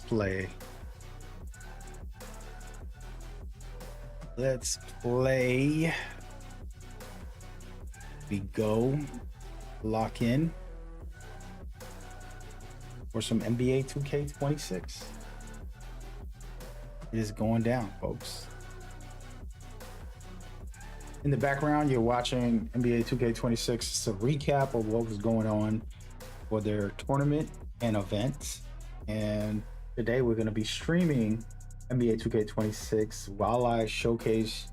play. Let's play. We go. Lock in for some NBA 2K26. It is going down, folks. In the background, you're watching NBA 2K26. It's a recap of what was going on for their tournament and events. And today we're going to be streaming NBA 2K26 while I showcase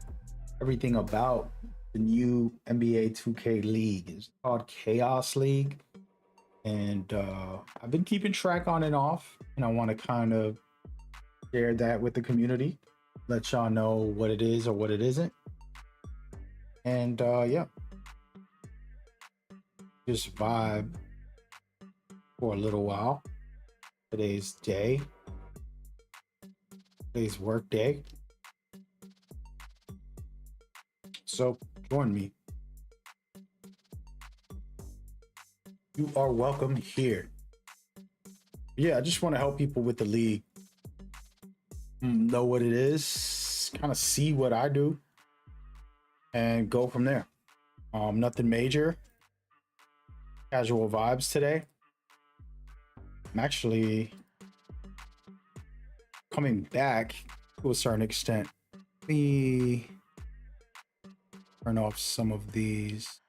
everything about the new NBA 2K League. It's called Chaos League. And I've been keeping track on and off, and I want to kind of share that with the community, let y'all know what it is or what it isn't. And yeah, just vibe for a little while. Today's work day. So join me. You are welcome here. Yeah, I just want to help people with the league know what it is, kind of see what I do, and go from there. Nothing major. Casual vibes today. I'm actually coming back to a certain extent. Let me turn off some of these.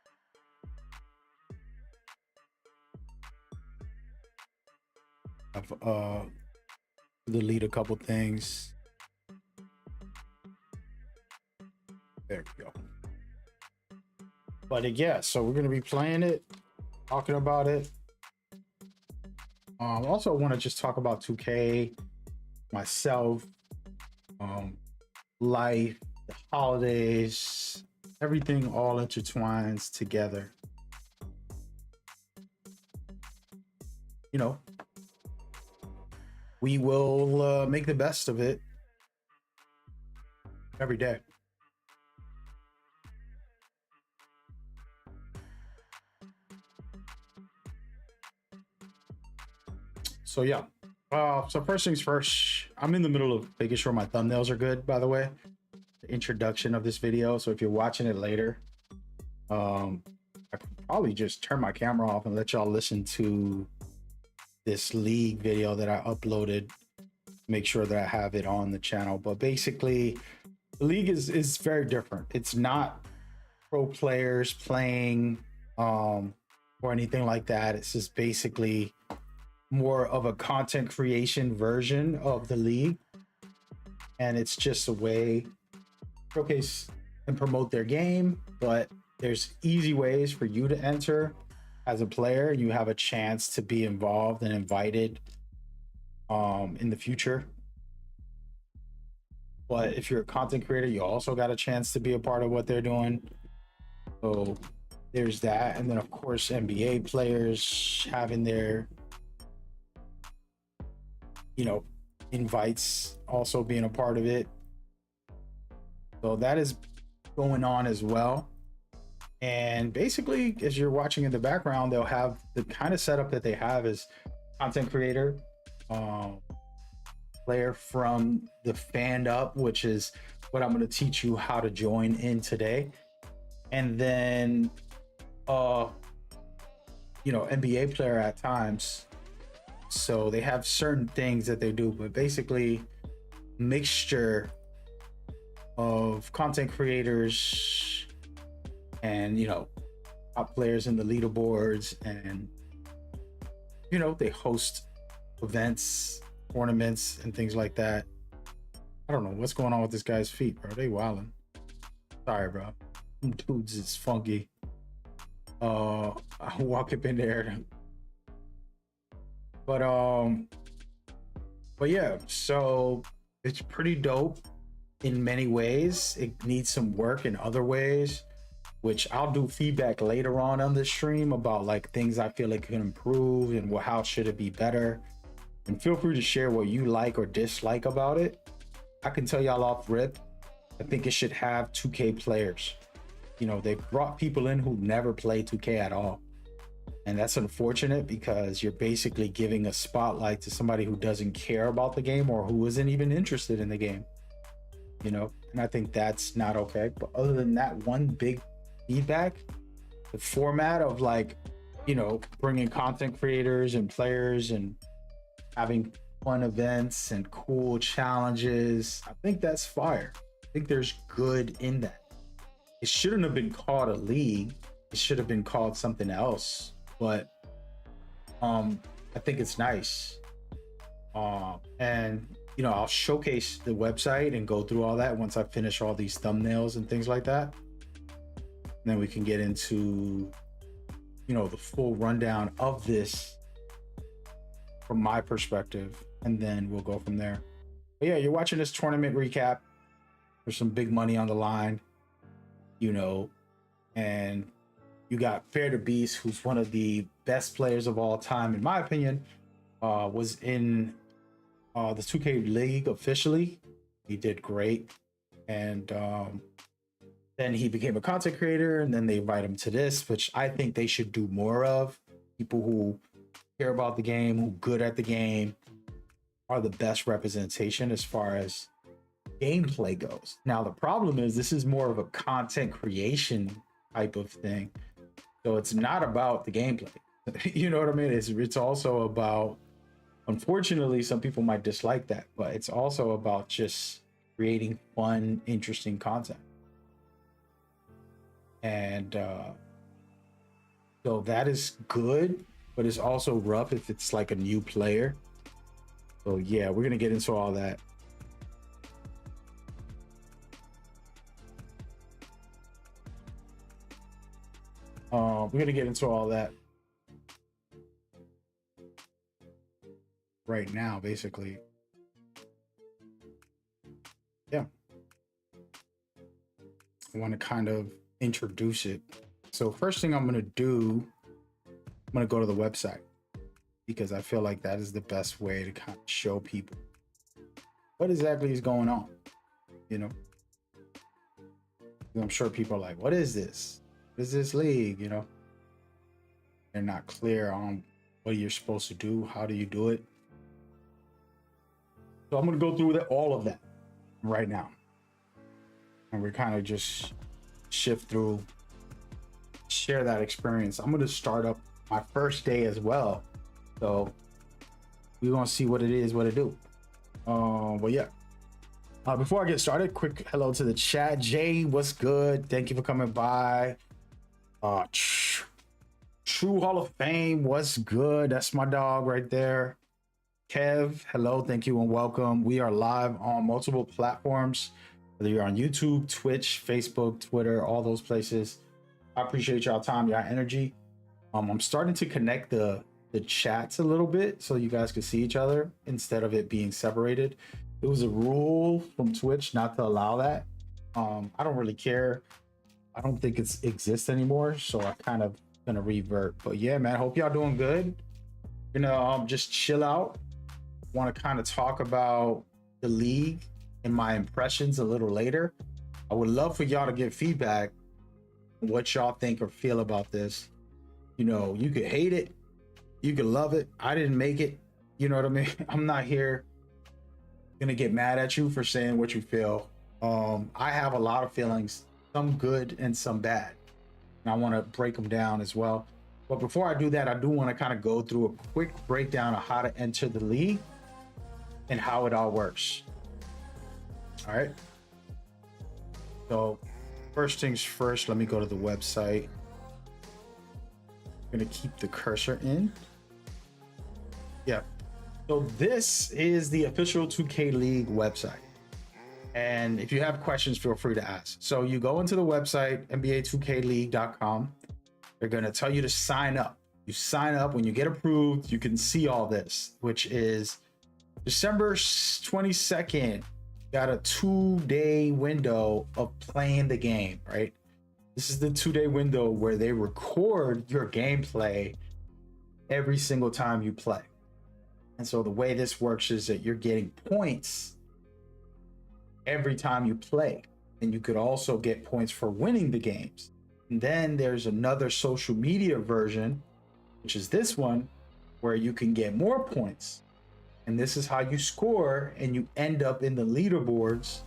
I've delete a couple things. There we go. But yeah, so we're gonna be playing it, talking about it. Also want to just talk about 2K, myself, life, the holidays, everything all intertwines together. You know, we will make the best of it every day. So yeah, so first things first, I'm in the middle of making sure my thumbnails are good, by the way, the introduction of this video. So if you're watching it later, I could probably just turn my camera off and let y'all listen to this league video that I uploaded, make sure that I have it on the channel. But basically the league is very different. It's not pro players playing or anything like that. It's just basically more of a content creation version of the league, and it's just a way to showcase and promote their game. But there's easy ways for you to enter as a player. You have a chance to be involved and invited in the future. But if you're a content creator, you also got a chance to be a part of what they're doing. So there's that. And then of course NBA players having their, you know, invites, also being a part of it. So that is going on as well. And basically, as you're watching in the background, they'll have the kind of setup that they have is content creator, player from the fan up, which is what I'm going to teach you how to join in today. And then, you know, NBA player at times. So they have certain things that they do, but basically mixture of content creators and, you know, top players in the leaderboards, and, you know, they host events, tournaments, and things like that. I don't know what's going on with this guy's feet, bro. They wilding. Sorry, bro. Dudes is funky. I walk up in there. But yeah, so it's pretty dope in many ways. It needs some work in other ways, which I'll do feedback later on the stream about like things I feel like can improve and how should it be better. And feel free to share what you like or dislike about it. I can tell y'all off rip, I think it should have 2K players. You know, they brought people in who never played 2K at all. And that's unfortunate because you're basically giving a spotlight to somebody who doesn't care about the game or who isn't even interested in the game, you know? And I think that's not okay. But other than that, one big feedback, the format of like, you know, bringing content creators and players and having fun events and cool challenges, I think that's fire. I think there's good in that. It shouldn't have been called a league. It should have been called something else. But I think it's nice. And you know, I'll showcase the website and go through all that once I finish all these thumbnails and things like that. And then we can get into, you know, the full rundown of this from my perspective, and then we'll go from there. But yeah, you're watching this tournament recap. There's some big money on the line, you know, and you got Fair to Beast, who's one of the best players of all time, in my opinion, was in the 2K League officially. He did great. And then he became a content creator, and then they invite him to this, which I think they should do more of. People who care about the game, who good at the game, are the best representation as far as gameplay goes. Now, the problem is this is more of a content creation type of thing. So it's not about the gameplay. You know what I mean? It's also about, unfortunately, some people might dislike that, but it's also about just creating fun, interesting content. And so that is good, but it's also rough if it's like a new player. So yeah, we're gonna get into all that. We're gonna get into all that right now, basically. Yeah, I want to kind of introduce it. So first thing I'm gonna do, I'm gonna go to the website, because I feel like that is the best way to kind of show people what exactly is going on, you know. I'm sure people are like, what is this? What is this league? You know, they're not clear on what you're supposed to do. How do you do it? So I'm going to go through all of that right now. And we're kind of just shift through, share that experience. I'm going to start up my first day as well. So we're going to see what it is, what it do. But yeah. Before I get started, quick hello to the chat. Jay, what's good? Thank you for coming by. True Hall of Fame, what's good? That's my dog right there. Kev, hello, thank you and welcome. We are live on multiple platforms, whether you're on YouTube, Twitch, Facebook, Twitter, all those places. I appreciate y'all time, y'all energy. I'm starting to connect the chats a little bit so you guys can see each other instead of it being separated. It was a rule from Twitch not to allow that. I don't really care. I don't think it exists anymore, so I kind of gonna revert. But yeah, man, hope y'all doing good. You know, just chill out. Want to kind of talk about the league and my impressions a little later. I would love for y'all to give feedback on what y'all think or feel about this. You know, you could hate it, you could love it. I didn't make it. You know what I mean? I'm not here gonna get mad at you for saying what you feel. I have a lot of feelings, some good and some bad, and I want to break them down as well. But before I do that, I do want to kind of go through a quick breakdown of how to enter the league and how it all works. All right, so first things first, let me go to the website. I'm gonna keep the cursor in. Yeah, so this is the official 2K League website. And if you have questions, feel free to ask. So you go into the website, NBA2KLeague.com. They're going to tell you to sign up. You sign up. When you get approved, you can see all this, which is December 22nd. Got a 2-day window of playing the game, right? This is the 2-day window where they record your gameplay every single time you play. And so the way this works is that you're getting points every time you play, and you could also get points for winning the games. And then there's another social media version which is this one, where you can get more points. And this is how you score and you end up in the leaderboards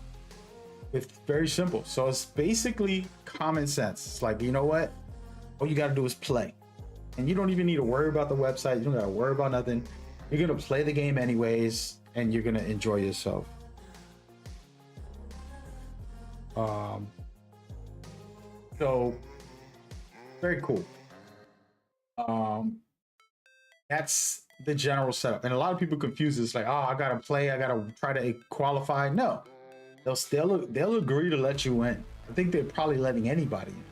with very simple. So it's basically common sense. It's like, you know what? All you got to do is play. And you don't even need to worry about the website. You don't got to worry about nothing. You're going to play the game anyways, and you're going to enjoy yourself. So very cool. That's the general setup. And a lot of people confuse this, like, oh, I got to play. I got to try to qualify. No, they'll agree to let you in. I think they're probably letting anybody in,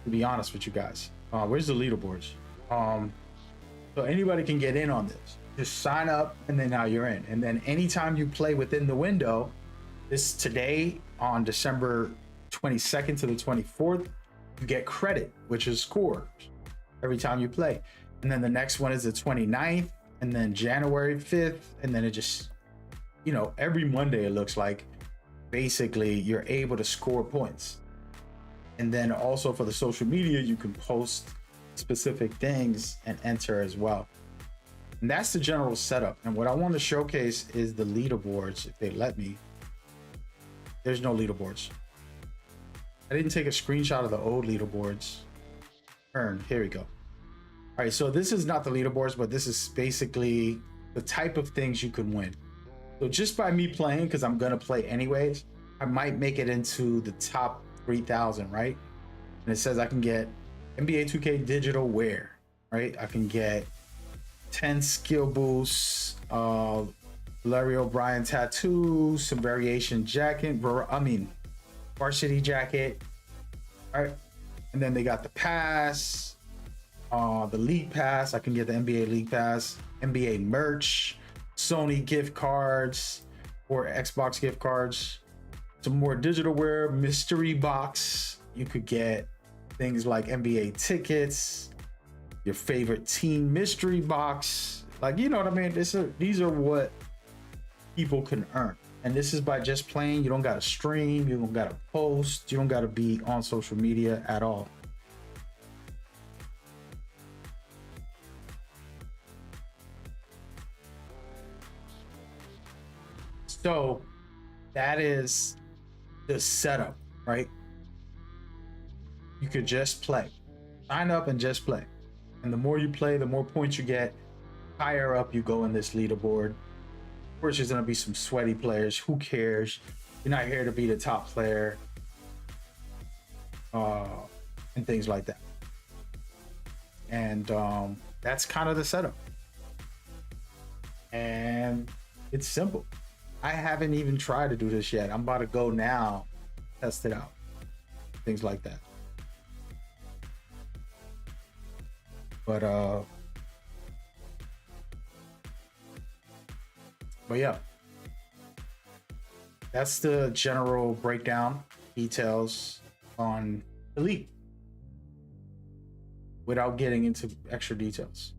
to be honest with you guys. Where's the leaderboards? So anybody can get in on this. Just sign up, and then now you're in. And then anytime you play within the window, this today on December 22nd to the 24th, you get credit, which is scores every time you play. And then the next one is the 29th, and then January 5th, and then it just, you know, every Monday it looks like basically you're able to score points. And then also for the social media, you can post specific things and enter as well. And that's the general setup. And what I want to showcase is the leaderboards, if they let me. There's no leaderboards. I didn't take a screenshot of the old leaderboards. Here we go. All right, so this is not the leaderboards, but this is basically the type of things you can win. So just by me playing, because I'm gonna play anyways, I might make it into the top 3,000, right? And it says I can get NBA2K digital wear, right? I can get 10 skill boosts, Larry O'Brien tattoo, some variation jacket, varsity jacket. All right, and then they got the pass, the league pass. I can get the NBA league pass, NBA merch, Sony gift cards, or Xbox gift cards. Some more digital wear, mystery box. You could get things like NBA tickets, your favorite team mystery box. Like, you know what I mean? These are what people can earn. And this is by just playing. You don't got to stream. You don't got to post. You don't got to be on social media at all. So that is the setup, right? You could just play. Sign up and just play. And the more you play, the more points you get. Higher up you go in this leaderboard. Of course, there's going to be some sweaty players. Who cares? You're not here to be the top player. And things like that. And that's kind of the setup. And it's simple. I haven't even tried to do this yet. I'm about to go now, test it out. Things like that. But yeah, that's the general breakdown, details on the league without getting into extra details.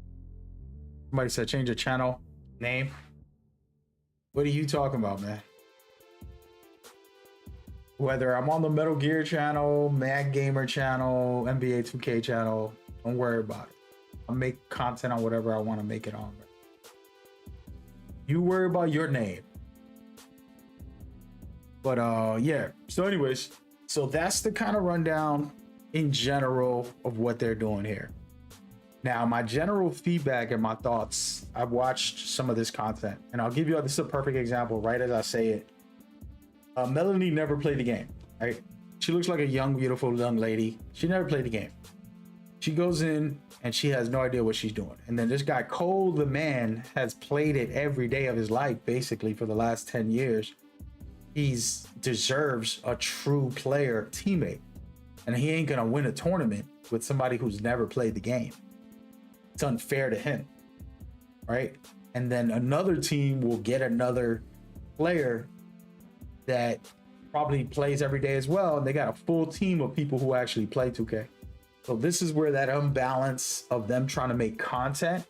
Somebody said change the channel name. What are you talking about, man? Whether I'm on the Metal Gear channel, Mad Gamer channel, NBA2K channel, don't worry about it. I'll make content on whatever I want to make it on. You worry about your name. But yeah, so anyways, so that's the kind of rundown in general of what they're doing here. Now, my general feedback and my thoughts, I've watched some of this content, and I'll give you, this is a perfect example, right as I say it. Melanie never played the game, right? She looks like a young, beautiful young lady. She never played the game. She goes in and she has no idea what she's doing. And then this guy, Cole, the man, has played it every day of his life, basically, for the last 10 years. He's deserves a true player teammate. And he ain't gonna win a tournament with somebody who's never played the game. It's unfair to him, right? And then another team will get another player that probably plays every day as well. And they got a full team of people who actually play 2K. So this is where that imbalance of them trying to make content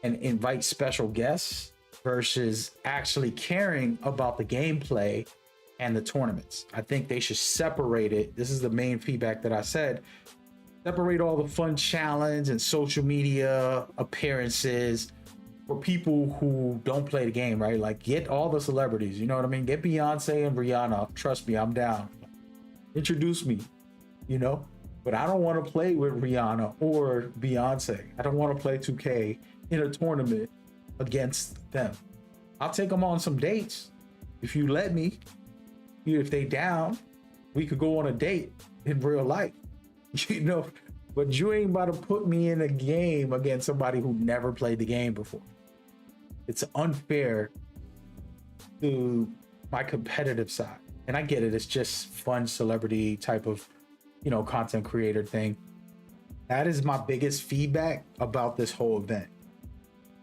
and invite special guests versus actually caring about the gameplay and the tournaments. I think they should separate it. This is the main feedback that I said. Separate all the fun challenge and social media appearances for people who don't play the game, right? Like get all the celebrities, you know what I mean? Get Beyonce and Rihanna. Trust me, I'm down. Introduce me, you know? But I don't want to play with Rihanna or Beyonce. I don't want to play 2K in a tournament against them. I'll take them on some dates if you let me. If they down, we could go on a date in real life, you know. But you ain't about to put me in a game against somebody who never played the game before. It's unfair to my competitive side. And I get it. It's just fun celebrity type of, you know, content creator thing. That is my biggest feedback about this whole event.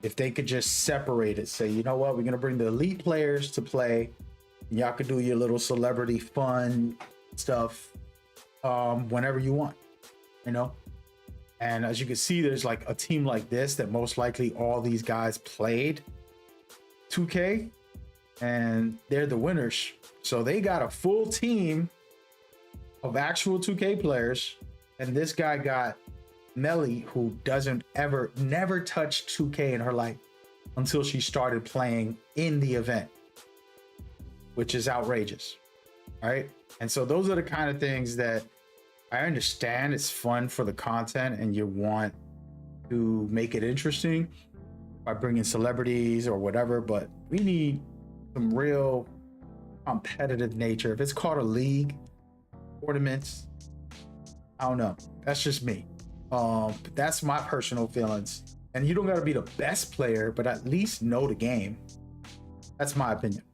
If they could just separate it, say, you know what, we're going to bring the elite players to play. Y'all could do your little celebrity fun stuff whenever you want, you know? And as you can see, there's like a team like this that most likely all these guys played 2K and they're the winners. So they got a full team of actual 2K players. And this guy got Melly, who never touched 2K in her life until she started playing in the event, which is outrageous, right? And so those are the kind of things that I understand. It's fun for the content and you want to make it interesting by bringing celebrities or whatever, but we need some real competitive nature. If it's called a league, tournaments, I don't know. That's just me. That's my personal feelings. And you don't gotta be the best player, but at least know the game. That's my opinion.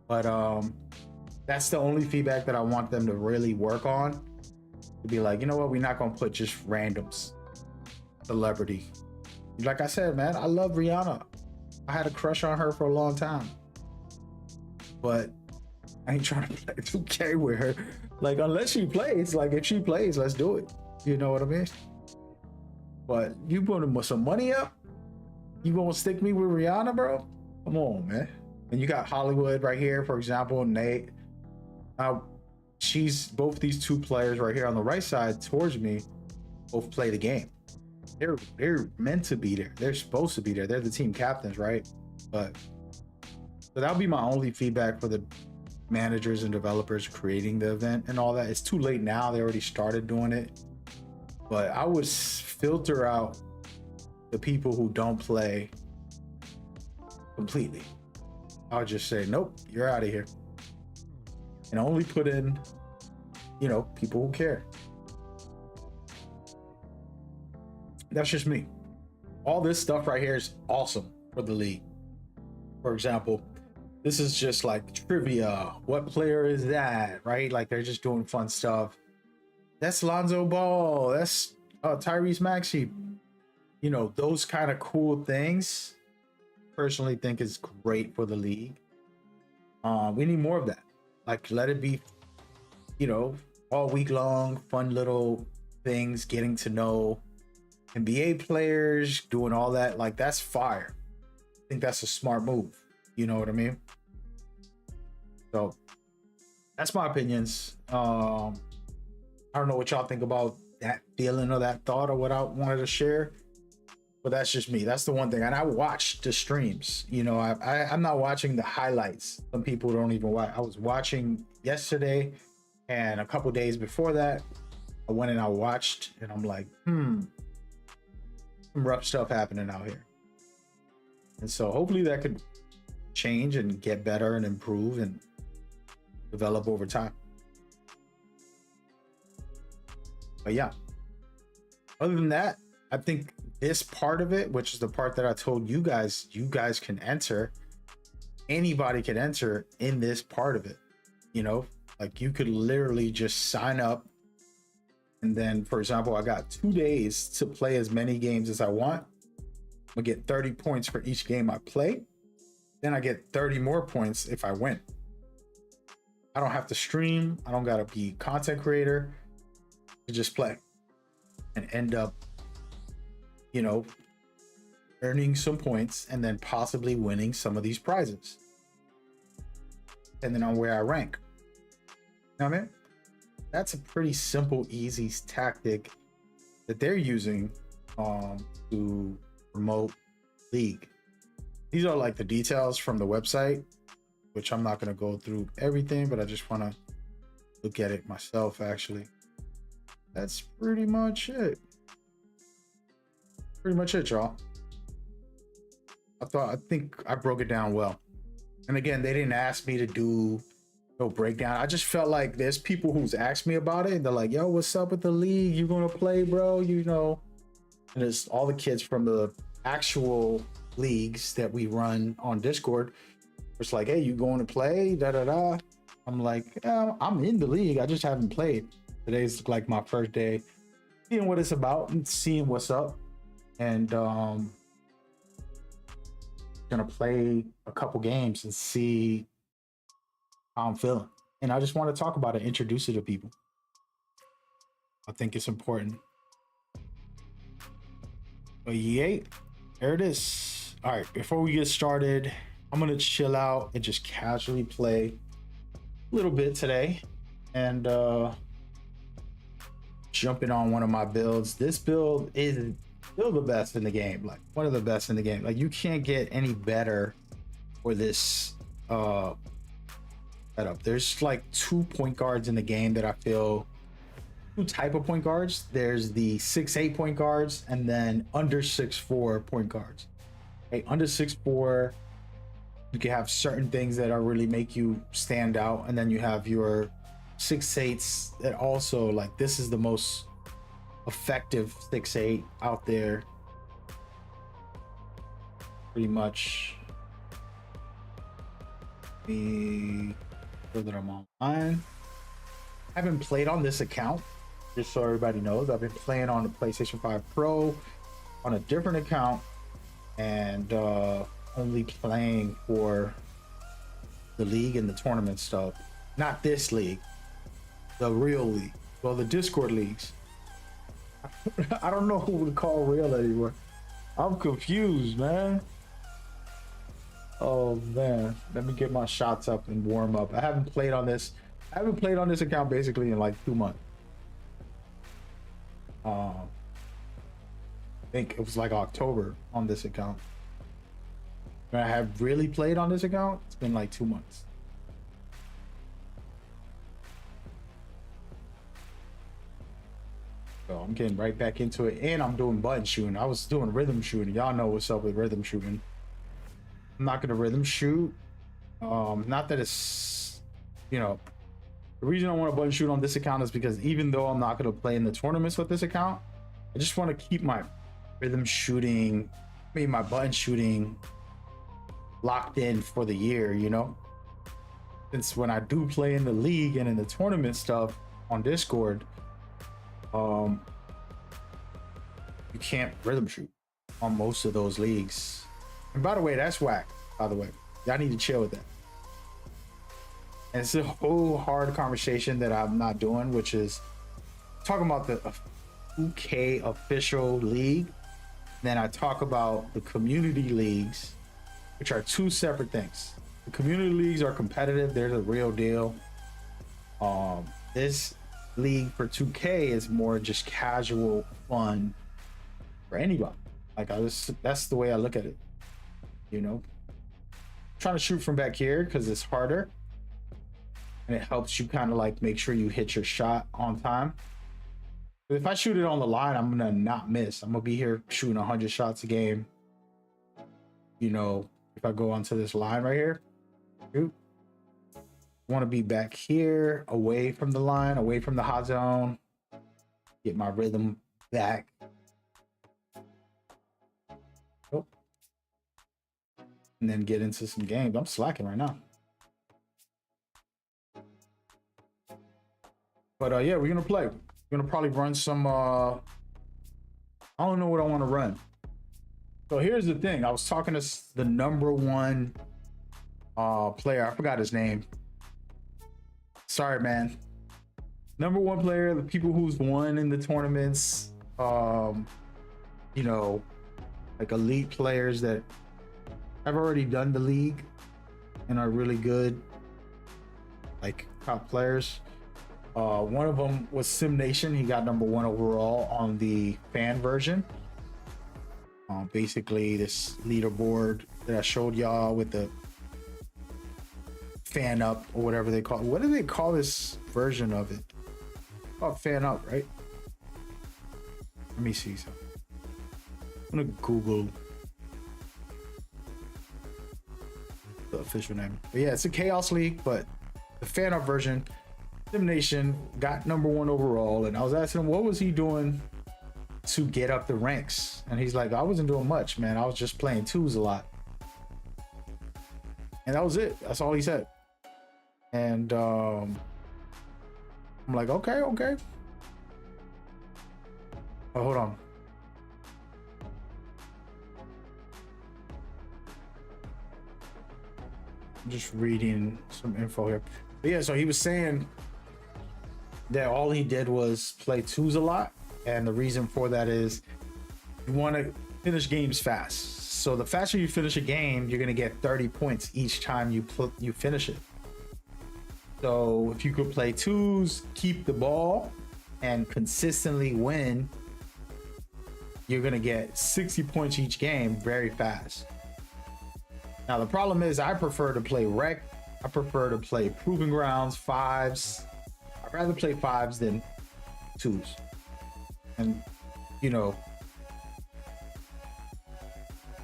But that's the only feedback that I want them to really work on. To be like, you know what, we're not gonna put just randoms celebrity. Like I said, man, I love Rihanna. I had a crush on her for a long time. But I ain't trying to play 2K with her. Like, unless she plays, like if she plays, let's do it. You know what I mean? But you putting some money up? You gonna stick me with Rihanna, bro? Come on, man. And you got Hollywood right here, for example, Nate. Both these two players right here on the right side towards me both play the game. They're meant to be there. They're supposed to be there. They're the team captains, right? But so that'll be my only feedback for the managers and developers creating the event and all that. It's too late now. They already started doing it. But I would filter out the people who don't play completely. I would just say, nope, you're out of here. And only put in, you know, people who care. That's just me. All this stuff right here is awesome for the league. For example, this is just like trivia. What player is that, right? Like they're just doing fun stuff. That's Lonzo Ball. That's Tyrese Maxey. You know, those kind of cool things. Personally think is great for the league. We need more of that. Like let it be, you know, all week long, fun little things, getting to know NBA players, doing all that. Like that's fire. I think that's a smart move. You know what I mean? So that's my opinions. I don't know what y'all think about that feeling or that thought or what I wanted to share, but that's just me. That's the one thing. And I watch the streams. You know, I'm not watching the highlights. Some people don't even watch. I was watching yesterday and a couple days before that. I went and I watched and I'm like, some rough stuff happening out here. And so hopefully that could change and get better and improve and develop over time. But yeah, other than that, I think this part of it, which is the part that I told you guys can enter. Anybody can enter in this part of it. You know, like you could literally just sign up. And then, for example, I got 2 days to play as many games as I want. I'm gonna get 30 points for each game I play. Then I get 30 more points if I win. I don't have to stream. I don't gotta be content creator. To just play and end up, you know, earning some points and then possibly winning some of these prizes. Depending on where I rank. You know what I mean? That's a pretty simple, easy tactic that they're using to promote League. These are like the details from the website, which I'm not going to go through everything, but I just want to look at it myself. Actually, that's pretty much it. Y'all. I think I broke it down well. And again, they didn't ask me to do no breakdown. I just felt like there's people who's asked me about it and they're like, yo, what's up with the league? You gonna play, bro? You know, and it's all the kids from the actual leagues that we run on Discord. It's like, hey, you going to play? Da da da. I'm like, yeah, I'm in the league. I just haven't played. Today's like my first day seeing what it's about and seeing what's up. And gonna play a couple games and see how I'm feeling. And I just want to talk about it, introduce it to people. I think it's important. But yay, there it is. All right, before we get started, I'm gonna chill out and just casually play a little bit today. And jumping on one of my builds. This build is still the best in the game, like one of the best in the game. Like you can't get any better for this setup. There's like 2 point guards in the game that I feel, 2 type of point guards. There's the 6'8" point guards and then under 6'4" point guards. Okay, under 6'4", you can have certain things that are really make you stand out, and then you have your 6'8s that also, like, this is the most effective 6'8" out there, pretty much. The that I'm online, I haven't played on this account, just so everybody knows. I've been playing on the PlayStation 5 Pro on a different account, and only playing for the league and the tournament stuff. Not this league, the real league. Well, the Discord leagues. I don't know who to call real anymore. I'm confused, man. Oh man, let me get my shots up and warm up. I haven't played on this account basically in like 2 months. I think it was like October on this account. When I have really played on this account, it's been like 2 months. So I'm getting right back into it, and I'm doing button shooting. I was doing rhythm shooting. Y'all know what's up with rhythm shooting. I'm not gonna rhythm shoot. Not that it's, you know, the reason I want to button shoot on this account is because even though I'm not gonna play in the tournaments with this account, I just want to keep my rhythm shooting, my button shooting locked in for the year, you know? Since when I do play in the league and in the tournament stuff on Discord, you can't rhythm shoot on most of those leagues. And by the way, that's whack, by the way. Y'all need to chill with that. And it's a whole hard conversation that I'm not doing, which is talking about the 2K official league. Then I talk about the community leagues, which are 2 separate things. The community leagues are competitive. They're the real deal. This league for 2K is more just casual fun for anybody. Like, that's the way I look at it. You know, trying to shoot from back here because it's harder and it helps you kind of like make sure you hit your shot on time. But if I shoot it on the line, I'm gonna not miss. I'm gonna be here shooting 100 shots a game. You know, if I go onto this line right here, shoot. Want to be back here, away from the line, away from the hot zone, get my rhythm back. And then get into some games. I'm slacking right now. But yeah, we're gonna play. We're gonna probably run some I don't know what I want to run. So here's the thing. I was talking to the #1 player. I forgot his name. Sorry, man. #1 player, the people who's won in the tournaments, you know, like elite players that I've already done the league and are really good, like top players. One of them was Sim Nation. He got #1 overall on the fan version. Basically this leaderboard that I showed y'all with the fan up or whatever they call it. What do they call this version of it? It's called fan up, right? Let me see something. I'm gonna Google the official name. But yeah, it's a Chaos League, but the fan up version. Sim Nation got #1 overall, and I was asking him what was he doing to get up the ranks, and he's like, I wasn't doing much, man. I was just playing twos a lot, and that was it. That's all he said. And I'm like, okay. Oh, hold on. I'm just reading some info here. But yeah, so he was saying that all he did was play twos a lot, and the reason for that is you want to finish games fast. So the faster you finish a game, you're gonna get 30 points each time you finish it. So if you could play twos, keep the ball, and consistently win, you're gonna get 60 points each game very fast. Now the problem is I prefer to play rec. I prefer to play proving grounds, fives. I'd rather play fives than twos. And you know,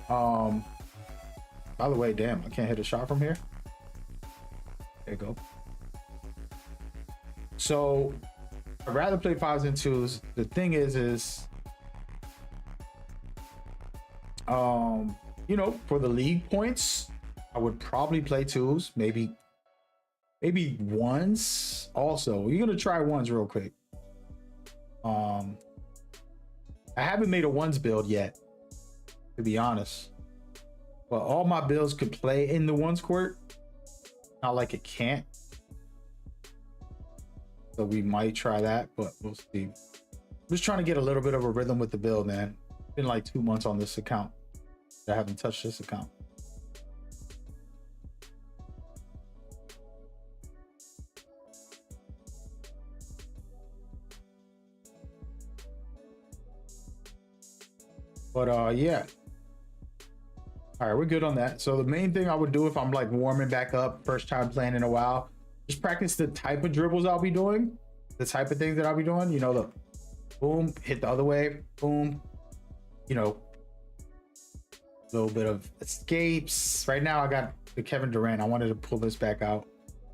by the way, damn, I can't hit a shot from here. There you go. So I'd rather play fives than twos. The thing is you know, for the league points, I would probably play twos, maybe ones also. We're gonna try ones real quick. I haven't made a ones build yet, to be honest, but all my builds could play in the ones court. Not like it can't, so we might try that, but we'll see. I'm just trying to get a little bit of a rhythm with the build, man. It's been like 2 months on this account. I haven't touched this account. But yeah. All right, we're good on that. So the main thing I would do if I'm like warming back up, first time playing in a while, just practice the type of dribbles I'll be doing, the type of things that I'll be doing. You know, the boom, hit the other way, boom, you know, a little bit of escapes. Right now I got the Kevin Durant. I wanted to pull this back out.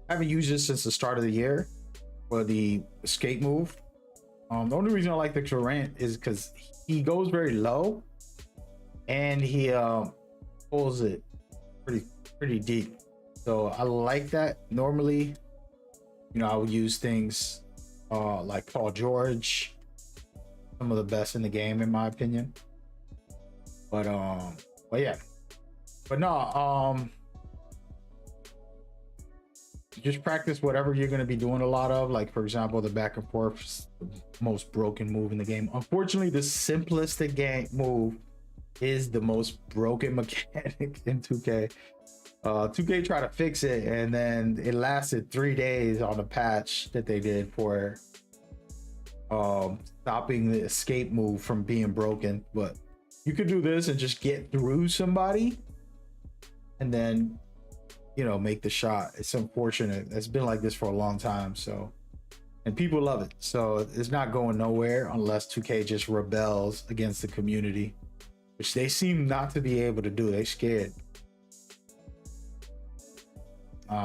I haven't used this since the start of the year for the escape move. The only reason I like the Durant is because he goes very low and he pulls it pretty deep. So I like that. Normally, you know, I would use things like Paul George, some of the best in the game in my opinion. But yeah. But no, just practice whatever you're going to be doing a lot of. Like, for example, the back and forth is the most broken move in the game. Unfortunately, the simplistic game move is the most broken mechanic in 2K. 2K tried to fix it, and then it lasted 3 days on the patch that they did for stopping the escape move from being broken. But you could do this and just get through somebody and then, you know, make the shot. It's unfortunate. It's been like this for a long time. So, and people love it. So it's not going nowhere unless 2K just rebels against the community, which they seem not to be able to do. They scared.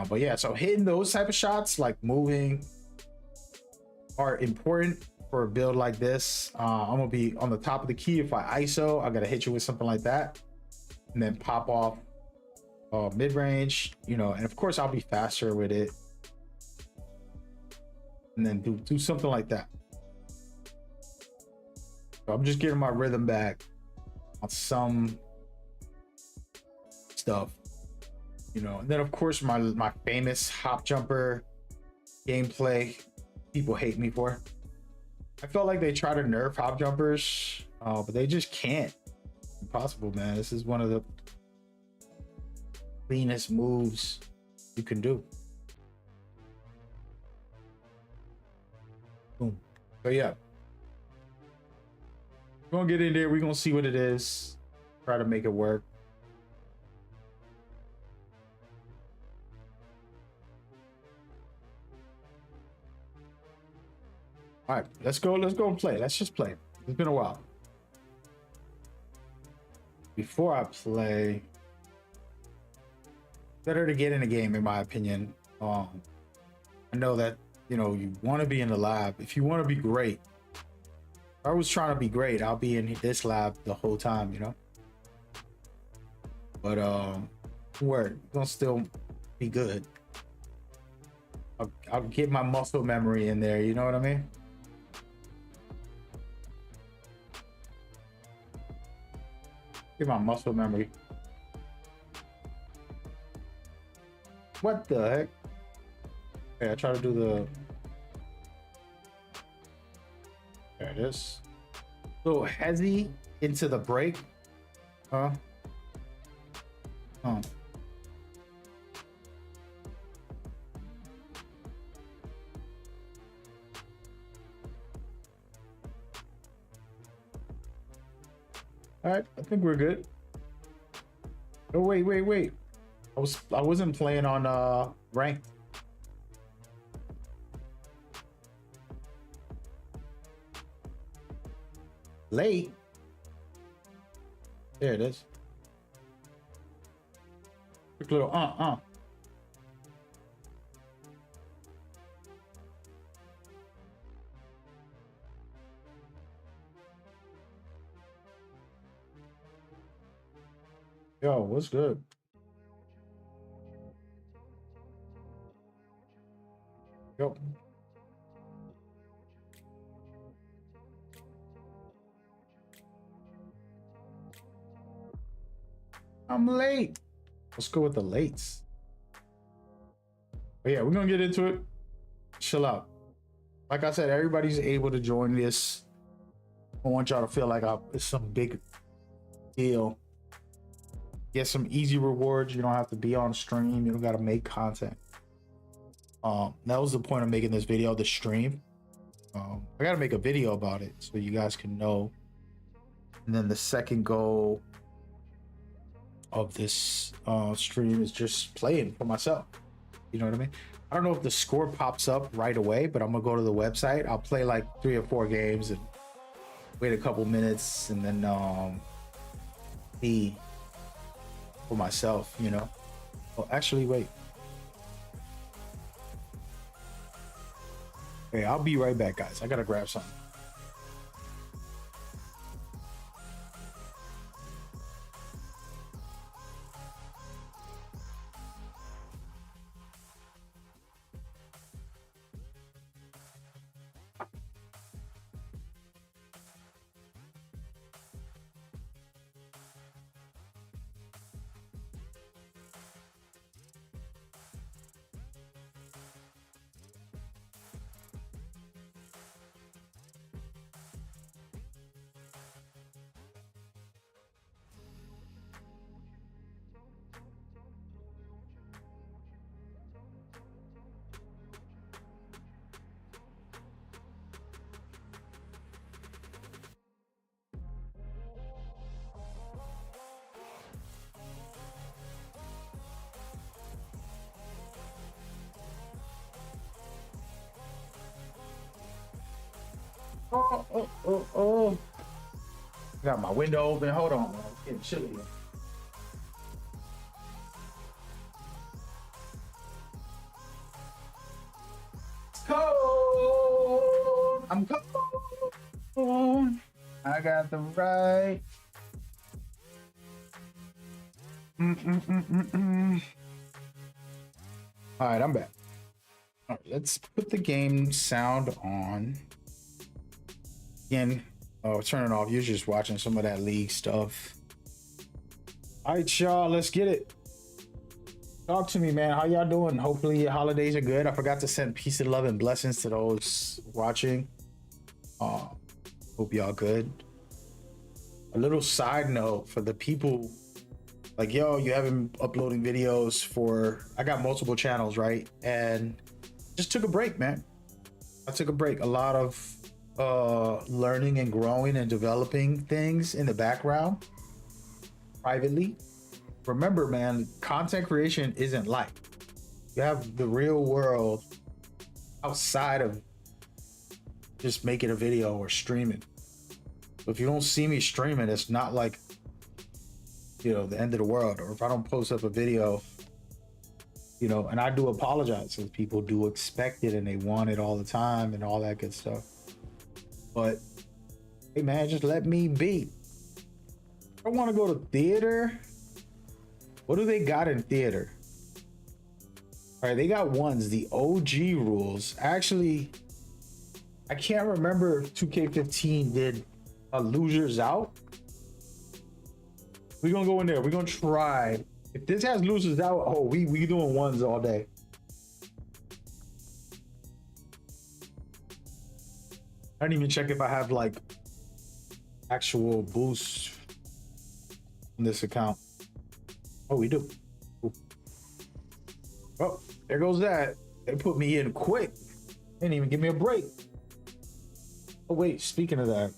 But yeah, so hitting those type of shots, like moving, are important for a build like this. I'm gonna be on the top of the key. If I ISO, I gotta hit you with something like that, and then pop off mid-range, you know, and of course I'll be faster with it, and then do something like that. So I'm just getting my rhythm back on some stuff, you know. And then of course my famous hop jumper gameplay, people hate me for. I felt like they try to nerf hop jumpers, but they just can't. Impossible, man. This is one of the cleanest moves you can do. Boom. So yeah, we're gonna get in there. We're gonna see what it is. Try to make it work. All right, let's go. Let's go and play. Let's just play. It's been a while. Before I play, better to get in a game, in my opinion. I know that, you know, you want to be in the lab. If you want to be great, if I was trying to be great, I'll be in this lab the whole time, you know. But we're gonna still be good. I'll get my muscle memory in there. You know what I mean? Get my muscle memory. What the heck? Okay, I try to do the. There it is. Little hezzy into the break. Huh? Huh. All right, I think we're good. Oh wait. I wasn't playing on ranked. Late. There it is. Quick little Yo, what's good? Yo. I'm late. Let's go with the lates. But yeah, we're gonna get into it. Chill out. Like I said, everybody's able to join this. I want y'all to feel like it's some big deal. Get some easy rewards. You don't have to be on stream. You don't got to make content. That was the point of making this video, the stream. I got to make a video about it so you guys can know. And then the second goal of this stream is just playing for myself. You know what I mean? I don't know if the score pops up right away, but I'm gonna go to the website. I'll play like 3 or 4 games and wait a couple minutes and then see for myself, you know. Well, actually, wait. Okay, I'll be right back, guys. I gotta grab something. Oh. Got my window open. Hold on, man. It's getting chilly here. It's cold. I'm cold. I got the right. All right, I'm back. All right, let's put the game sound on. Again, turn it off. You're just watching some of that league stuff. All right, y'all, let's get it. Talk to me, man. How y'all doing? Hopefully your holidays are good. I forgot to send peace and love and blessings to those watching. Hope y'all good. A little side note for the people like, yo, you haven't been uploading videos for, I got multiple channels, right? And just took a break, man. I took a break. A lot of learning and growing and developing things in the background privately. Remember, man, content creation isn't life. You have the real world outside of just making a video or streaming. So if you don't see me streaming, it's not like, you know, the end of the world. Or if I don't post up a video, you know, and I do apologize because people do expect it and they want it all the time and all that good stuff. But hey, man, just let me be. I want to go to theater. What do they got in theater? All right, they got ones, the OG rules. Actually, I can't remember if 2K15 did a losers out. We're gonna go in there. We're gonna try. If this has losers out, oh, we doing ones all day. I didn't even check if I have like actual boosts on this account. Oh, we do. Ooh. Oh, there goes that. They put me in quick. They didn't even give me a break. Oh wait, speaking of that.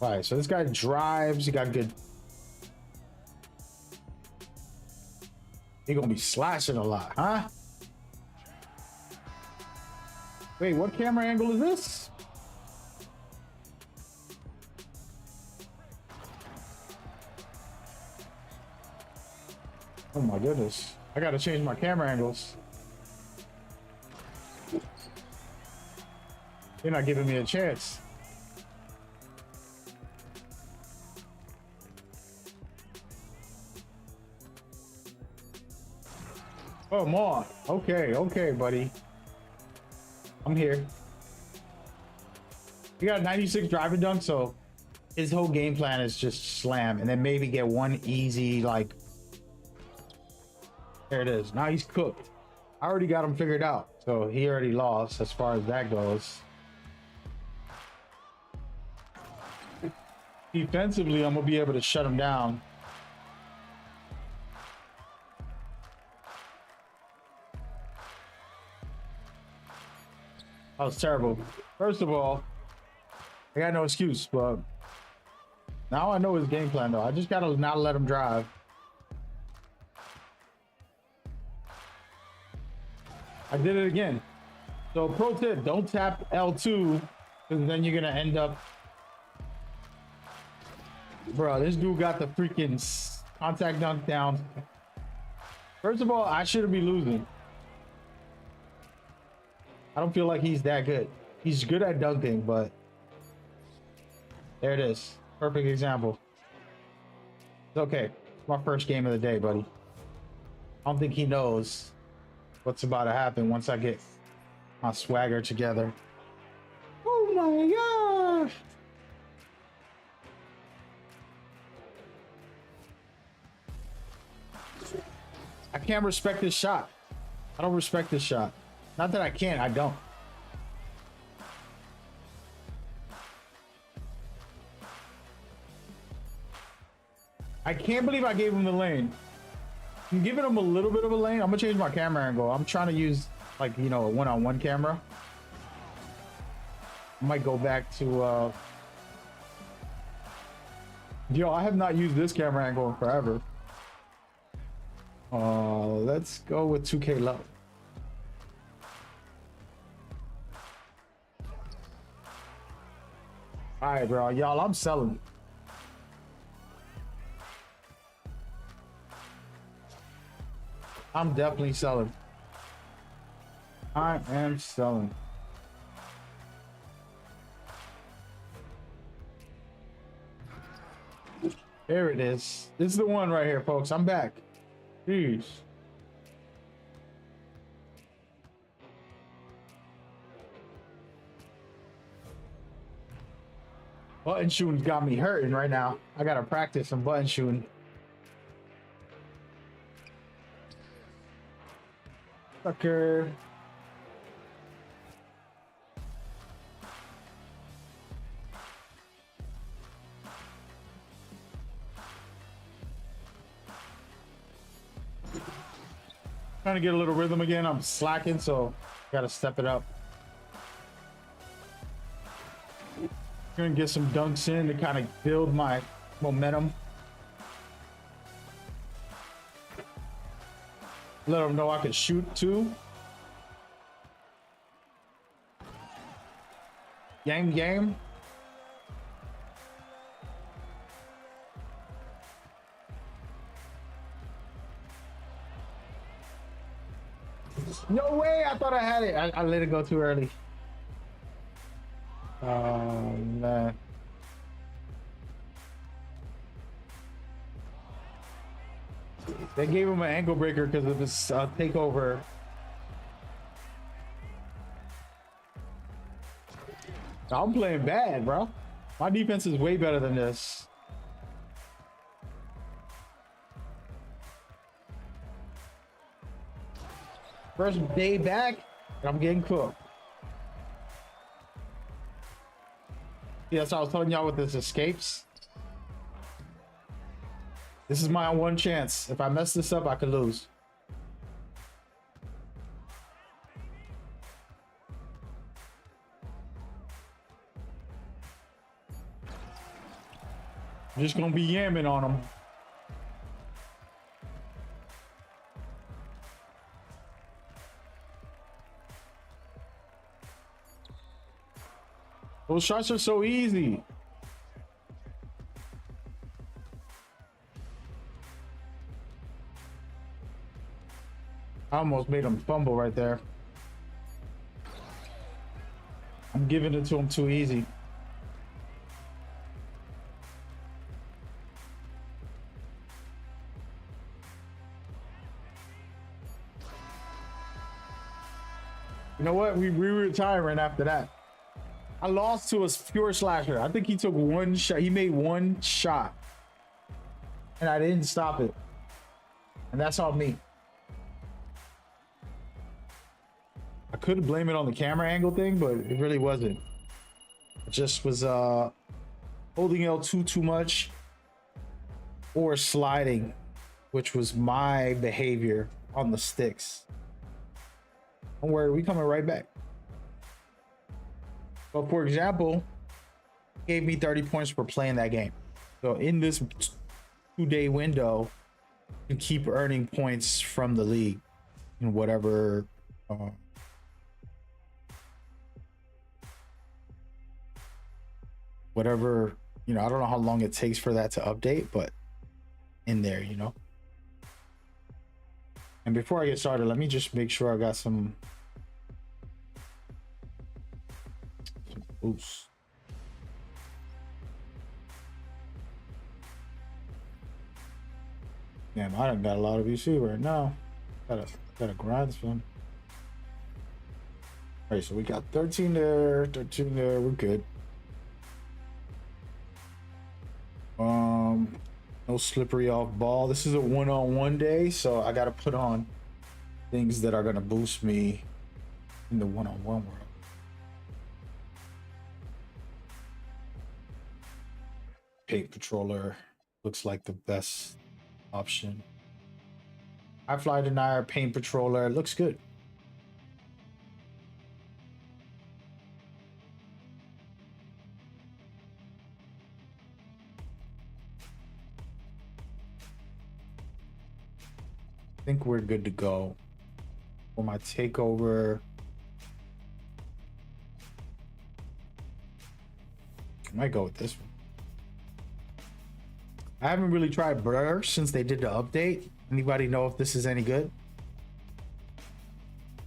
All right, so this guy drives. He got good. He gonna be slashing a lot, huh? Wait, what camera angle is this? Oh my goodness. I gotta change my camera angles. They're not giving me a chance. Oh, more. Okay, okay, buddy. I'm here. He got 96 driving dunk, so his whole game plan is just slam and then maybe get one easy, like, there it is. Now he's cooked. I already got him figured out, so he already lost as far as that goes. Defensively, I'm gonna be able to shut him down. That was terrible. First of all, I got no excuse, but now I know his game plan though. I just gotta not let him drive. I did it again. So pro tip, don't tap L2 because then you're gonna end up. Bro, this dude got the freaking contact dunk down. First of all, I shouldn't be losing. I don't feel like he's that good. He's good at dunking, but there it is. Perfect example. It's okay. It's my first game of the day, buddy. I don't think he knows what's about to happen once I get my swagger together. Oh my gosh. I can't respect this shot. I don't respect this shot. Not that I can't, I don't. I can't believe I gave him the lane. I'm giving him a little bit of a lane. I'm gonna change my camera angle. I'm trying to use, like, you know, a one-on-one camera. I might go back to yo, I have not used this camera angle in forever. Let's go with 2K LEAGUE. All right, bro, y'all, I'm selling. I'm definitely selling. I am selling. There it is. This is the one right here, folks. I'm back. Jeez. Button shooting's got me hurting right now. I gotta practice some button shooting. Sucker. Trying to get a little rhythm again. I'm slacking, so gotta step it up. Gonna get some dunks in to kind of build my momentum. Let them know I can shoot too. Game. No way! I thought I had it. I let it go too early. Man. They gave him an ankle breaker because of this takeover. I'm playing bad, bro. My defense is way better than this. First day back, and I'm getting cooked. Yeah, so I was telling y'all with this escapes. This is my one chance. If I mess this up, I could lose. I'm just gonna be yamming on them. Those shots are so easy. I almost made him fumble right there. I'm giving it to him too easy. You know what? We retiring after that. I lost to a pure slasher. I think he took one shot. He made one shot. And I didn't stop it. And that's all me. I could blame it on the camera angle thing, but it really wasn't. It just was holding L2 too much or sliding, which was my behavior on the sticks. Don't worry, we coming right back. But for example, gave me 30 points for playing that game. So in this 2-day window, you keep earning points from the league in whatever whatever, you know, I don't know how long it takes for that to update, but in there, you know. And before I get started, let me just make sure I got some boosts. Damn, I done got a lot of VC right now. Gotta grind some. All right, so we got 13 there, 13 there. We're good. No slippery off ball. This is a one-on-one day, so I gotta put on things that are gonna boost me in the one-on-one world. Paint Patroller looks like the best option. High Fly Denier, Paint Patroller, looks good. I think we're good to go for my takeover. I might go with this one. I haven't really tried Blur since they did the update. Anybody know if this is any good?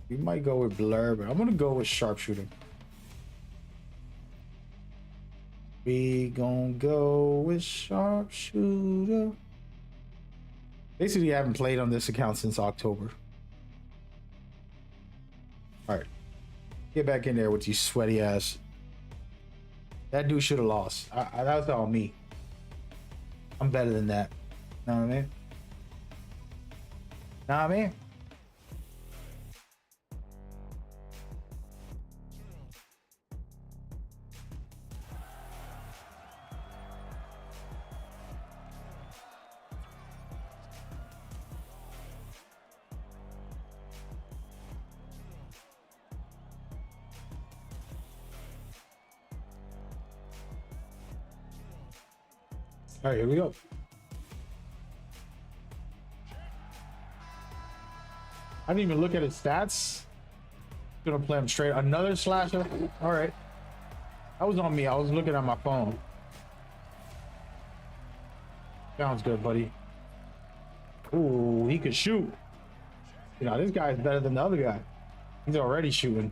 We might go with Blur, but I'm gonna go with Sharpshooter. We gonna go with Sharpshooter. Basically, I haven't played on this account since October. All right, get back in there with you sweaty ass. That dude should have lost. That was all me. I'm better than that. Know what I mean? Know what I mean? All right, here we go. I didn't even look at his stats. Gonna play him straight. Another slasher. All right. That was on me. I was looking at my phone. Sounds good, buddy. Ooh, he could shoot. You know, this guy's better than the other guy. He's already shooting.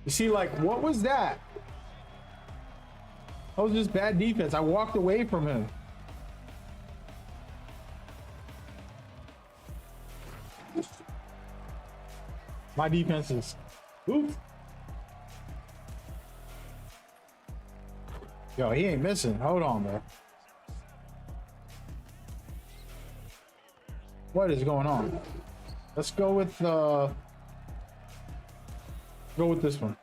You see, like, what was that? That was just bad defense. I walked away from him. My defense is... Oof. Yo, he ain't missing. Hold on, bro. What is going on? Let's go with this one.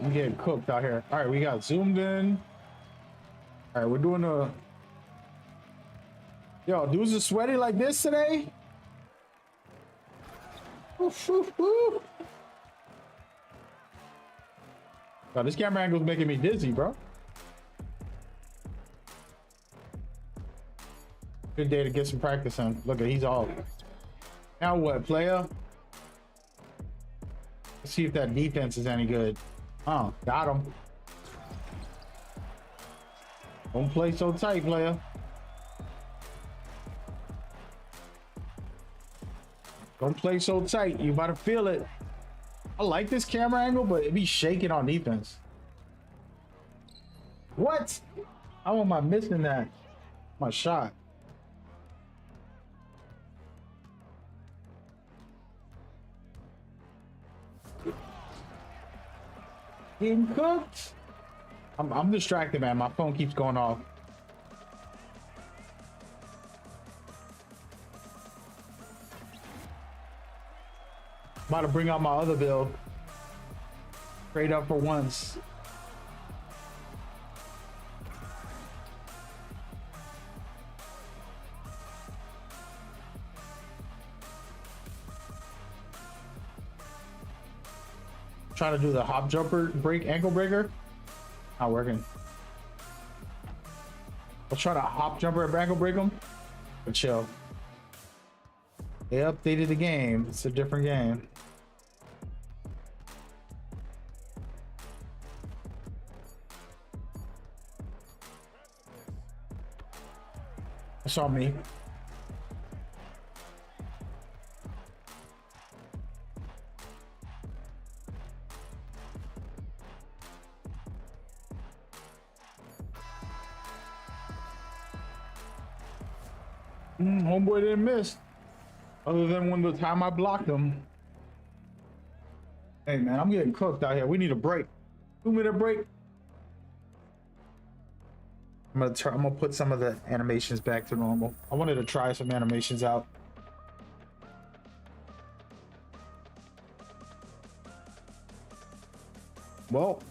I'm getting cooked out here. All right, we got zoomed in. All right, we're doing a... Yo, dudes are sweaty like this today? Oof, oof, oof. Yo, this camera angle's making me dizzy, bro. Good day to get some practice in. Look at, he's all... Now what, player? Let's see if that defense is any good. Oh, got him. Don't play so tight, player. Don't play so tight. You about to feel it. I like this camera angle, but it be shaking on defense. What? How am I missing that? My shot. Getting cooked. I'm distracted, man. My phone keeps going off. About to bring out my other build. Straight up for once. Trying to do the hop jumper break ankle breaker. Not working. I'll try to hop jumper and ankle break them. But chill. They updated the game. It's a different game. That's on me. Homeboy didn't miss. Other than when the time I blocked him. Hey man, I'm getting cooked out here. We need a break. 2-minute break. I'm gonna put some of the animations back to normal. I wanted to try some animations out. Well,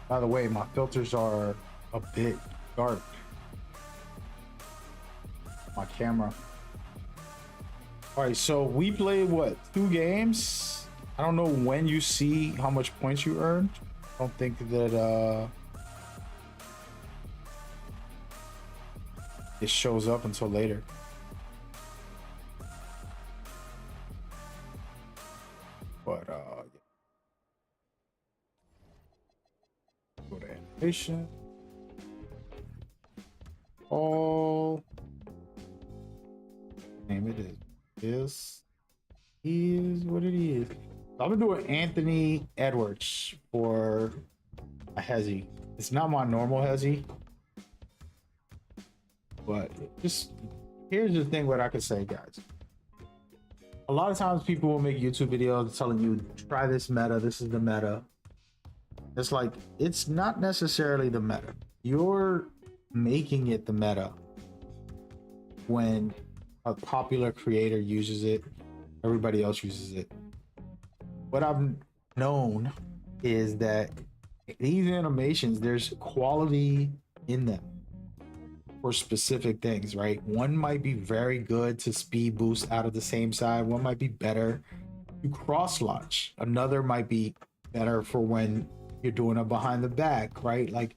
by the way, my filters are a bit dark. My camera. All right, so we played what, 2 games? I don't know when you see how much points you earned. I don't think that it shows up until later. But go to animation. All name it is. This is what it is. I'm gonna do an Anthony Edwards for a hezzy. It's not my normal hezzy, but just here's the thing what I could say, guys. A lot of times people will make YouTube videos telling you try this meta, this is the meta. It's like, it's not necessarily the meta. You're making it the meta when a popular creator uses it, everybody else uses it. What I've known is that these animations, there's quality in them for specific things, right? One might be very good to speed boost out of the same side. One might be better to cross launch. Another might be better for when you're doing a behind the back, right? Like,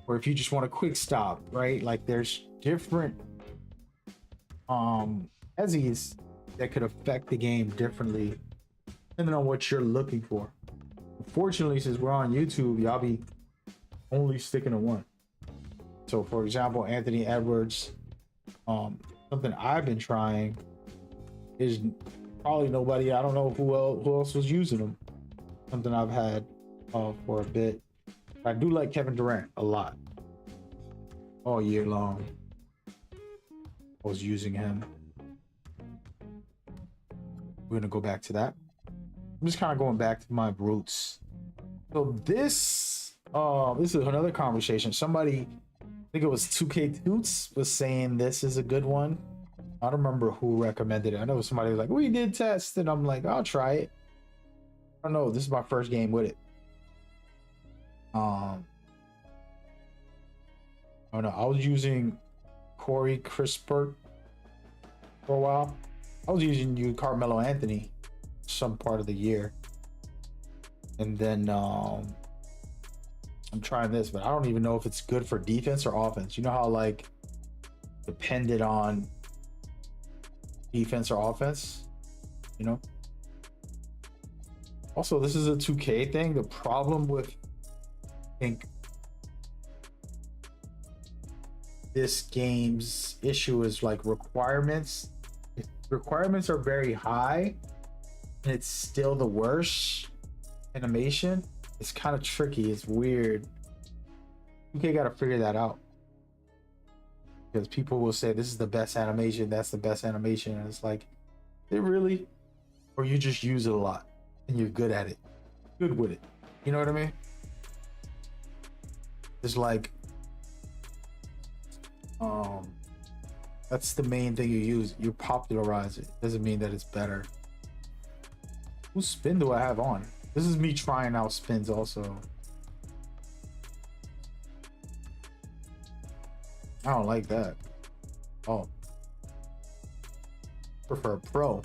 or if you just want a quick stop, right? Like there's different EZIs that could affect the game differently depending on what you're looking for. Unfortunately, since we're on YouTube, y'all be only sticking to one. So for example, Anthony Edwards, something I've been trying is probably nobody, I don't know who else was using them. Something I've had for a bit. I do like Kevin Durant a lot. All year long, I was using him. We're gonna go back to that. I'm just kind of going back to my roots. So this is another conversation. Somebody, I think it was 2K Toots, was saying this is a good one. I don't remember who recommended it. I know somebody was like, we did test, and I'm like, I'll try it. I don't know. This is my first game with it. Oh no, I was using Corey Crispert for a while. I was using you Carmelo Anthony some part of the year, and then I'm trying this, but I don't even know if it's good for defense or offense. You know how like dependent on defense or offense, you know? Also, this is a 2K thing. The problem with, I think, this game's issue is like requirements. If requirements are very high and it's still the worst animation, it's kind of tricky. It's weird. 2K got to figure that out, because people will say this is the best animation, that's the best animation, and it's like, it really? Or you just use it a lot and you're good at it, good with it, you know what I mean? It's like that's the main thing you use. You popularize it. Doesn't mean that it's better. Whose spin do I have on? This is me trying out spins also. I don't like that. Oh, prefer pro.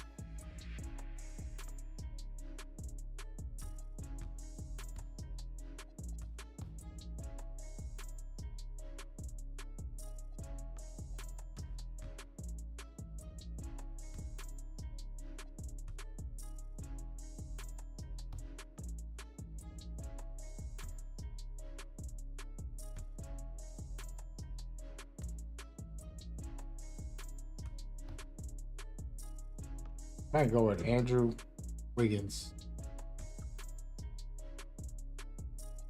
I go with Andrew Wiggins.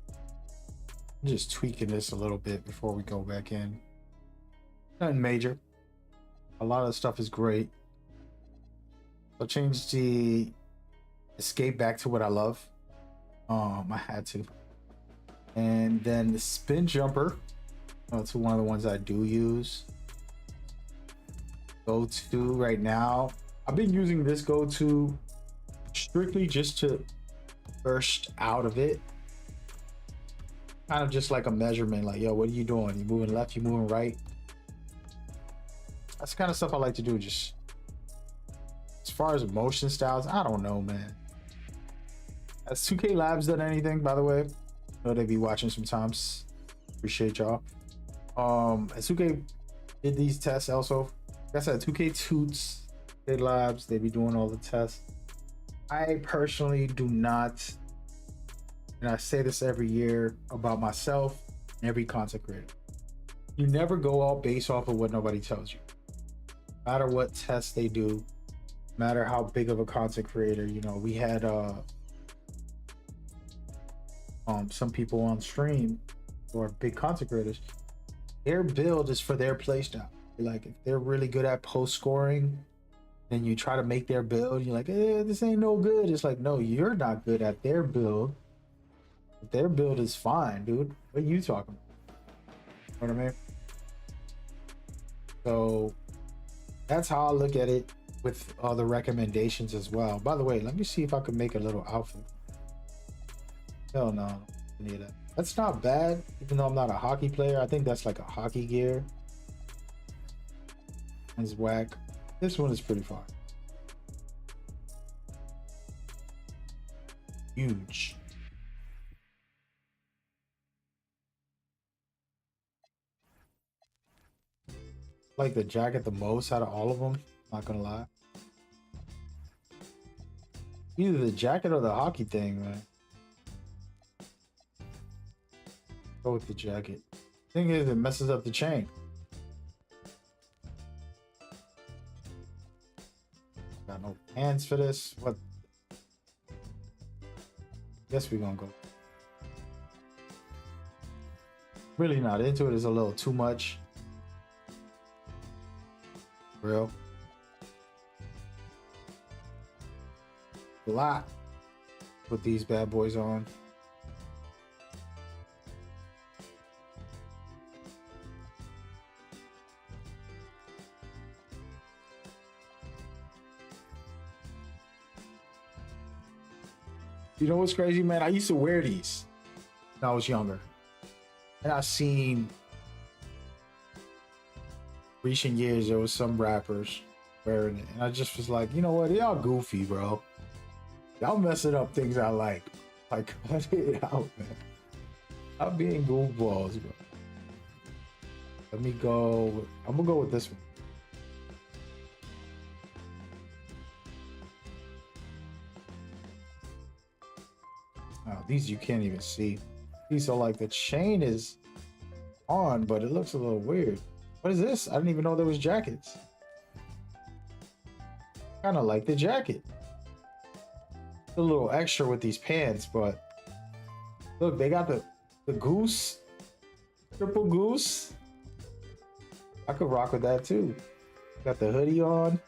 I'm just tweaking this a little bit before we go back in. Nothing major. A lot of the stuff is great. I'll change the escape back to what I love. I had to. And then the spin jumper. It's one of the ones I do use. Go to right now. I've been using this go-to strictly just to burst out of it. Kind of just like a measurement, like, yo, what are you doing? You moving left, you moving right? That's the kind of stuff I like to do. Just as far as motion styles, I don't know, man. Has 2K Labs done anything, by the way? I know they be watching sometimes. Appreciate y'all. As 2K did these tests also. Like I said, 2K Toots, Labs, they be doing all the tests. I personally do not, and I say this every year about myself and every content creator, you never go all based off of what nobody tells you. No matter what tests they do, no matter how big of a content creator, you know, we had some people on stream who are big content creators. Their build is for their playstyle. Like, if they're really good at post scoring, then you try to make their build, you're like, this ain't no good. It's like, no, you're not good at their build. But their build is fine, dude. What are you talking about? You know what I mean? So that's how I look at it with the recommendations as well. By the way, let me see if I can make a little outfit. Hell no, I need that. That's not bad, even though I'm not a hockey player. I think that's like a hockey gear. It's whack. This one is pretty fun. Huge. Like the jacket the most out of all of them. Not gonna lie. Either the jacket or the hockey thing, man. Go with the jacket. Thing is, it messes up the chain. Got no hands for this. What? Guess we're gonna go. Really not into it. It's a little too much. Real. A lot. Put these bad boys on. You know what's crazy, man? I used to wear these when I was younger. And I've seen recent years there was some rappers wearing it. And I just was like, you know what? Y'all goofy, bro. Y'all messing up things I like. Like, cut it out, man. I'm being goofballs, bro. Let me go. I'm gonna go with this one. Oh, these you can't even see. These are like the chain is on, but it looks a little weird. What is this? I didn't even know there was jackets. Kind of like the jacket. A little extra with these pants, but look, they got the goose, triple goose. I could rock with that too. Got the hoodie on.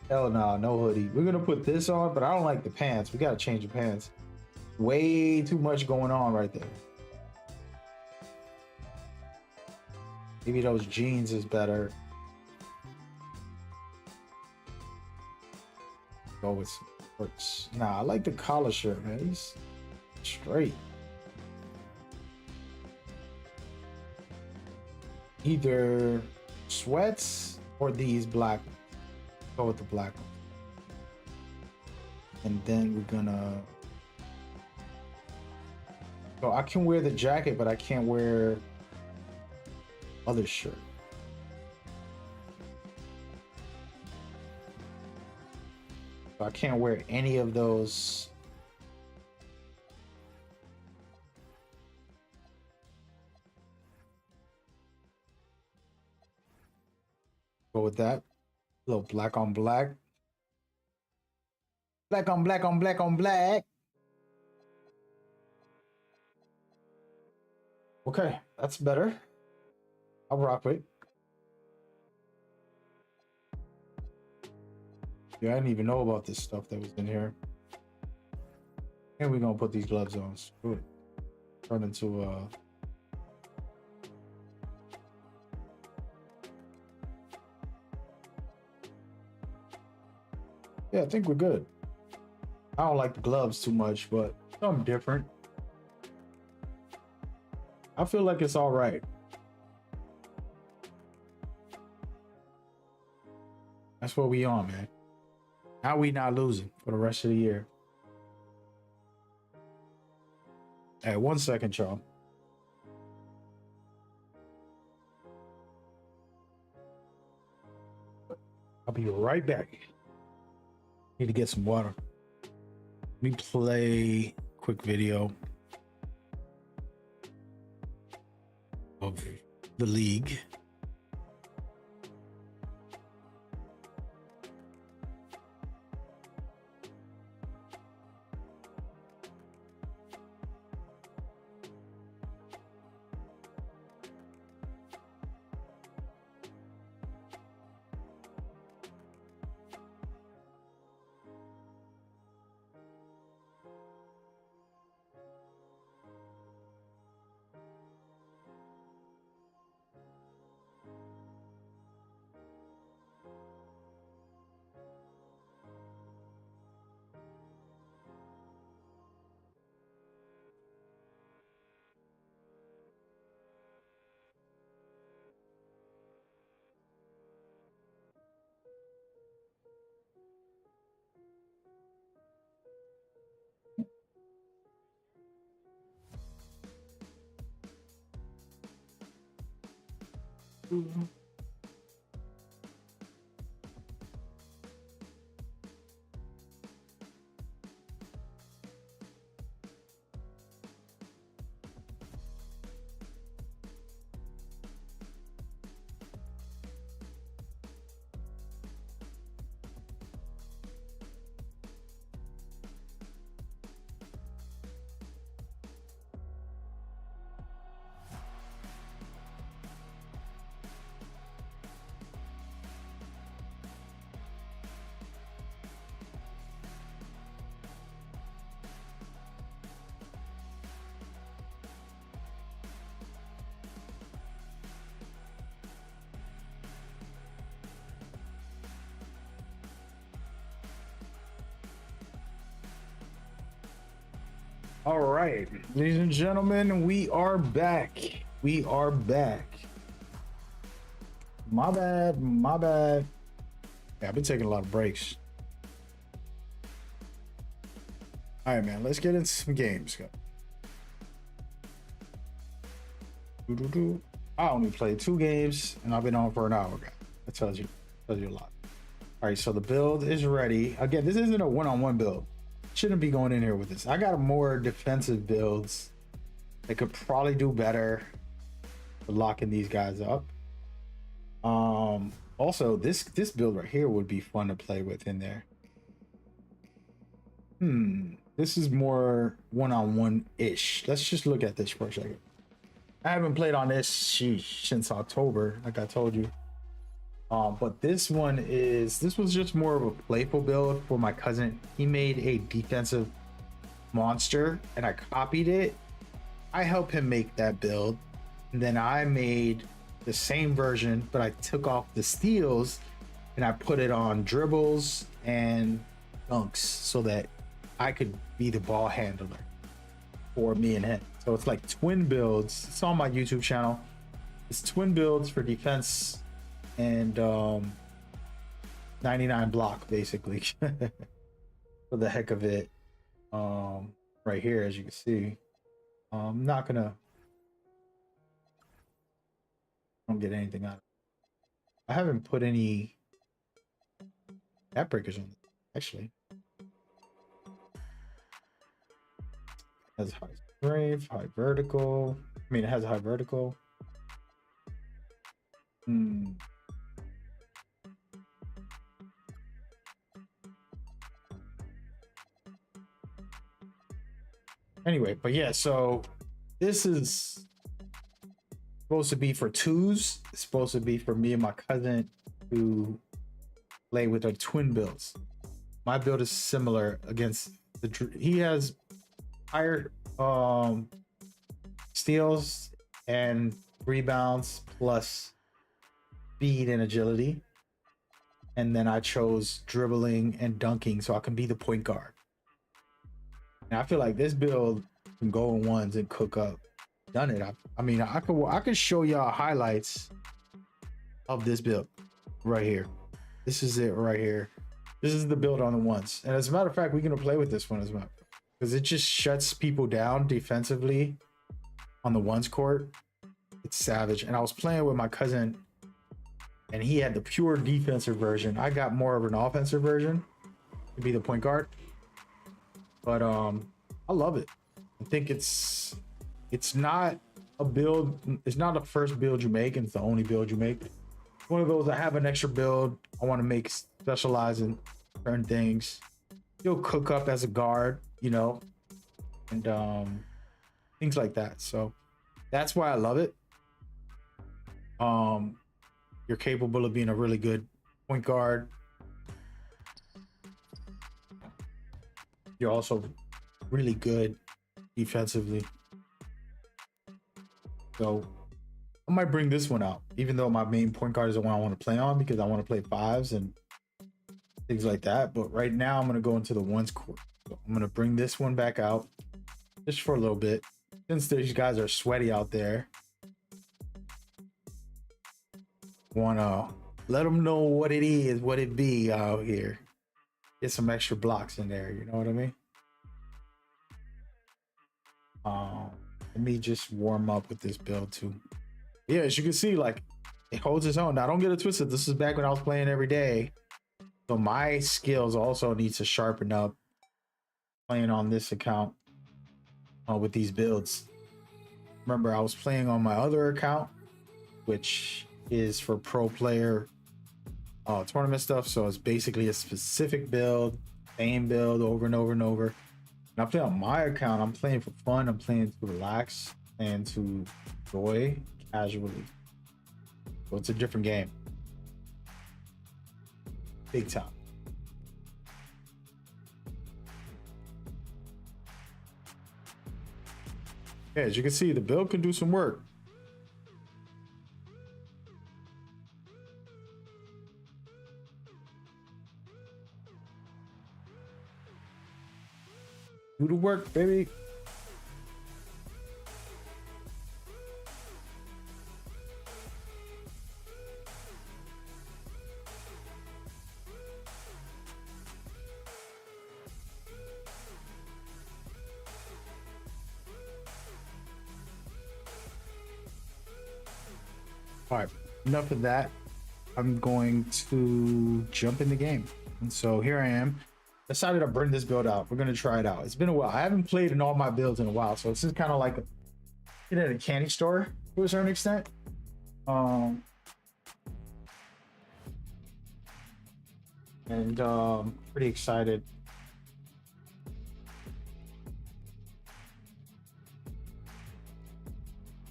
Hell no, no hoodie. We're gonna put this on, but I don't like the pants. We gotta change the pants. Way too much going on right there. Maybe those jeans is better. Go with some shorts. Nah, I like the collar shirt, man. He's straight. Either sweats or these black ones. Go with the black ones. And then we're gonna. So I can wear the jacket, but I can't wear other shirt. So I can't wear any of those. Go with that. A little black on black. Black on black on black on black. Okay, that's better. I'll rock with it. Yeah, I didn't even know about this stuff that was in here. And we're gonna put these gloves on. Screw it. Turn into yeah, I think we're good. I don't like the gloves too much, but something different. I feel like it's all right. That's what we on, man. Now we not losing for the rest of the year. Hey, 1 second, y'all. I'll be right back. Need to get some water. Let me play a quick video of the league. All right, ladies and gentlemen, we are back. We are back. My bad, my bad. Yeah, I've been taking a lot of breaks. All right, man, let's get into some games. I only played 2 games and I've been on for an hour, guys. That tells you a lot. All right, so the build is ready. Again, this isn't a one-on-one build. Shouldn't be going in here with this. I got more defensive builds that could probably do better for locking these guys up. Also, this build right here would be fun to play with in there. This is more one-on-one-ish. Let's just look at this for a second. I haven't played on this since October, like I told you. But this was just more of a playful build for my cousin. He made a defensive monster and I copied it. I helped him make that build. And then I made the same version, but I took off the steals and I put it on dribbles and dunks so that I could be the ball handler for me and him. So it's like twin builds. It's on my YouTube channel. It's twin builds for defense and 99 block basically for the heck of it. Right here, as you can see, I'm not gonna don't get anything out of it. I haven't put any gap breakers on it, actually. It has high strength, high vertical. I mean, it has a high vertical. Anyway, but yeah, so this is supposed to be for 2s. It's supposed to be for me and my cousin to play with our twin builds. My build is similar against he has higher steals and rebounds plus speed and agility. And then I chose dribbling and dunking so I can be the point guard. And I feel like this build can go in ones and cook up. Done it. I mean, I could show y'all highlights of this build right here. This is it right here. This is the build on the ones. And as a matter of fact, we're gonna play with this one as well because it just shuts people down defensively on the ones court. It's savage. And I was playing with my cousin and he had the pure defensive version. I got more of an offensive version to be the point guard. But I love it. I think it's not a build. It's not the first build you make, and it's the only build you make. It's one of those I have an extra build. I want to make specialize in certain things. You'll cook up as a guard, you know, and things like that. So that's why I love it. You're capable of being a really good point guard. You're also really good defensively. So I might bring this one out, even though my main point guard is the one I want to play on because I want to play 5s and things like that. But right now I'm going to go into the ones court. So I'm going to bring this one back out just for a little bit. Since these guys are sweaty out there, want to let them know what it is, what it be out here. Get some extra blocks in there, you know what I mean? Let me just warm up with this build too. Yeah, as you can see, like it holds its own. Now don't get it twisted. This is back when I was playing every day. So my skills also need to sharpen up playing on this account with these builds. Remember, I was playing on my other account, which is for pro player tournament stuff. So it's basically a specific build, same build over and over and over. And I play on my account. I'm playing for fun. I'm playing to relax and to enjoy casually. So it's a different game. Big time. Yeah, as you can see, the build can do some work. Do the work, baby. All right, enough of that. I'm going to jump in the game. And so here I am. Decided to bring this build out. We're going to try it out. It's been a while. I haven't played in all my builds in a while. So this is kind of like at a candy store to a certain extent. Pretty excited.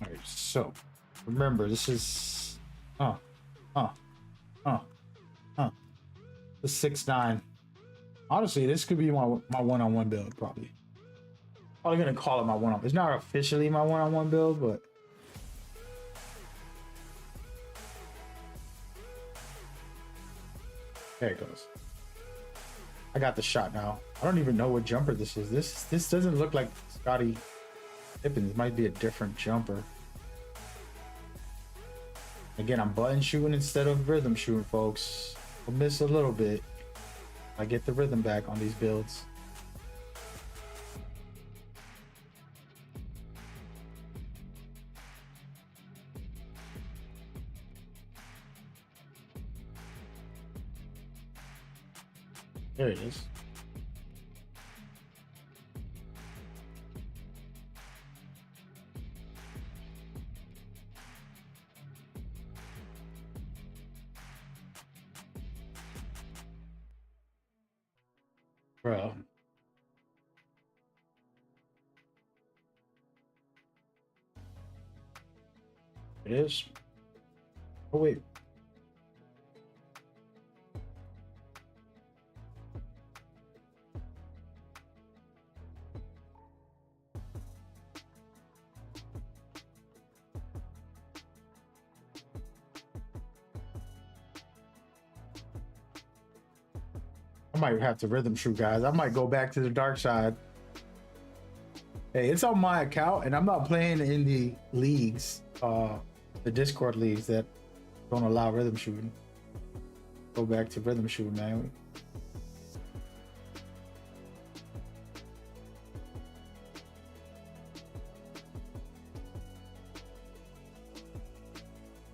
All right, so remember, this is the 6'9". Honestly, this could be my one-on-one build, probably gonna call it my one-on. It's not officially my one-on-one build, but there it goes. I got the shot now. I don't even know what jumper this is. This doesn't look like Scottie Pippen. It might be a different jumper. Again, I'm button shooting instead of rhythm shooting, folks. I'll miss a little bit. I get the rhythm back on these builds. There it is. Bro. It is. Oh, wait. I might have to rhythm shoot, guys. I might go back to the dark side. Hey, it's on my account, and I'm not playing in the leagues, the Discord leagues that don't allow rhythm shooting. Go back to rhythm shooting, man.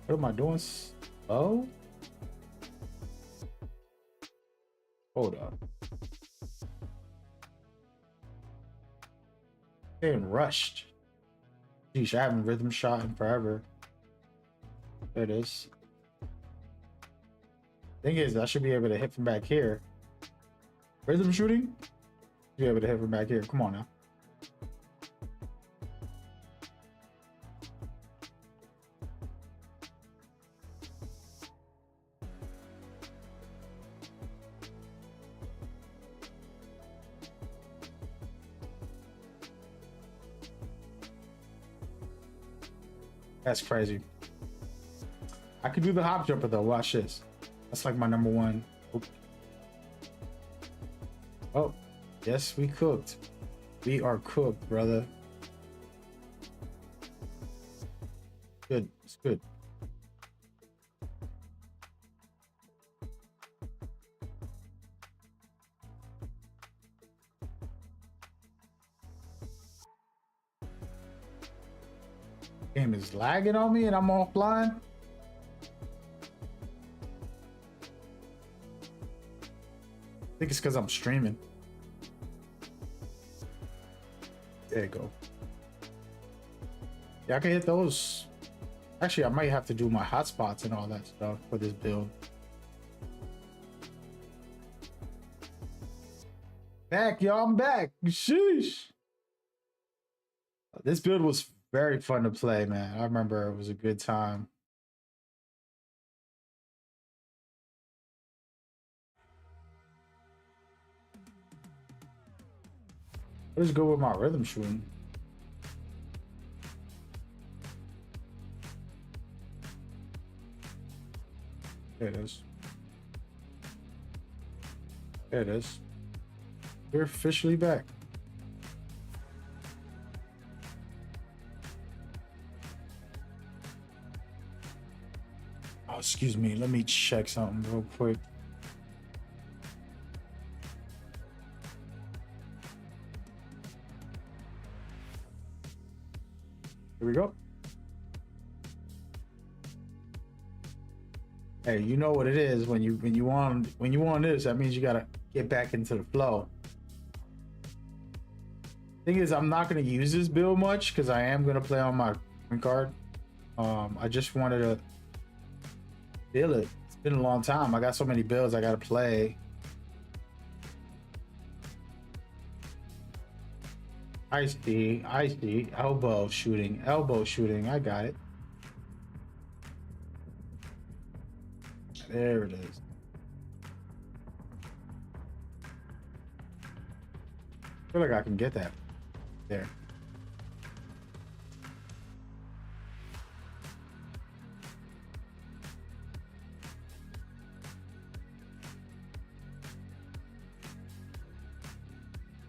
What am I doing? Oh? Hold up. Getting rushed. Geez, I haven't rhythm shot in forever. There it is. Thing is, I should be able to hit from back here. Rhythm shooting? Be able to hit from back here. Come on now. That's crazy. I could do the hop jumper though. Watch this. That's like my number one. Oh, yes, we cooked. We are cooked, brother. Good. It's good. Game is lagging on me and I'm offline. think it's because I'm streaming. There you go. Yeah, I can hit those. Actually, I might have to do my hotspots and all that stuff for this build. Back, y'all, I'm back. Sheesh. This build was very fun to play, man. I remember it was a good time. Let's go with my rhythm shooting. There it is. There it is. We're officially back. Oh, excuse me. Let me check something real quick. Here we go. Hey, you know what it is when you want this, that means you gotta get back into the flow. Thing is, I'm not gonna use this build much because I am gonna play on my point guard. I just wanted to feel it. It's been a long time. I got so many builds I gotta play. I see. Elbow shooting. I got it. There it is. I feel like I can get that there.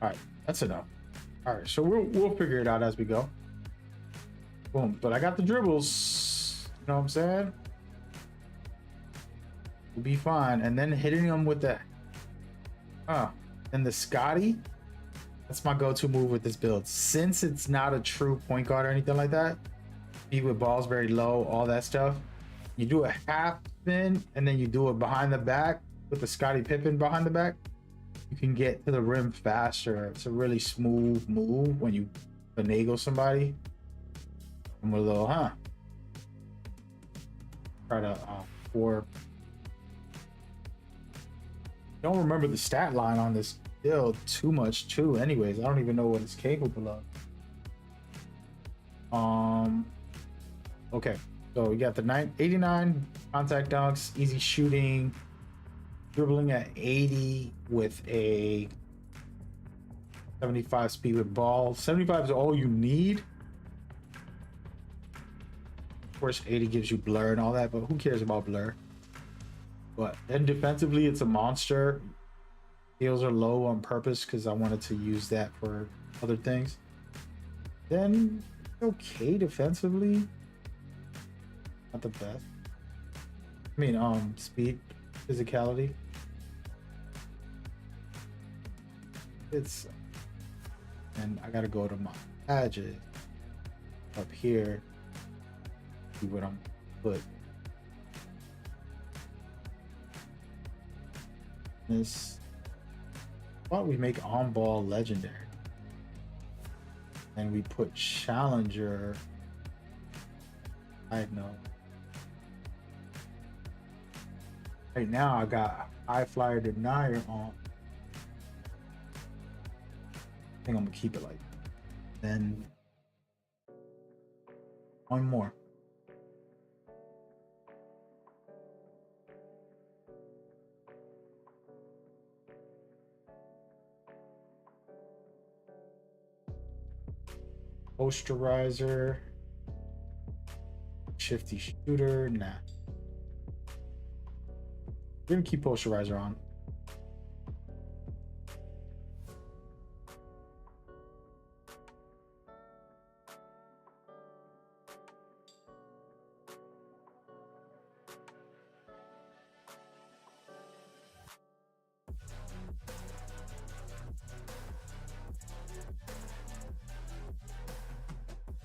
All right, that's enough. All right, so we'll figure it out as we go. Boom, but I got the dribbles. You know what I'm saying? We'll be fine. And then hitting them with the and the Scotty. That's my go-to move with this build. Since it's not a true point guard or anything like that, be with balls very low, all that stuff. You do a half spin and then you do it behind the back with the Scottie Pippen behind the back. You can get to the rim faster. It's a really smooth move when you finagle somebody. I'm a little, try to don't remember the stat line on this build too much too. Anyways, I don't even know what it's capable of. Okay, so we got the 89 contact dunks, easy shooting, dribbling at 80 with a 75 speed with ball. 75 is all you need. Of course, 80 gives you blur and all that, but who cares about blur? But then defensively, it's a monster. Heels are low on purpose because I wanted to use that for other things. Then okay defensively, not the best. I mean, speed, physicality. And I gotta go to my badges up here. See what I'm put. This. Why don't we make on ball legendary? And we put challenger. I know. Right now I got high flyer denier on. I think I'm gonna keep it like that. Then one more. Posterizer, shifty shooter, nah. We're gonna keep posterizer on.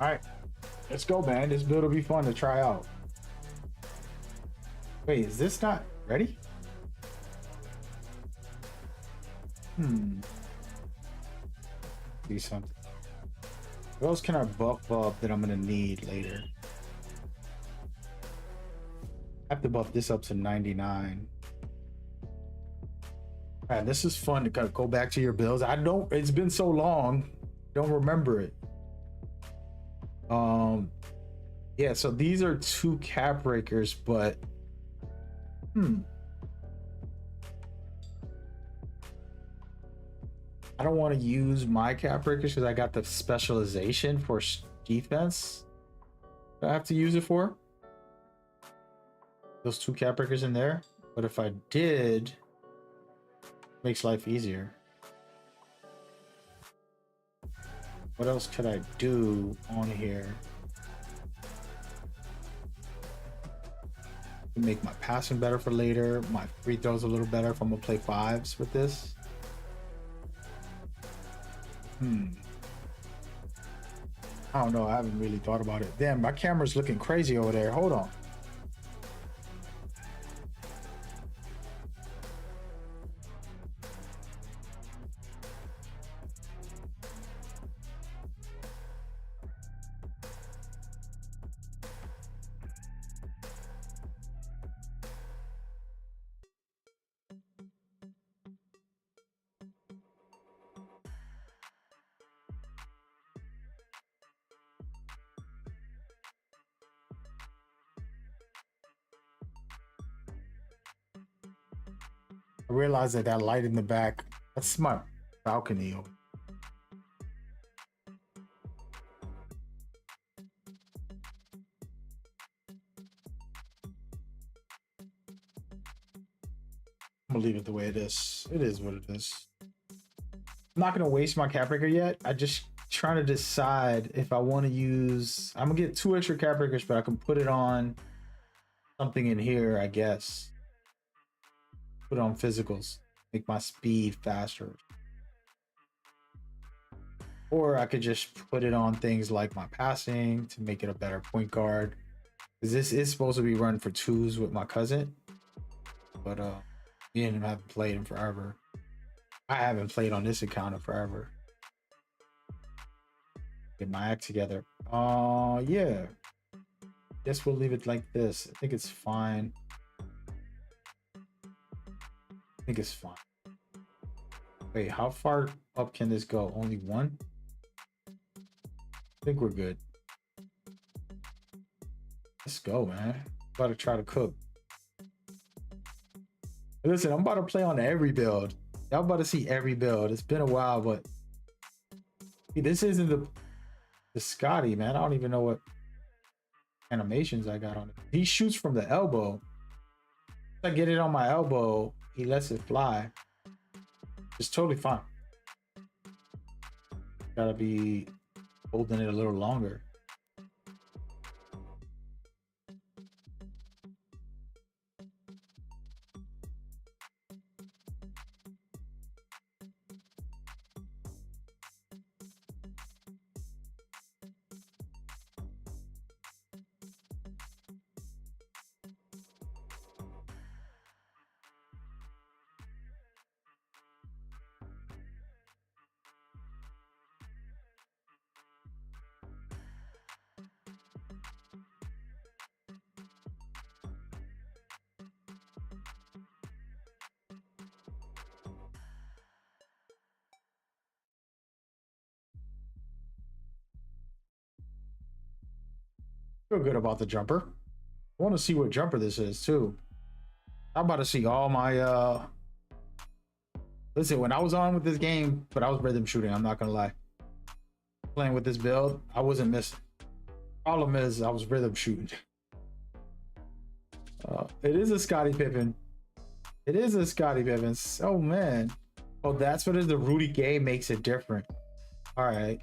All right, let's go, man. This build will be fun to try out. Wait, is this not ready? Do something. What else can I buff up that I'm gonna need later? I have to buff this up to 99. Man, this is fun to kind of go back to your builds. I don't, it's been so long, don't remember it. Yeah, so these are 2 cap breakers, but I don't want to use my cap breakers because I got the specialization for defense that I have to use it for. Those 2 cap breakers in there. But if I did, it makes life easier. What else could I do on here? Make my passing better for later. My free throws a little better if I'm gonna play 5s with this. I don't know. I haven't really thought about it. Damn, my camera's looking crazy over there. Hold on. I realized that that light in the back, that's my balcony. I'm gonna leave it the way it is. It is what it is. I'm not gonna waste my cap breaker yet. I just trying to decide if I want to use, I'm gonna get 2 extra cap breakers, but I can put it on something in here, I guess. Put on physicals, make my speed faster. Or I could just put it on things like my passing to make it a better point guard. Because this is supposed to be run for 2s with my cousin. But me and him haven't played in forever. I haven't played on this account in forever. Get my act together. Yeah. Guess we'll leave it like this. I think it's fine. I think it's fine. Wait, how far up can this go? Only 1? I think we're good. Let's go, man. About to try to cook. Listen, I'm about to play on every build. Y'all about to see every build. It's been a while, but this isn't the Scotty, man. I don't even know what animations I got on it. He shoots from the elbow. If I get it on my elbow, he lets it fly. It's totally fine. Gotta be holding it a little longer. Feel good about the jumper. I want to see what jumper this is too. I'm about to see all my listen, when I was on with this game, but I was rhythm shooting, I'm not gonna lie. Playing with this build, I wasn't missing. Problem is I was rhythm shooting. It is a Scottie Pippen. It is a Scottie Pippen. Oh man. Oh, that's what it is. The Rudy Gay makes it different. All right.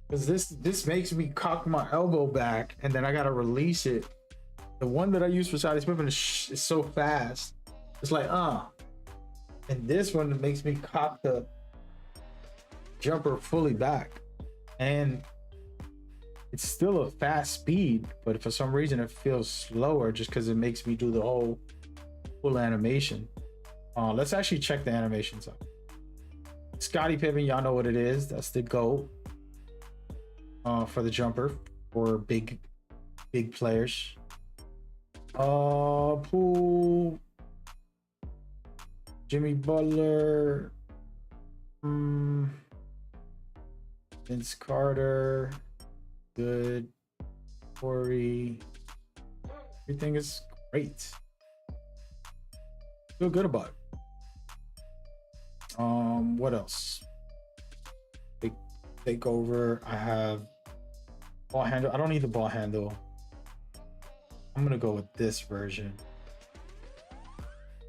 Because this makes me cock my elbow back and then I gotta release it. The one that I use for Scottie Pippen is so fast. It's like and this one makes me cock the jumper fully back, and it's still a fast speed, but for some reason it feels slower just because it makes me do the whole full animation. Let's actually check the animations out. Scottie Pippen, y'all know what it is. That's the GOAT for the jumper for big players. Poole, Jimmy Butler, Vince Carter, good. Corey, everything is great. Feel good about it. What else? Big takeover. I have ball handle. I don't need the ball handle. I'm gonna go with this version.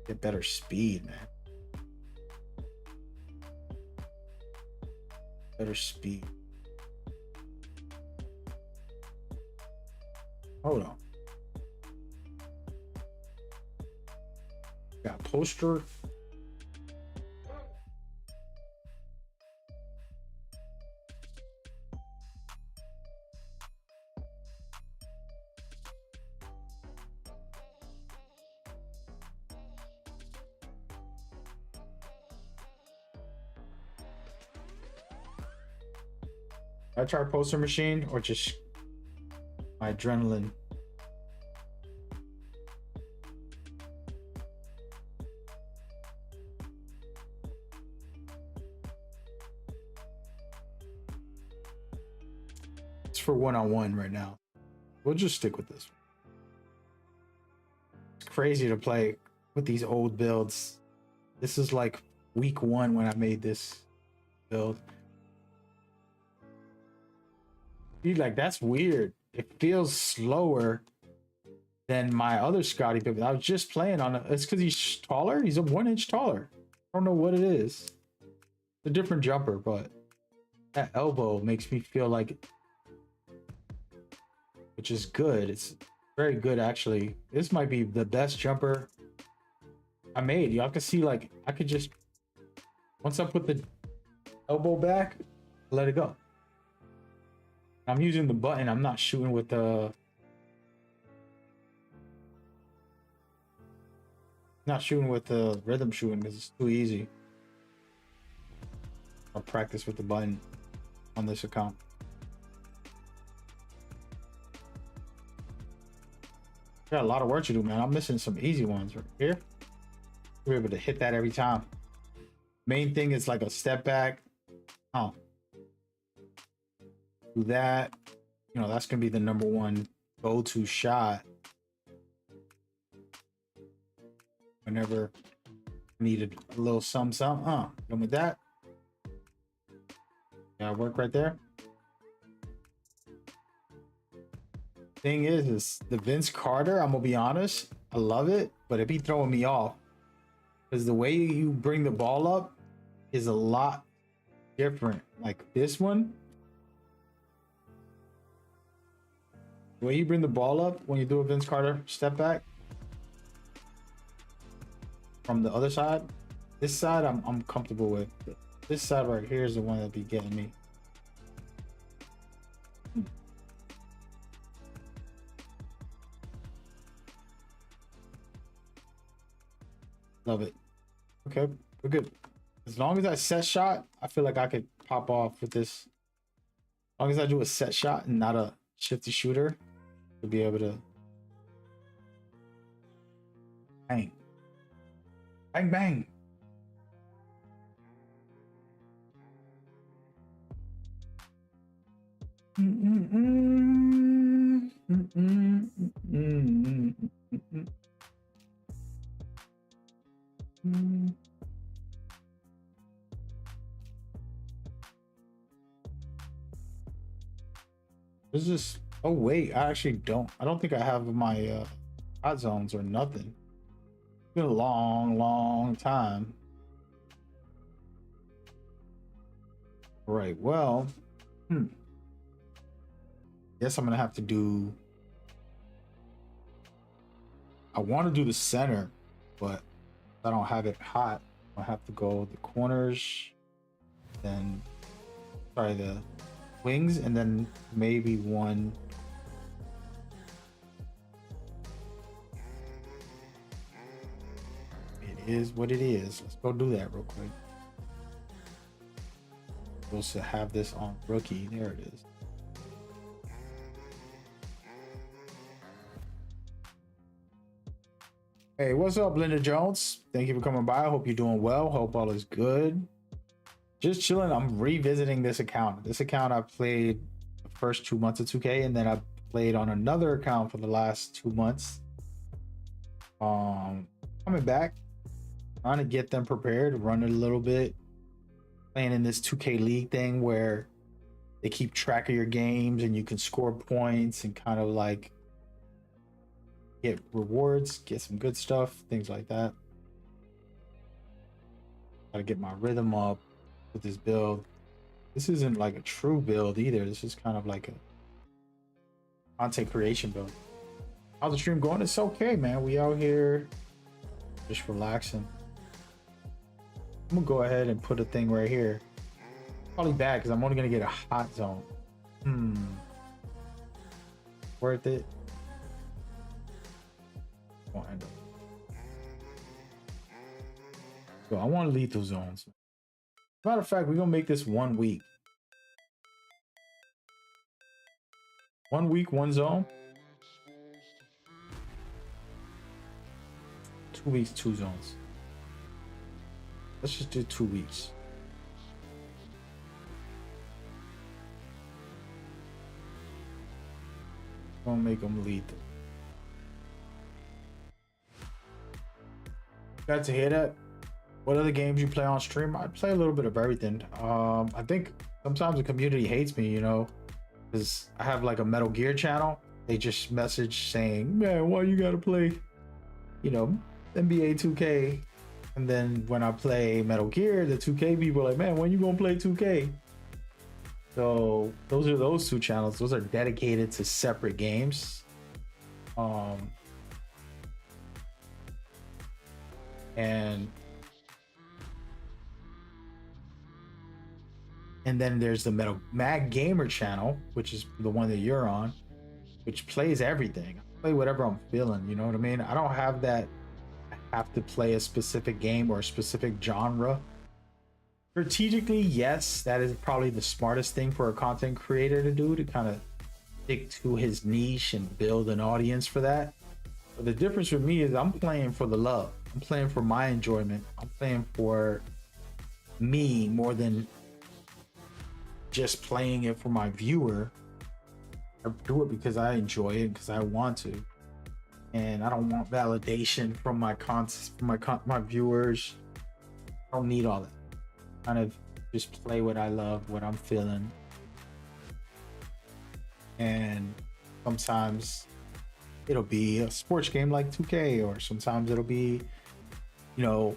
Get better speed, man. Better speed. Hold on. Got poster. I try poster machine or just my adrenaline. It's for one-on-one right now. We'll just stick with this. It's crazy to play with these old builds. This is like week 1 when I made this build. Dude, like, that's weird. It feels slower than my other Scottie Pippen. I was just playing on it. It's because he's taller. He's a 1 inch taller. I don't know what it is. It's a different jumper, but that elbow makes me feel like, which is good. It's very good, actually. This might be the best jumper I made. Y'all can see, like, I could just, once I put the elbow back, let it go. I'm using the button. I'm not shooting with the... Not shooting with the rhythm shooting because it's too easy. I'll practice with the button on this account. Got a lot of work to do, man. I'm missing some easy ones right here. We're able to hit that every time. Main thing is like a step back. Oh. Do that. You know, that's gonna be the #1 go-to shot whenever needed a little some. Done with that. Yeah, work right there. Thing is the Vince Carter, I'm gonna be honest, I love it, but it be throwing me off because the way you bring the ball up is a lot different. Like this one, the way you bring the ball up when you do a Vince Carter step back from the other side, this side I'm comfortable with. This side right here is the one that be getting me. Love it. Okay, we're good. As long as I set shot, I feel like I could pop off with this. As long as I do a set shot and not a shifty shooter, to be able to bang. Bang, bang. This is, oh wait, I don't think I have my hot zones or nothing. It's been a long time. Right, well, guess I'm gonna have to do, I want to do the center, but I don't have it hot. I have to go the corners, then try the wings, and then maybe one. It is what it is. Let's go do that real quick. Supposed to have this on rookie. There it is. Hey, what's up, Linda Jones? Thank you for coming by. I hope you're doing well. Hope all is good. Just chilling. I'm revisiting this account. This account I played the first 2 months of 2K, and then I played on another account for the last 2 months. Coming back, trying to get them prepared, run it a little bit. Playing in this 2K League thing where they keep track of your games and you can score points and kind of like get rewards, get some good stuff, things like that. Gotta get my rhythm up with this build. This isn't like a true build either. This is kind of like a content creation build. How's the stream going? It's okay, man. We out here just relaxing. I'm gonna go ahead and put a thing right here. Probably bad because I'm only gonna get a hot zone. Worth it? So I want lethal zones. Matter of fact, we're gonna make this 1 week. 1 week, 1 zone. 2 weeks, 2 zones. Let's just do 2 weeks. Gonna make them lethal. Got to hear that? What other games you play on stream? I play a little bit of everything. I think sometimes the community hates me, you know, because I have like a Metal Gear channel. They just message saying, man, why you gotta play, you know, NBA2K? And then when I play Metal Gear, the 2K people are like, man, when you gonna play 2K? So those are those two channels. Those are dedicated to separate games. And then there's the Mag Gamer channel, which is the one that you're on, which plays everything. I play whatever I'm feeling, you know what I mean? I don't have that I have to play a specific game or a specific genre. Strategically, yes, that is probably the smartest thing for a content creator to do, to kind of stick to his niche and build an audience for that. But the difference with me is I'm playing for the love. I'm playing for my enjoyment. I'm playing for me more than just playing it for my viewer. I do it because I enjoy it, because I want to, and I don't want validation from my my viewers. I don't need all that. Kind of just play what I love, what I'm feeling. And sometimes it'll be a sports game like 2K, or sometimes it'll be, you know,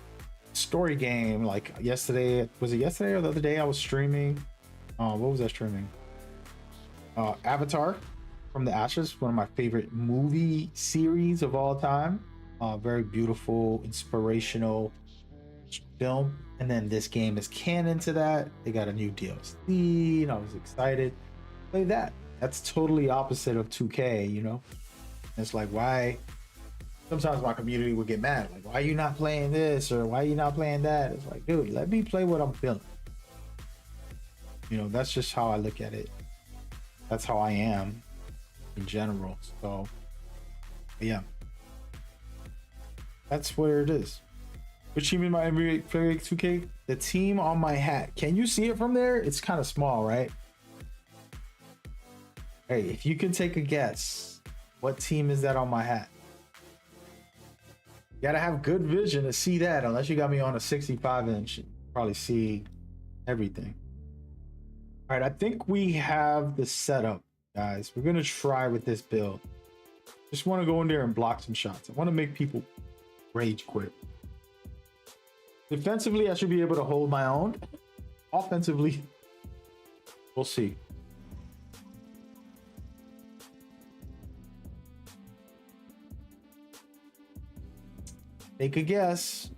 story game like yesterday. Was it yesterday or the other day I was streaming? What was I streaming? Avatar from the Ashes, one of my favorite movie series of all time. Very beautiful, inspirational film. And then this game is canon to that. They got a new DLC, and I was excited. Play that. That's totally opposite of 2K, you know? It's like, why? Sometimes my community would get mad. Like, why are you not playing this? Or why are you not playing that? It's like, dude, let me play what I'm feeling. You know, that's just how I look at it. That's how I am in general. So, yeah. That's where it is. Which team in my NBA 2K? The team on my hat. Can you see it from there? It's kind of small, right? Hey, if you can take a guess, what team is that on my hat? You gotta have good vision to see that, unless you got me on a 65-inch. You probably see everything. All right, I think we have the setup, guys. We're gonna try with this build. Just want to go in there and block some shots. I want to make people rage quit. Defensively, I should be able to hold my own. Offensively, we'll see. Take a guess.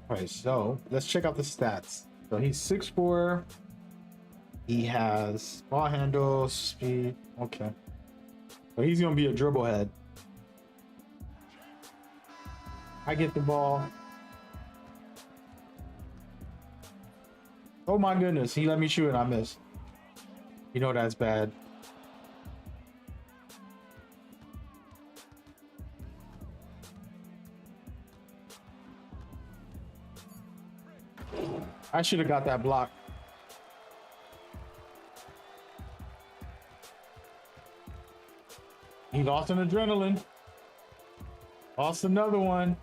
All right, so let's check out the stats. So he's 6'4", He has ball handle, speed. Okay. But he's gonna be a dribble head. I get the ball. Oh my goodness, he let me shoot and I missed. You know that's bad. I should have got that block. He lost an adrenaline. Lost another one.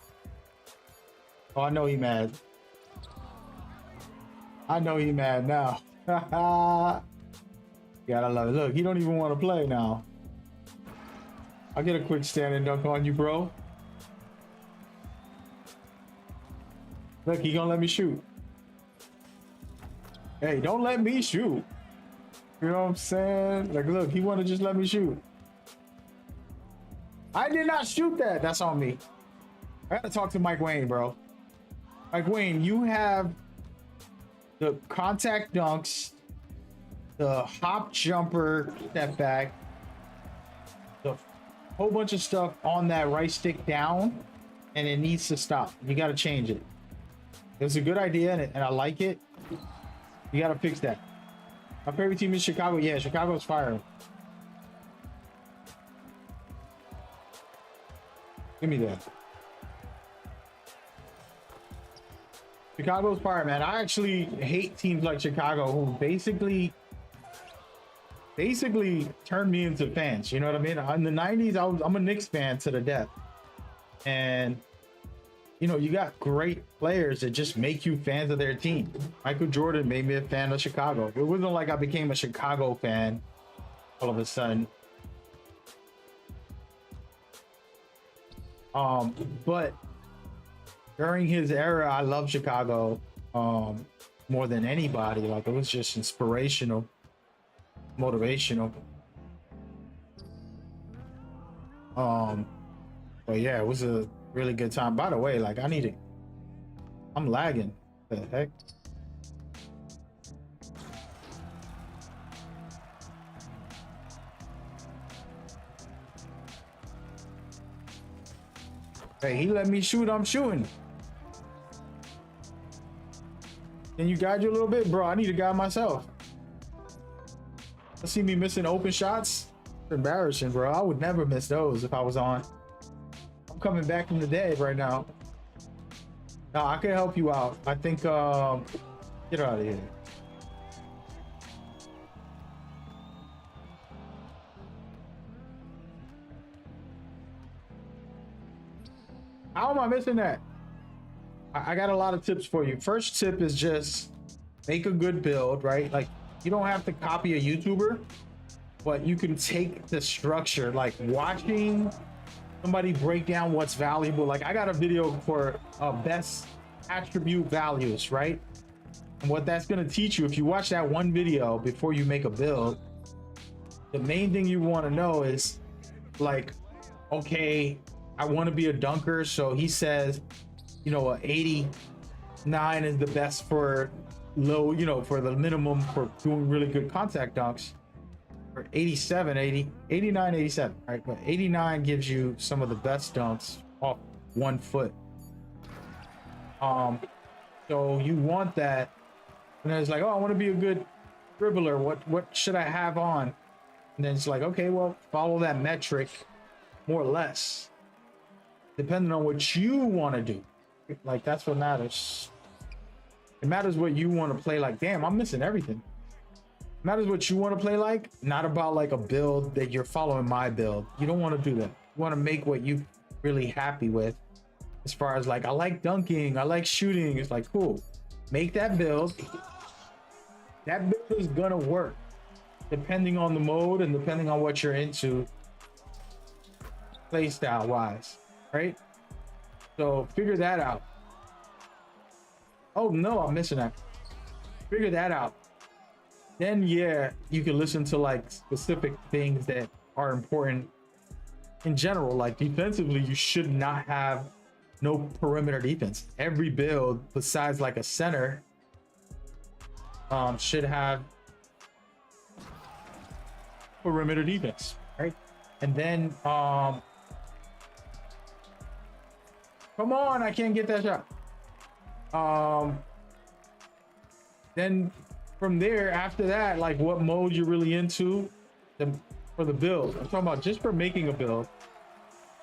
Oh, I know he mad. I know he mad now. Gotta love it. Look, he don't even want to play now. I'll get a quick standing dunk on you, bro. Look, he gonna let me shoot. Hey, don't let me shoot. You know what I'm saying? Like, look, he want to just let me shoot. I did not shoot that. That's on me. I gotta talk to Mike Wayne, bro. Mike Wayne, you have the contact dunks, the hop jumper step back, the whole bunch of stuff on that right stick down, and it needs to stop. You got to change it. It's a good idea, and I like it. You got to fix that. My favorite team is Chicago. Yeah, Chicago's firing. Give me that. Chicago's fire, man. I actually hate teams like Chicago who basically turned me into fans. You know what I mean? In the 90s, I'm a Knicks fan to the death. And, you know, you got great players that just make you fans of their team. Michael Jordan made me a fan of Chicago. It wasn't like I became a Chicago fan all of a sudden. But during his era, I love Chicago more than anybody. Like, it was just inspirational, motivational. But yeah, it was a really good time. By the way, like, I'm lagging. The heck? Hey, he let me shoot, I'm shooting. Can you guide you a little bit? Bro, I need to guide myself. See me missing open shots? It's embarrassing, bro. I would never miss those if I was on. I'm coming back from the dead right now. No, I can help you out. I think, get out of here. How am I missing that? I got a lot of tips for you. First tip is just make a good build, right? Like, you don't have to copy a YouTuber, but you can take the structure, like watching somebody break down what's valuable. Like, I got a video for best attribute values, right? And what that's going to teach you, if you watch that one video before you make a build, the main thing you want to know is, like, okay, I want to be a dunker. So he says, you know, a 89 is the best for low, you know, for the minimum for doing really good contact dunks. Or 87, 80, 89, 87, right? But 89 gives you some of the best dunks off 1 foot. So you want that. And then it's like, oh, I want to be a good dribbler. What should I have on? And then it's like, okay, well, follow that metric more or less, depending on what you want to do. Like, that's what matters. It matters what you want to play like. Damn, I'm missing everything. It matters what you want to play like, not about like a build that you're following my build. You don't want to do that. You want to make what you really happy with. As far as like, I like dunking, I like shooting. It's like, cool. Make that build. That build is gonna work depending on the mode and depending on what you're into play style wise, right? So figure that out. Oh no, I'm missing that. Figure that out. Then yeah, you can listen to like specific things that are important in general. Like defensively, you should not have no perimeter defense. Every build besides like a center should have perimeter defense, right? And then, come on, I can't get that shot. Then from there, after that, like what mode you're really into for the build. I'm talking about just for making a build.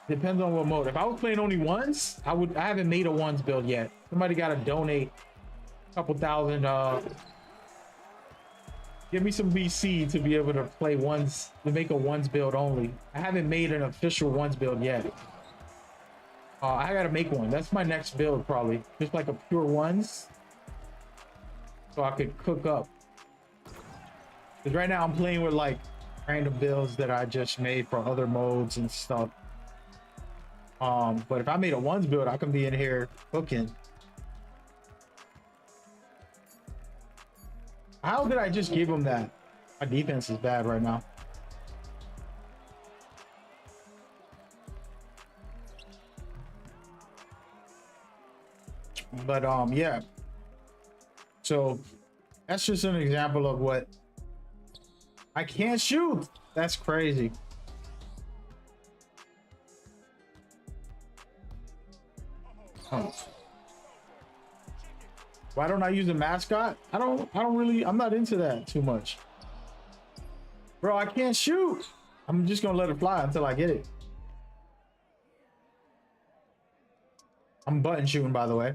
Depends on what mode. If I was playing only ones, I haven't made a ones build yet. Somebody got to donate a couple thousand, give me some VC to be able to play ones, to make a ones build only. I haven't made an official ones build yet. I gotta make one. That's my next build probably. Just like a pure ones. So I could cook up. Because right now I'm playing with like random builds that I just made for other modes and stuff. But if I made a ones build, I can be in here cooking. How did I just give him that? My defense is bad right now. But yeah. So that's just an example of what I can't shoot. That's crazy. Oh. Why don't I use a mascot? I don't really, I'm not into that too much. Bro, I can't shoot. I'm just gonna let it fly until I get it. I'm button shooting, by the way.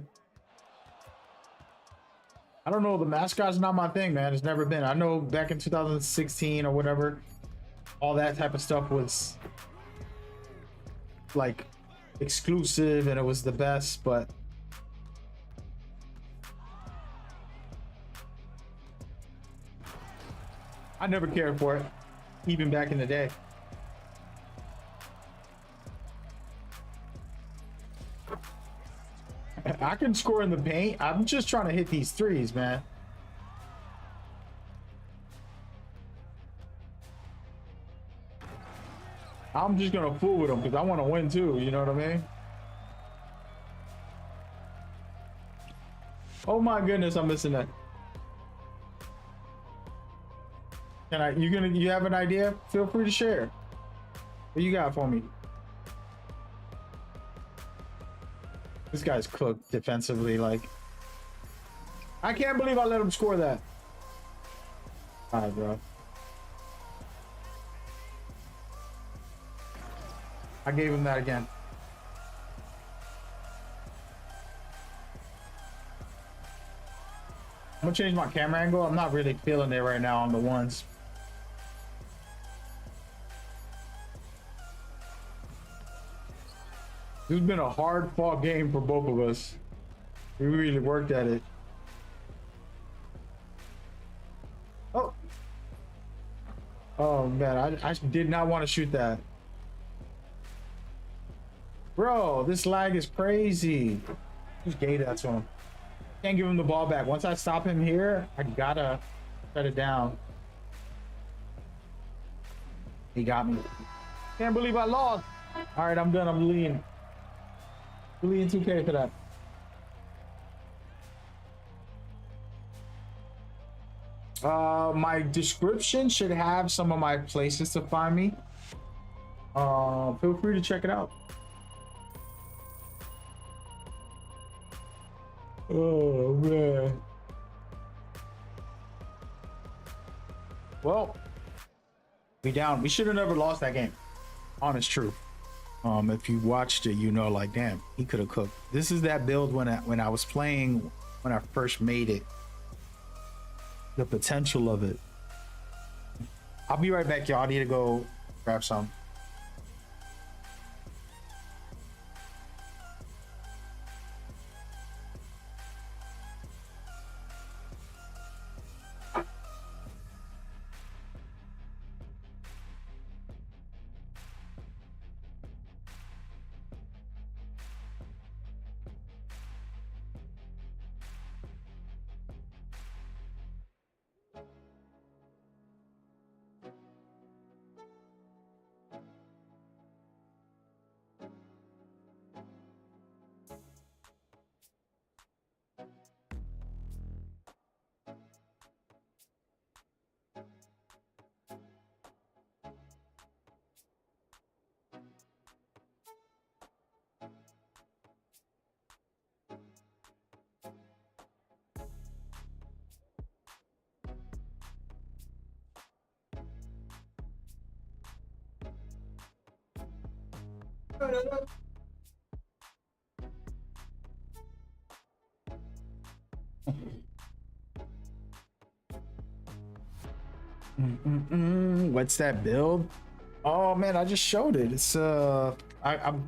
I don't know, the mascot's not my thing, man. It's never been. I know back in 2016 or whatever, all that type of stuff was like exclusive and it was the best, but I never cared for it, even back in the day. I can score in the paint. I'm just trying to hit these threes, man. I'm just gonna fool with them because I want to win too. You know what I mean? Oh my goodness, I'm missing that. Can I? You have an idea? Feel free to share. What you got for me? This guy's cooked defensively. Like, I can't believe I let him score that. All right, bro. I gave him that again. I'm gonna change my camera angle. I'm not really feeling it right now on the ones. This has been a hard fought game for both of us. We really worked at it. Oh. Oh man, I did not want to shoot that. Bro, this lag is crazy. Just gave that to him. Can't give him the ball back. Once I stop him here, I gotta shut it down. He got me. Can't believe I lost. All right, I'm done. I'm lean. Lean 2K for that. My description should have some of my places to find me. Feel free to check it out. Oh man. Well, we down. We should have never lost that game. Honest truth. If you watched it, you know, like, damn, he could have cooked. This is that build when I was playing, when I first made it. The potential of it. I'll be right back, y'all. I need to go grab some. What's that build? Oh man, I just showed it. It's I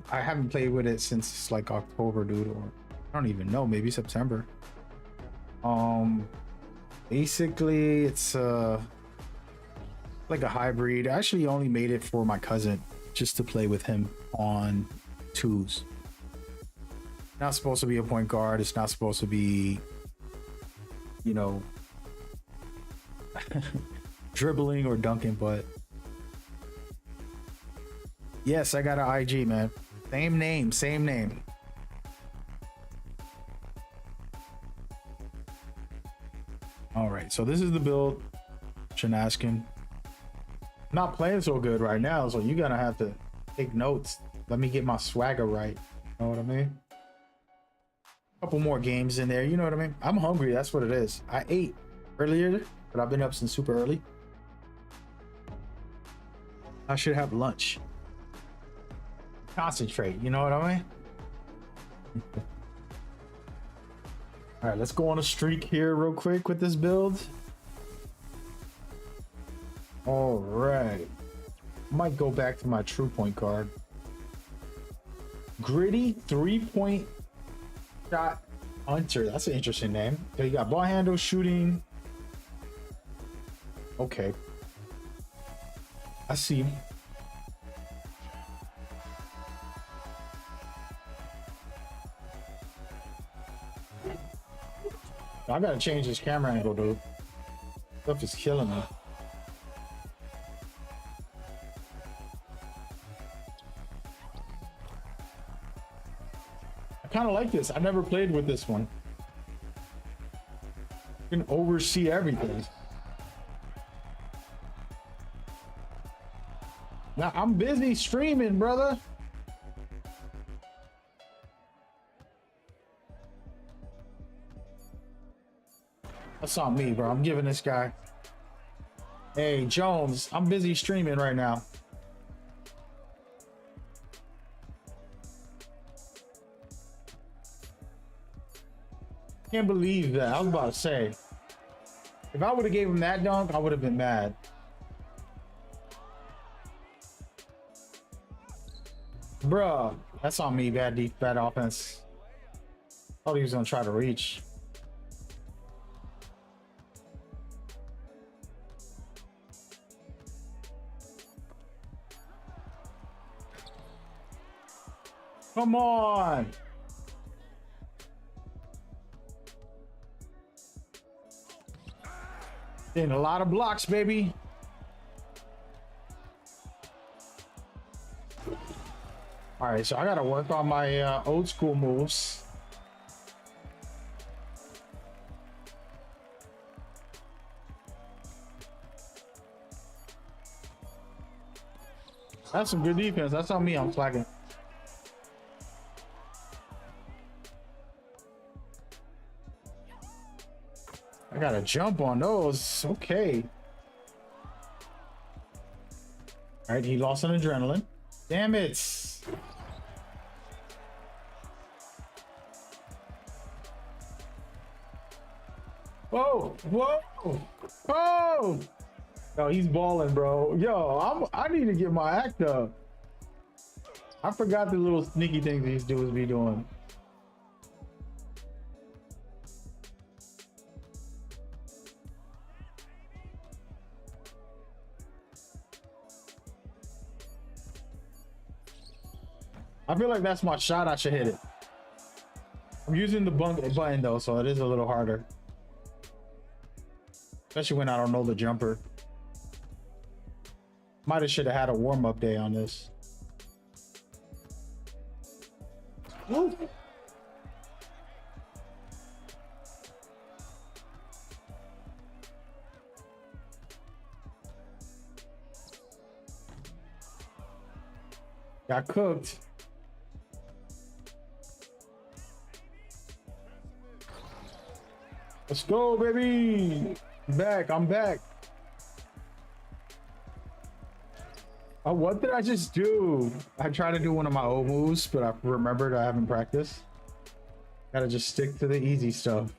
haven't played with it since like October, dude, or I don't even know, maybe September. Basically it's like a hybrid. I actually only made it for my cousin just to play with him on twos. Not supposed to be a point guard. It's not supposed to be, you know, dribbling or dunking, but yes, I got an IG, man. Same name, same name. All right, so this is the build. Shenaskin. Not playing so good right now, so you're gonna have to take notes. Let me get my swagger right. You know what I mean? Couple more games in there, you know what I mean? I'm hungry, that's what it is. I ate earlier, but I've been up since super early. I should have lunch. Concentrate, you know what I mean? All right, let's go on a streak here real quick with this build. All right, might go back to my true point guard. Gritty 3-point shot hunter. That's an interesting name. So you got ball handle, shooting. Okay, I see. I gotta change this camera angle, dude. Stuff is killing me. I kind of like this. I never played with this one. You can oversee everything. Now I'm busy streaming, brother. That's on me, bro. I'm giving this guy. Hey, Jones, I'm busy streaming right now. Can't believe that. I was about to say, if I would have gave him that dunk, I would have been mad. Bruh, that's on me. Bad offense. Thought he was gonna try to reach. Come on. Getting a lot of blocks, baby. All right, so I gotta work on my old school moves. That's some good defense. That's on me. I'm slacking. I gotta jump on those. Okay. All right, he lost an adrenaline. Damn it. Whoa, whoa, oh! Yo, he's balling, bro. Yo, I need to get my act up. I forgot the little sneaky things these dudes be doing. I feel like that's my shot. I should hit it. I'm using the button though, so it is a little harder. Especially when I don't know the jumper. Might have should have had a warm-up day on this. Woo. Got cooked. Let's go, baby. I'm back. Oh, what did I just do? I tried to do one of my old moves, but I remembered I haven't practiced. Gotta just stick to the easy stuff.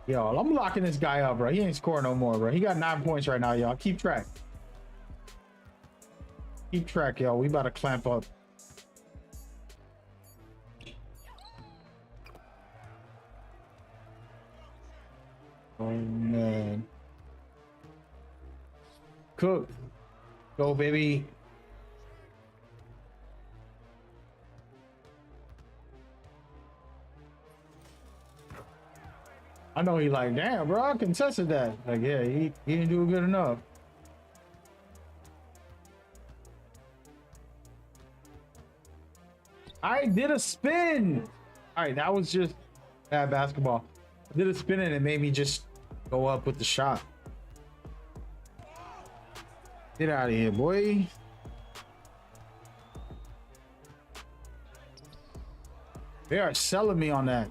Yo, I'm locking this guy up, bro. He ain't scoring no more, bro. He got 9 points right now, y'all. Keep track. Keep track, yo. We about to clamp up. Oh, man. Cook. Go, baby. I know he like, damn, bro, I contested that. Like, yeah, he didn't do it good enough. I did a spin. All right, that was just bad basketball. I did a spin and it made me just go up with the shot. Get out of here, boy. They are selling me on that.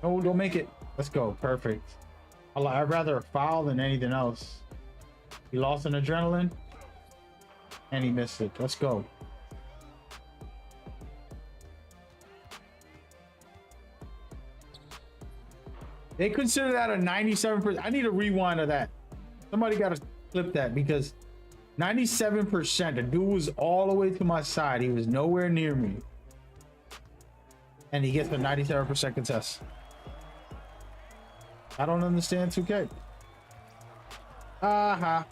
No, don't make it. Let's go. Perfect. I'd rather a foul than anything else. He lost an adrenaline and he missed it. Let's go. They consider that a 97%. I need a rewind of that. Somebody got to flip that because 97%. The dude was all the way to my side. He was nowhere near me. And he gets a 97% contest. I don't understand 2K. Aha.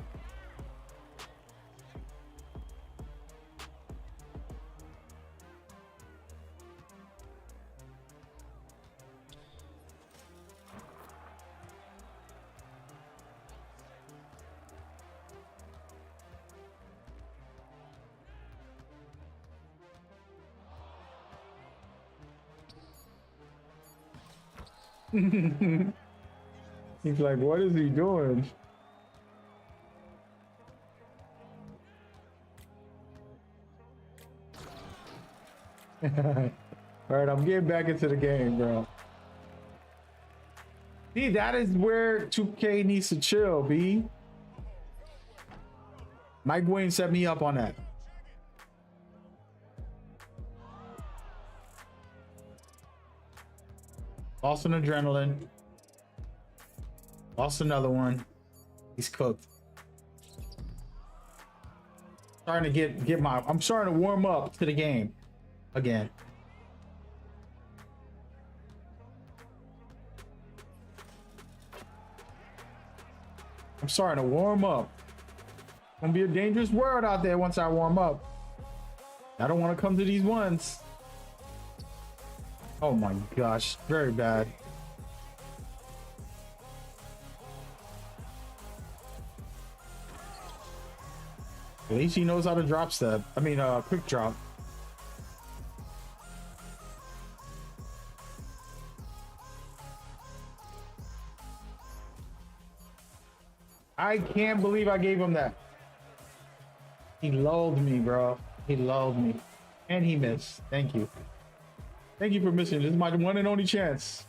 He's like, what is he doing? All right, I'm getting back into the game, bro. See, that is where 2K needs to chill, B. Mike Wayne set me up on that. Lost an adrenaline. Lost another one. He's cooked. Starting to get my. I'm starting to warm up to the game again. I'm starting to warm up. It's gonna be a dangerous world out there once I warm up. I don't want to come to these ones. Oh my gosh, very bad. At least he knows how to drop step. I mean, quick drop. I can't believe I gave him that. He lulled me, bro. He lulled me. And he missed. Thank you. Thank you for missing. This is my one and only chance.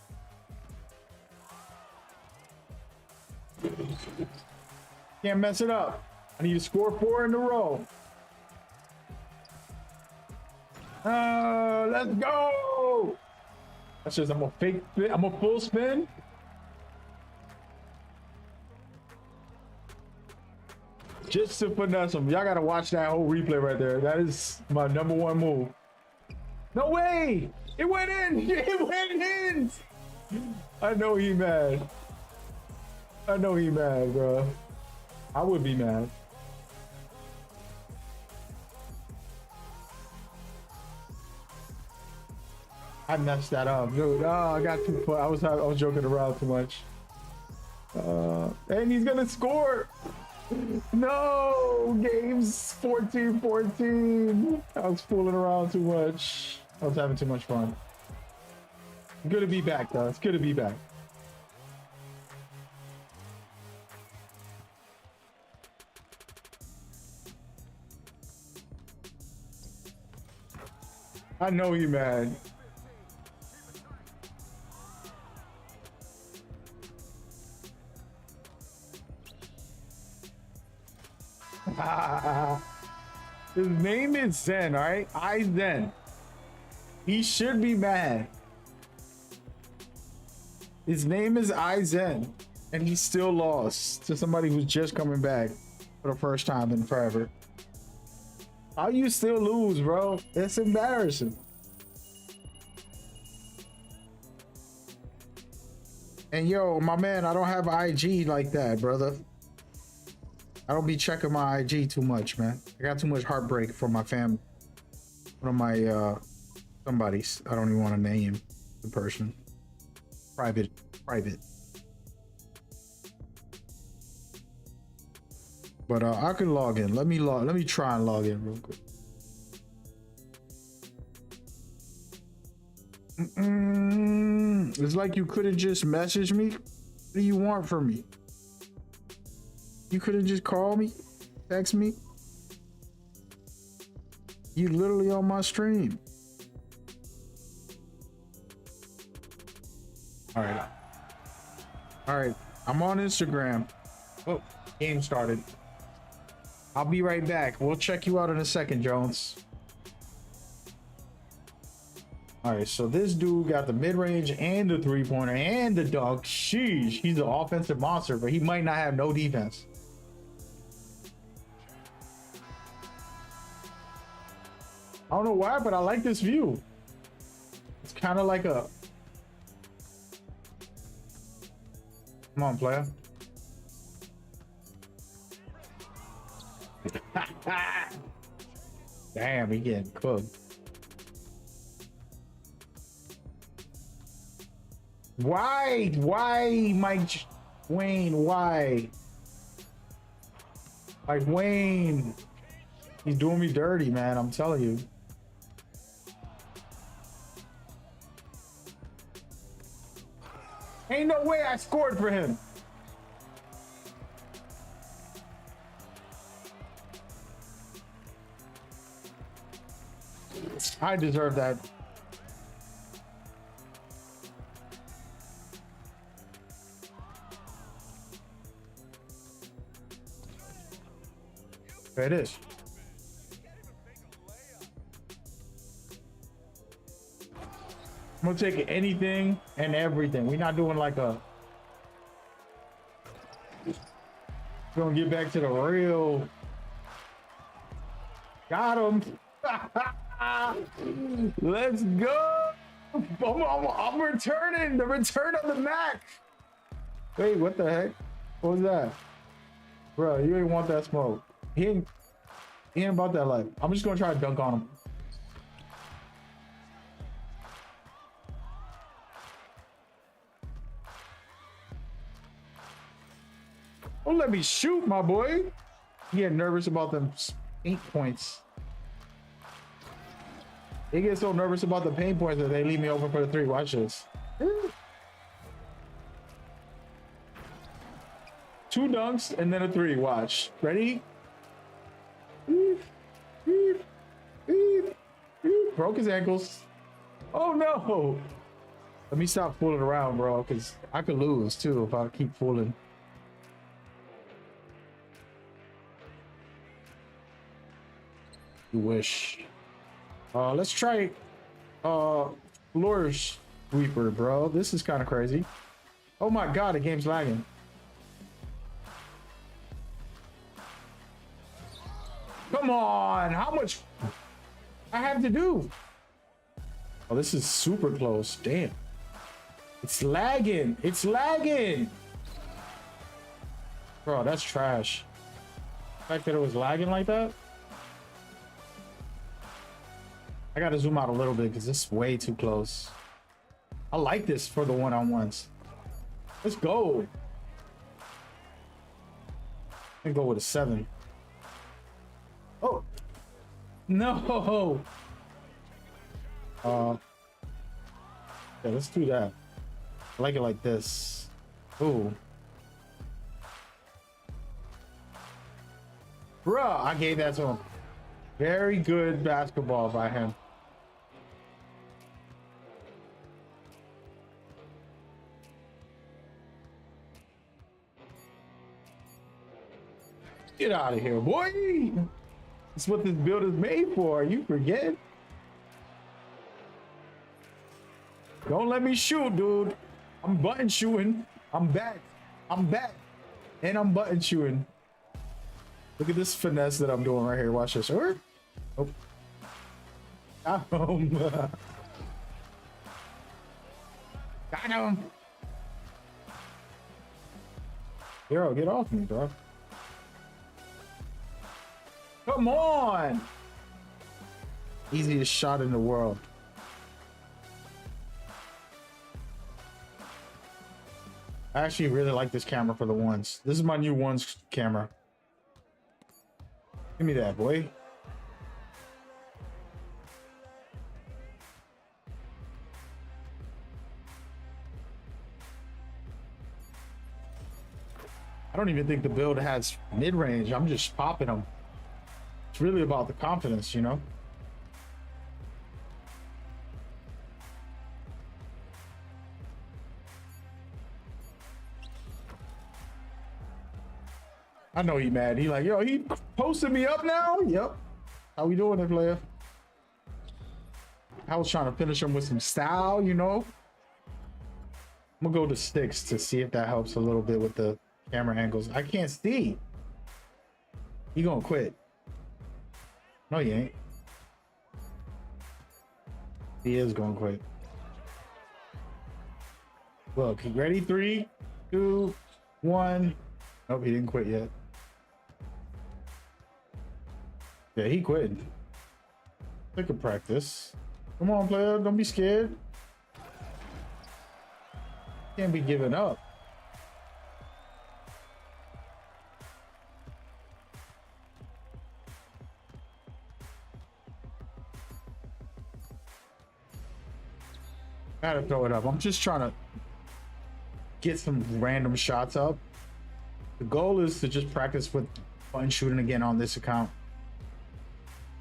Can't mess it up. I need to score 4 in a row. Let's go. That's just, I'm a fake, I'm a full spin. Just to finesse him. Y'all gotta watch that whole replay right there. That is my #1 move. No way! It went in! It went in! I know he mad. I know he mad, bro. I would be mad. I messed that up, dude. Oh, I got too far. I was joking around too much. And he's gonna score. No, games 14-14. I was fooling around too much. I was having too much fun. Good to be back, though. It's good to be back. I know you, man. His name is Zen, all right? I Zen. He should be mad. His name is I Zen, and he still lost to somebody who's just coming back for the first time in forever. How you still lose, bro? It's embarrassing. And yo, my man, I don't have IG like that, brother. I don't be checking my IG too much, man. I got too much heartbreak for my family. One of my somebody's. I don't even want to name the person. Private. But I can log in. Let me try and log in real quick. It's like you couldn't just message me. What do you want from me? You couldn't just call me, text me. You literally on my stream. All right. I'm on Instagram. Oh, game started. I'll be right back. We'll check you out in a second, Jones. All right, so this dude got the mid-range and the three-pointer and the dunk. Sheesh, he's an offensive monster, but he might not have no defense. I don't know why, but I like this view. It's kind of like a... Come on, player. Damn, he getting cooked. Why, Mike Wayne? Why? Like Wayne, he's doing me dirty, man. I'm telling you. Ain't no way I scored for him. I deserve that. There it is. I'm gonna take anything and everything. We're not doing like a... We're gonna get back to the real... Got him. Let's go. I'm returning. The return of the Mac. Wait, what the heck? What was that? Bro, you ain't want that smoke. He ain't about that life. I'm just gonna try to dunk on him. Don't let me shoot, my boy. He getting nervous about them 8 points. They get so nervous about the pain points that they leave me open for the 3. Watch this. 2 dunks and then a 3. Watch. Ready? Broke his ankles. Oh no. Let me stop fooling around, bro, because I could lose too if I keep fooling. You wish. Let's try floor sweeper, bro. This is kind of crazy. Oh my god, the game's lagging. Come on, how much I have to do? Oh, this is super close. Damn. It's lagging. It's lagging. Bro, that's trash. The fact that it was lagging like that. I gotta zoom out a little bit because this is way too close. I like this for the one-on-ones. Let's go. I'm gonna go with a 7. Oh no. Yeah, let's do that. I like it like this. Ooh. Bruh, I gave that to him. Very good basketball by him. Get out of here, boy. That's what this build is made for. You forget? Don't let me shoot, dude. I'm button shooting. I'm back. I'm back. And I'm button shooting. Look at this finesse that I'm doing right here. Watch this. Oh. Got him. Got him. Hero, get off me, bro. Come on. Easiest shot in the world. I actually really like this camera for the ones. This is my new ones camera. Give me that, boy. I don't even think the build has mid-range. I'm just popping them. It's really about the confidence, you know? I know he mad. He like, yo, he posted me up now? Yep. How we doing it, player? I was trying to finish him with some style, you know? I'm gonna go to 6 to see if that helps a little bit with the camera angles. I can't see. He gonna quit. No, he ain't. He is gonna quit. Look, ready? 3, 2, 1. Nope, he didn't quit yet. Yeah, he quit. Take a practice. Come on, player. Don't be scared. Can't be giving up. Gotta throw it up. I'm just trying to get some random shots up. The goal is to just practice with button shooting again on this account.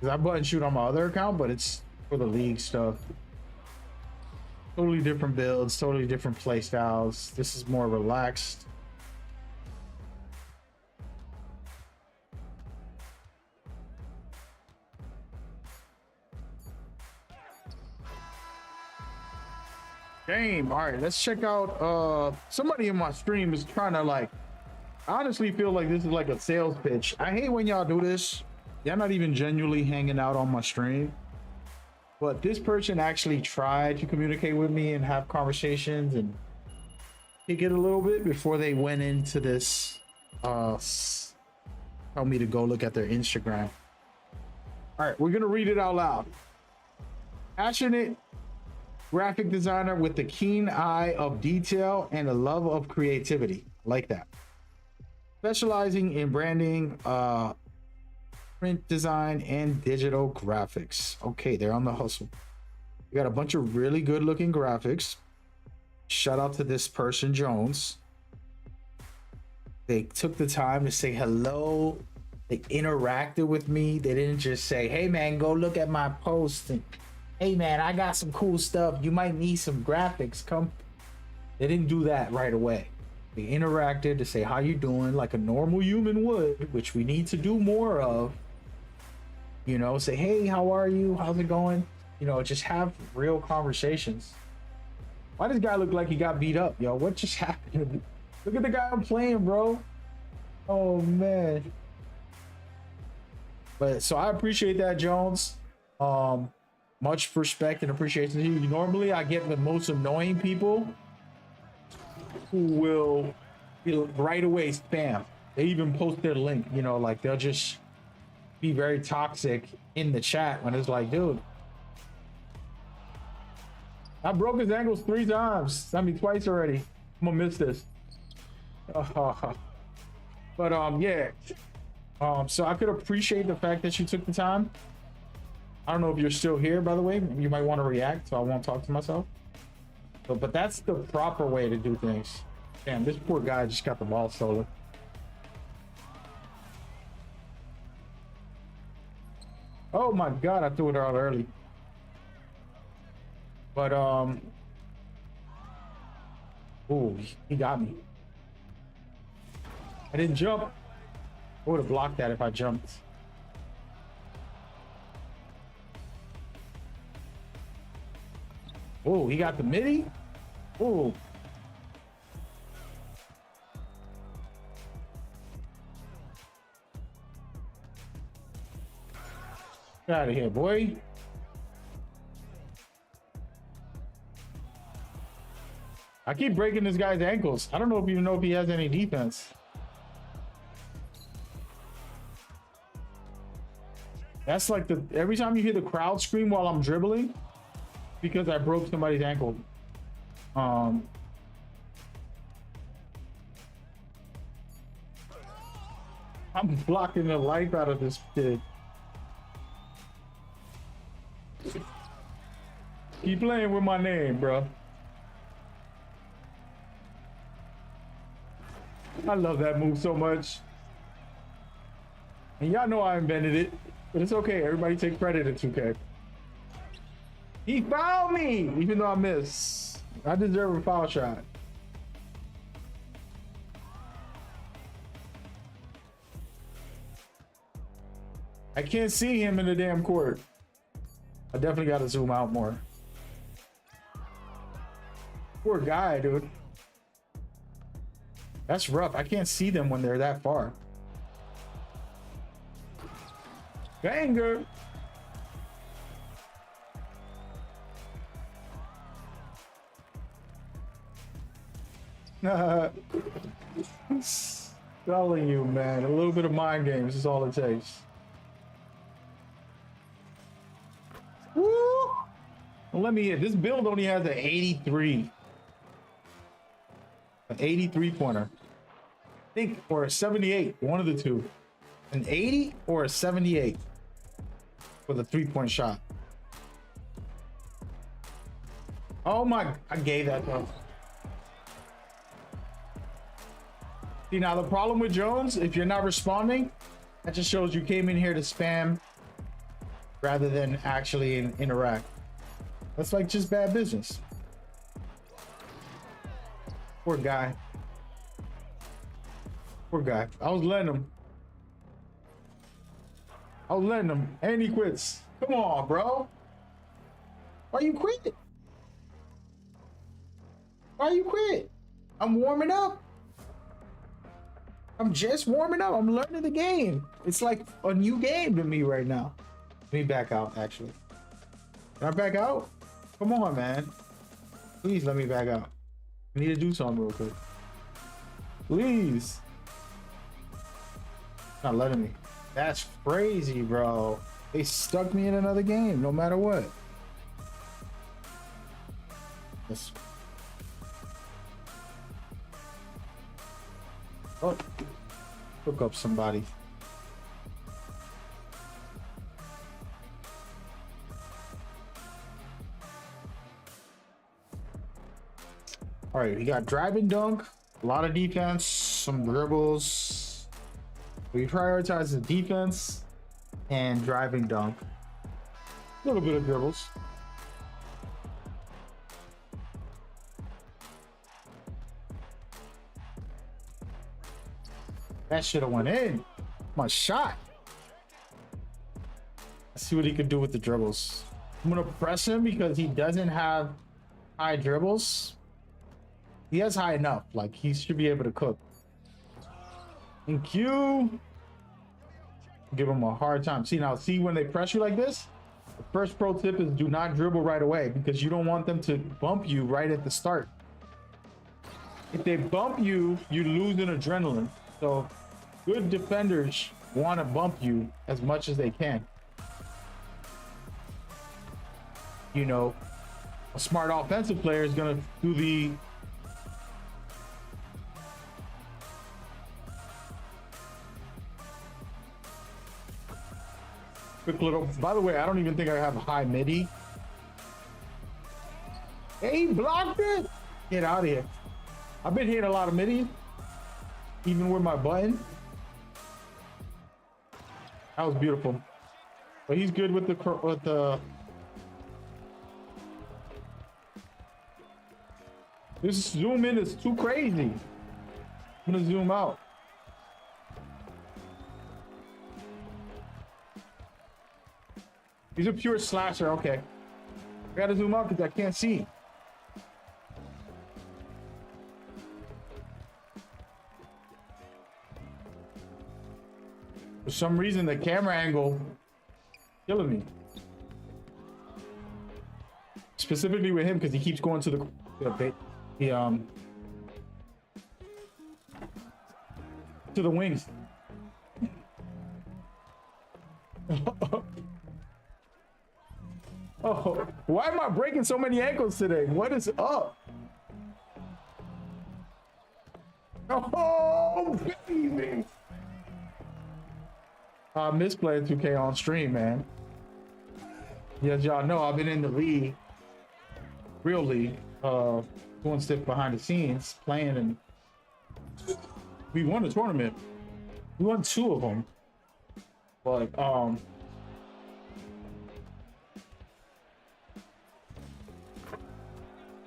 Because I button shoot on my other account, but it's for the league stuff. Totally different builds, totally different play styles. This is more relaxed. Game. All right, let's check out somebody in my stream is trying to like, I honestly feel like this is like a sales pitch. I hate when y'all do this. Y'all not even genuinely hanging out on my stream. But this person actually tried to communicate with me and have conversations and kick it a little bit before they went into this tell me to go look at their Instagram. All right, we're gonna read it out loud. Passionate graphic designer with the keen eye of detail and a love of creativity. Like that. Specializing in branding, print design, and digital graphics. Okay, they're on the hustle. We got a bunch of really good looking graphics. Shout out to this person, Jones. They took the time to say hello. They interacted with me. They didn't just say, hey man, go look at my post. And hey man, I got some cool stuff. You might need some graphics. Come. They didn't do that right away. They interacted to say how you doing like a normal human would, which we need to do more of. You know, say, hey, how are you? How's it going? You know, just have real conversations. Why does guy look like he got beat up, yo? What just happened? Look at the guy I'm playing, bro. Oh man. But so I appreciate that, Jones. Much respect and appreciation to you. Normally I get the most annoying people who will right away spam. They even post their link, you know, like they'll just be very toxic in the chat when it's like, dude, I broke his ankles 3 times. I mean, twice already. I'm gonna miss this. But yeah. So I could appreciate the fact that you took the time. I don't know if you're still here, by the way. You might want to react, so I won't talk to myself. But that's the proper way to do things. Damn, this poor guy just got the ball stolen. Oh my god, I threw it out early. But ooh, he got me. I didn't jump. I would have blocked that if I jumped. Oh, he got the midi. Oh. Get out of here, boy. I keep breaking this guy's ankles. I don't know if you know if he has any defense. That's like the every time you hear the crowd scream while I'm dribbling, because I broke somebody's ankle. I'm blocking the life out of this kid. Keep playing with my name, bro. I love that move so much. And y'all know I invented it, but it's okay. Everybody take credit at 2K. He fouled me, even though I missed. I deserve a foul shot. I can't see him in the damn court. I definitely got to zoom out more. Poor guy, dude. That's rough. I can't see them when they're that far. Banger. Telling you, man. A little bit of mind games is all it takes. Woo! Well, let me hit. This build only has an 83. An 83 pointer. I think, or a 78. One of the two. An 80 or a 78 for the 3-point shot. Oh my, I gave that though. See, now the problem with Jones, if you're not responding, that just shows you came in here to spam rather than actually interact. That's like just bad business. Poor guy. Poor guy. I was letting him. And he quits. Come on, bro. Why you quit? Why you quit? I'm warming up. I'm just warming up. I'm learning the game. It's like a new game to me right now. Let me back out, actually. Can I back out? Come on, man. Please let me back out. I need to do something real quick. Please. Not letting me. That's crazy, bro. They stuck me in another game, no matter what. Let's... Oh, hook up somebody. All right, we got driving dunk, a lot of defense, some dribbles. We prioritize the defense and driving dunk. A little bit of dribbles. That should have went in. My shot. Let's see what he can do with the dribbles. I'm gonna press him because he doesn't have high dribbles. He has high enough. Like, he should be able to cook. In Q, give him a hard time. See, now, see when they press you like this? The first pro tip is do not dribble right away because you don't want them to bump you right at the start. If they bump you, you lose in adrenaline. So good defenders want to bump you as much as they can. You know, a smart offensive player is going to do the quick little, by the way, I don't even think I have a high midi. Hey, he blocked it. Get out of here. I've been hitting a lot of midi, even with my button. That was beautiful. But he's good with the this zoom in is too crazy. I'm gonna zoom out. He's a pure slasher. Okay. I gotta zoom out because I can't see. For some reason, the camera angle killing me. Specifically with him because he keeps going to the to the wings. Oh, why am I breaking so many ankles today? What is up? Oh, baby. I miss playing 2K on stream, man. Yes, y'all know I've been in the league, real league, doing stuff behind the scenes, playing, and we won the tournament. We won 2 of them, but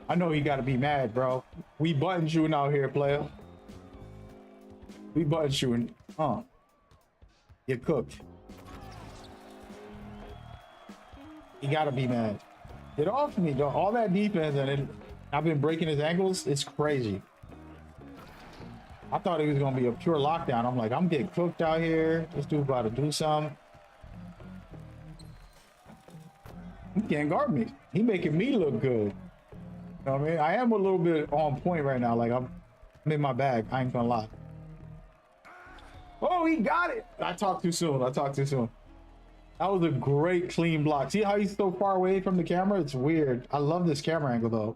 I know you gotta be mad, bro. We button shooting out here, player. We button shooting. You're cooked. You gotta be mad. Get off me, though. All that defense, and I've been breaking his ankles. It's crazy. I thought it was gonna be a pure lockdown. I'm like, I'm getting cooked out here. This dude about to do something. He can't guard me. He making me look good. You know what I mean? I am a little bit on point right now. Like I'm in my bag. I ain't gonna lie. Oh, he got it. I talked too soon. That was a great clean block. See how he's so far away from the camera? It's weird. I love this camera angle though.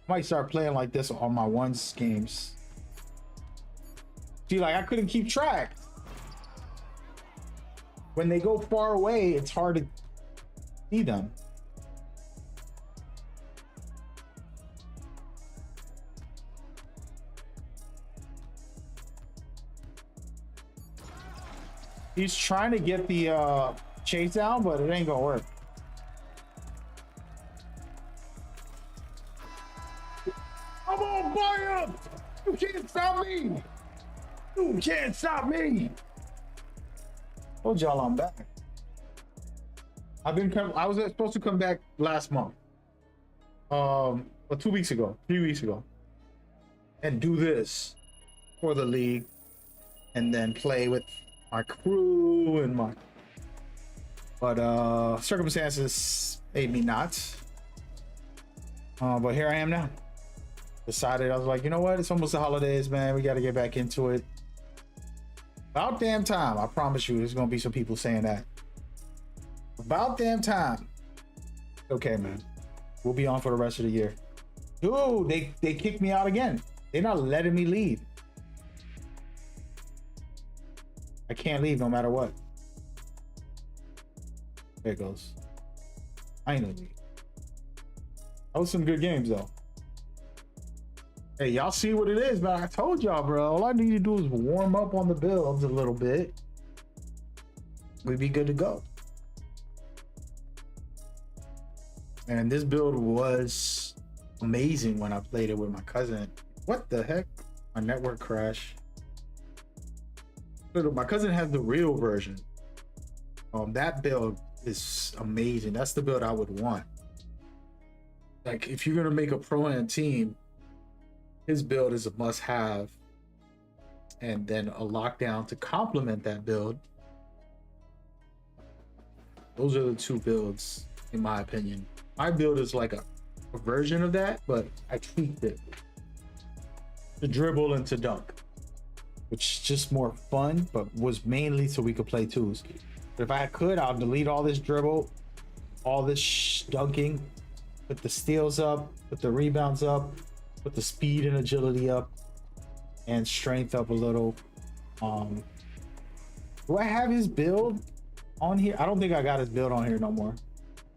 Might start playing like this on my ones games. See, like I couldn't keep track. When they go far away, it's hard to see them. He's trying to get the chase down, but it ain't gonna work. I'm on fire! You can't stop me! You can't stop me! Told y'all I'm back. I was supposed to come back last month. Or 2 weeks ago, 3 weeks ago. And do this for the league. And then play with my crew and but circumstances made me not. But here I am now. Decided, I was like, you know what? It's almost the holidays, man. We got to get back into it. About damn time. I promise you, there's gonna be some people saying that. About damn time. Okay, man. We'll be on for the rest of the year. Dude, they kicked me out again. They're not letting me leave. I can't leave no matter what. There it goes. I ain't gonna leave. That was some good games though. Hey, y'all see what it is, man. I told y'all, bro. All I need to do is warm up on the builds a little bit. We'd be good to go. And this build was amazing when I played it with my cousin. What the heck? My network crashed. My cousin has the real version. That build is amazing. That's the build I would want. Like, if you're gonna make a pro-am team, his build is a must-have, and then a lockdown to complement that build. Those are the 2 builds, in my opinion. My build is like a version of that, but I tweaked it to dribble and to dunk, which is just more fun, but was mainly so we could play 2s. But if I could, I'll delete all this dribble, all this dunking, put the steals up, put the rebounds up, put the speed and agility up, and strength up a little. Do I have his build on here? I don't think I got his build on here no more.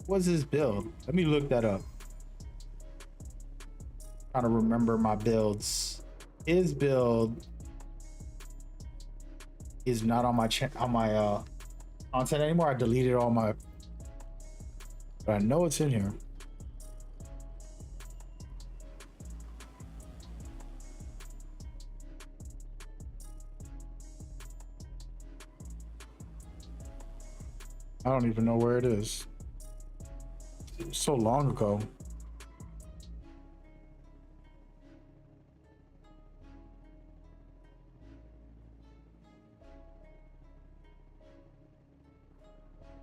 What's his build? Let me look that up. Trying to remember my builds. His build is not on my content anymore. I deleted all my, but I know it's in here. I don't even know where it is. It was so long ago.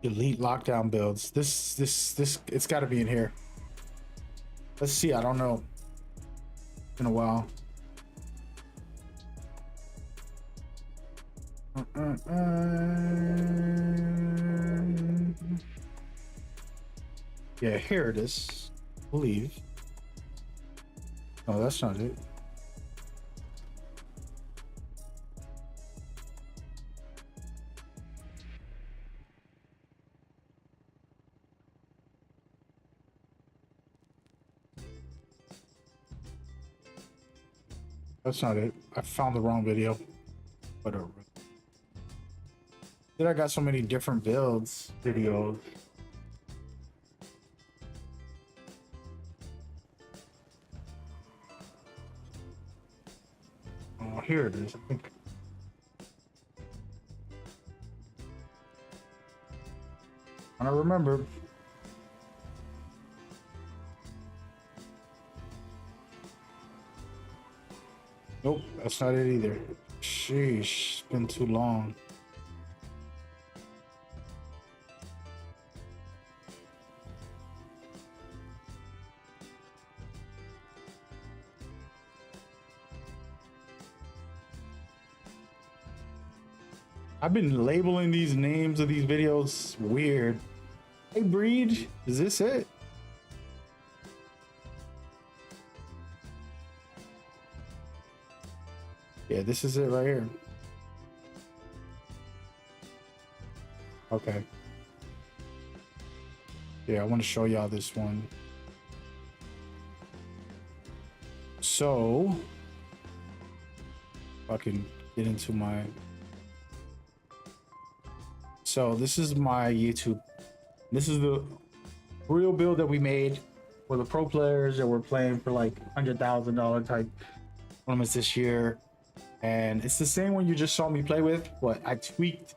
Elite lockdown builds. This it's got to be in here. Let's see. I don't know. In a while. Yeah, here it is. I believe. Oh, that's not it. That's not it. I found the wrong video. Whatever. Then I got so many different builds videos. Oh, here it is. I think. I don't remember. Nope, that's not it either. Sheesh, it's been too long. I've been labeling these names of these videos weird. Hey, Breed, is this it? Yeah, this is it right here. Okay. Yeah, I want to show y'all this one. So, if I can get into my... So this is my YouTube. This is the real build that we made for the pro players that were playing for like $100,000 type tournaments this year. And it's the same one you just saw me play with, but I tweaked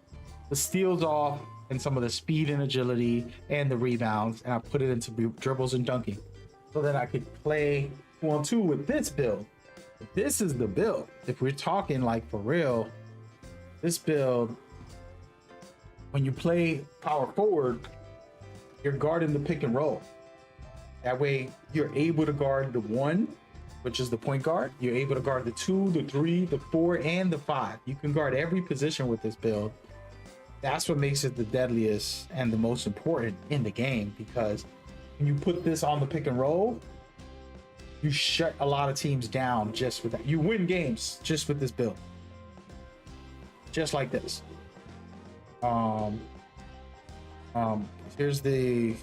the steals off and some of the speed and agility and the rebounds, and I put it into dribbles and dunking so that I could play 2-on-2 with this build. This is the build. If we're talking like for real, this build, when you play power forward, you're guarding the pick and roll. That way you're able to guard the 1, which is the point guard. You're able to guard the 2, the 3, the 4, and the 5. You can guard every position with this build. That's what makes it the deadliest and the most important in the game, because when you put this on the pick and roll, you shut a lot of teams down just with that. You win games just with this build. Just like this. Here's the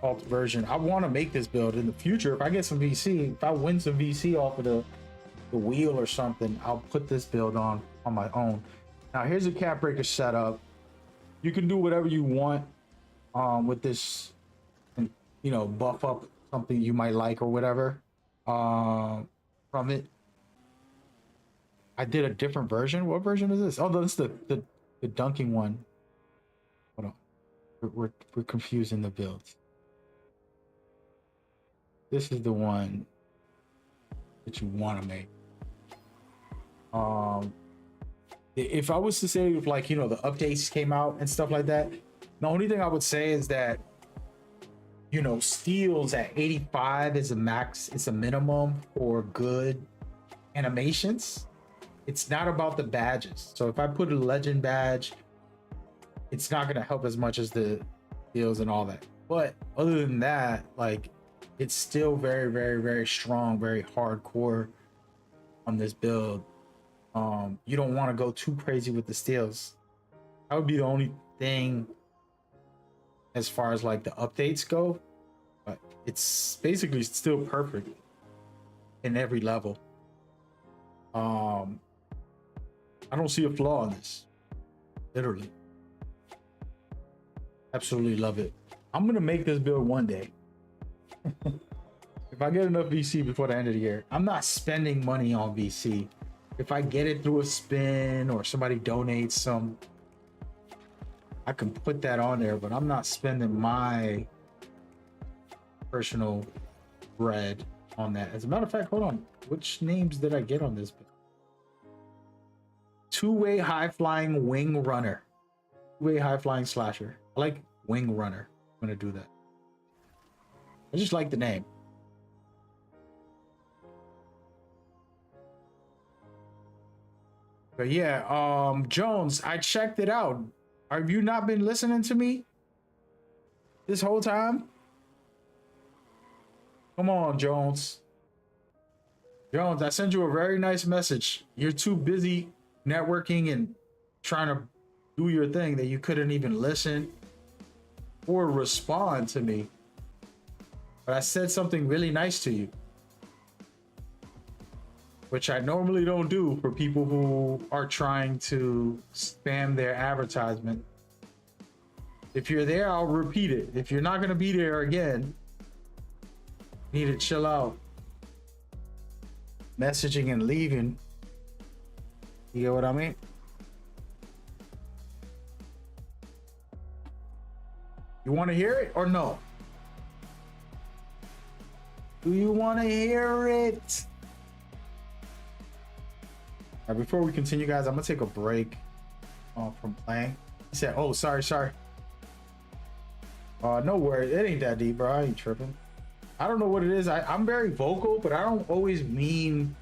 alt version. I want to make this build in the future. If I get some VC, if I win some VC off of the wheel or something, I'll put this build on my own. Now here's a cap breaker setup. You can do whatever you want with this, and you know, buff up something you might like or whatever from it. I did a different version. What version is this? Oh, this is the dunking one. Hold on, we're confusing the builds. This is the one that you want to make. If I was to say, if like, you know, the updates came out and stuff like that, the only thing I would say is that, you know, steals at 85 is a max, it's a minimum for good animations. It's not about the badges. So if I put a legend badge, it's not going to help as much as the steals and all that. But other than that, like, it's still very, very, very strong, very hardcore on this build. You don't want to go too crazy with the steals. That would be the only thing as far as like the updates go, but it's basically still perfect in every level. I don't see a flaw in this, literally. Absolutely love it. I'm gonna make this build one day. If I get enough VC before the end of the year. I'm not spending money on VC. If I get it through a spin or somebody donates some I can put that on there, but I'm not spending my personal bread on that. As a matter of fact, hold on. Which names did I get on this? Two-way high-flying wing runner. Two-way high-flying slasher. I like wing runner. I'm gonna do that. I just like the name. But yeah, Jones, I checked it out. Have you not been listening to me this whole time? Come on, Jones. Jones, I sent you a very nice message. You're too busy networking and trying to do your thing that you couldn't even listen or respond to me. But I said something really nice to you, which I normally don't do for people who are trying to spam their advertisement. If you're there, I'll repeat it. If you're not going to be there again, you need to chill out. Messaging and leaving. You get what I mean? You want to hear it or no? Do you want to hear it? All right, before we continue, guys, I'm gonna take a break from playing. He said, "Oh, sorry." No worries. It ain't that deep, bro. I ain't tripping. I don't know what it is. I'm very vocal, but I don't always mean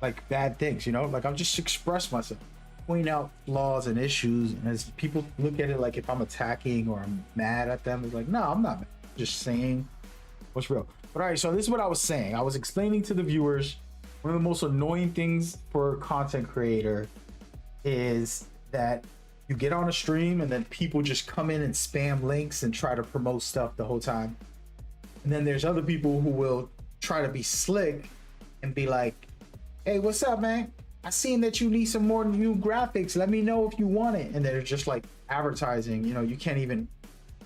like bad things, you know? Like I'm just express myself, point out flaws and issues, and as people look at it like if I'm attacking or I'm mad at them, it's like, no, I'm not mad. I'm just saying what's real. But all right, so this is what I was saying. I was explaining to the viewers one of the most annoying things for a content creator is that you get on a stream and then people just come in and spam links and try to promote stuff the whole time. And then there's other people who will try to be slick and be like, hey, what's up, man? I seen that you need some more new graphics. Let me know if you want it. And they're just like advertising, you know, you can't even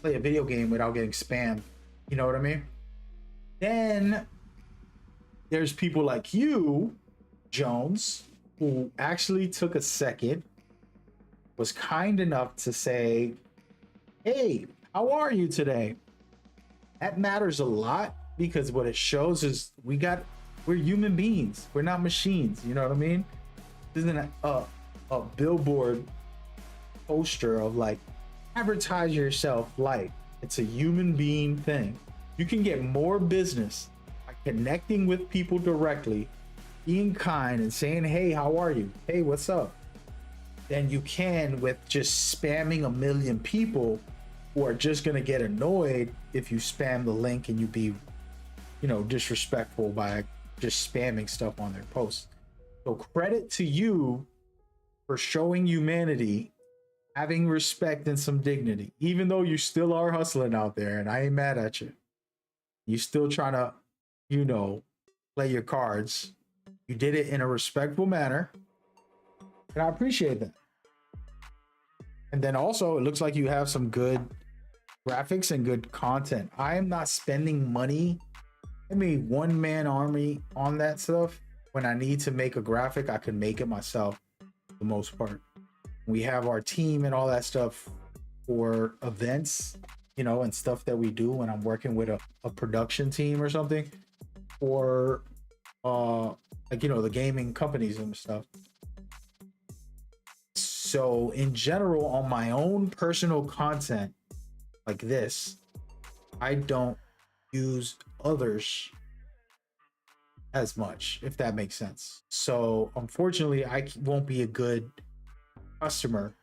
play a video game without getting spammed. You know what I mean? Then there's people like you, Jones, who actually took a second, was kind enough to say, hey, how are you today? That matters a lot because what it shows is we're human beings. We're not machines. You know what I mean? This isn't a billboard poster of like, advertise yourself like. It's a human being thing. You can get more business by connecting with people directly, being kind and saying, hey, how are you? Hey, what's up? Than you can with just spamming a million people who are just going to get annoyed if you spam the link and you be, you know, disrespectful by just spamming stuff on their posts. So credit to you for showing humanity, having respect and some dignity, even though you still are hustling out there, and I ain't mad at you. You still trying to, you know, play your cards. You did it in a respectful manner, and I appreciate that. And then also, it looks like you have some good graphics and good content. I am not spending money. I mean, one-man army on that stuff. When I need to make a graphic, I can make it myself for the most part. We have our team and all that stuff for events, you know, and stuff that we do when I'm working with a production team or something, or like, you know, the gaming companies and stuff. So in general, on my own personal content like this, I don't use others as much, if that makes sense. So unfortunately, I won't be a good customer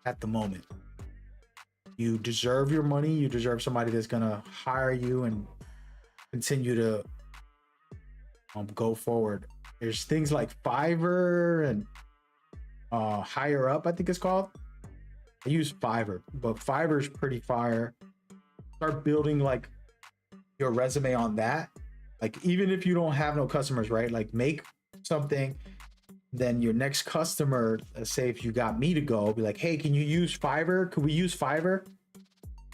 at the moment. You deserve your money. You deserve somebody that's gonna hire you and continue to go forward. There's things like Fiverr and Higher Up, I think it's called. I use Fiverr, but Fiverr's pretty fire. Start building like your resume on that. Like even if you don't have no customers, right? Like make something, then your next customer, let's say if you got me to go, be like, hey, can you use Fiverr? Could we use Fiverr?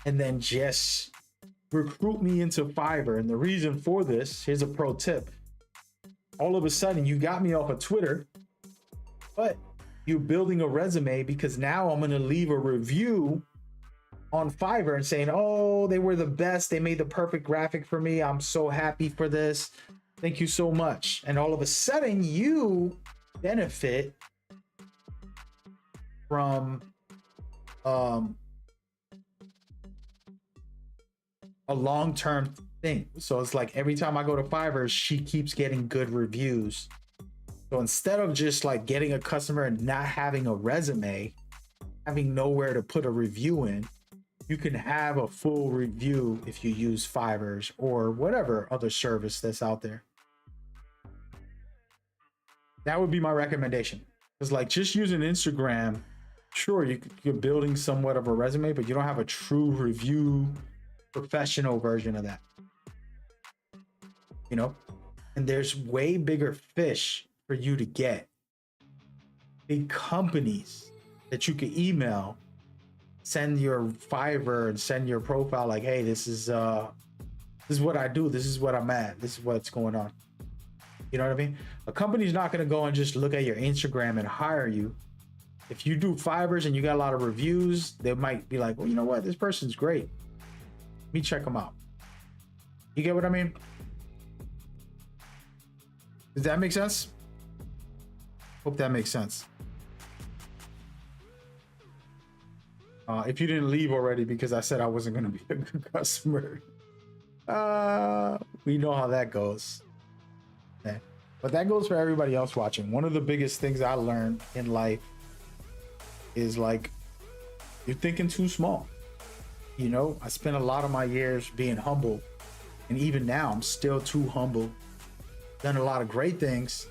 And then just recruit me into Fiverr. And the reason for this, here's a pro tip. All of a sudden you got me off of Twitter, but you're building a resume, because now I'm going to leave a review on Fiverr and saying, oh, they were the best. They made the perfect graphic for me. I'm so happy for this. Thank you so much. And all of a sudden you benefit from a long-term thing. So it's like every time I go to Fiverr, she keeps getting good reviews. So instead of just like getting a customer and not having a resume, having nowhere to put a review in, you can have a full review if you use Fiverr or whatever other service that's out there. That would be my recommendation. It's like just using Instagram, sure, you're building somewhat of a resume, but you don't have a true review professional version of that, you know? And there's way bigger fish for you to get. Big companies that you can email, send your Fiverr and send your profile like, hey, this is what I do, this is what I'm at, this is what's going on. You know what I mean? A company's not going to go and just look at your Instagram and hire you. If you do Fiverr and you got a lot of reviews, they might be like, well, you know what, this person's great, let me check them out. You get what I mean? Does that make sense? Hope that makes sense. If you didn't leave already because I said I wasn't going to be a good customer, we know how that goes. Yeah. But that goes for everybody else watching. One of the biggest things I learned in life is like, you're thinking too small. You know, I spent a lot of my years being humble, and even now I'm still too humble. Done a lot of great things,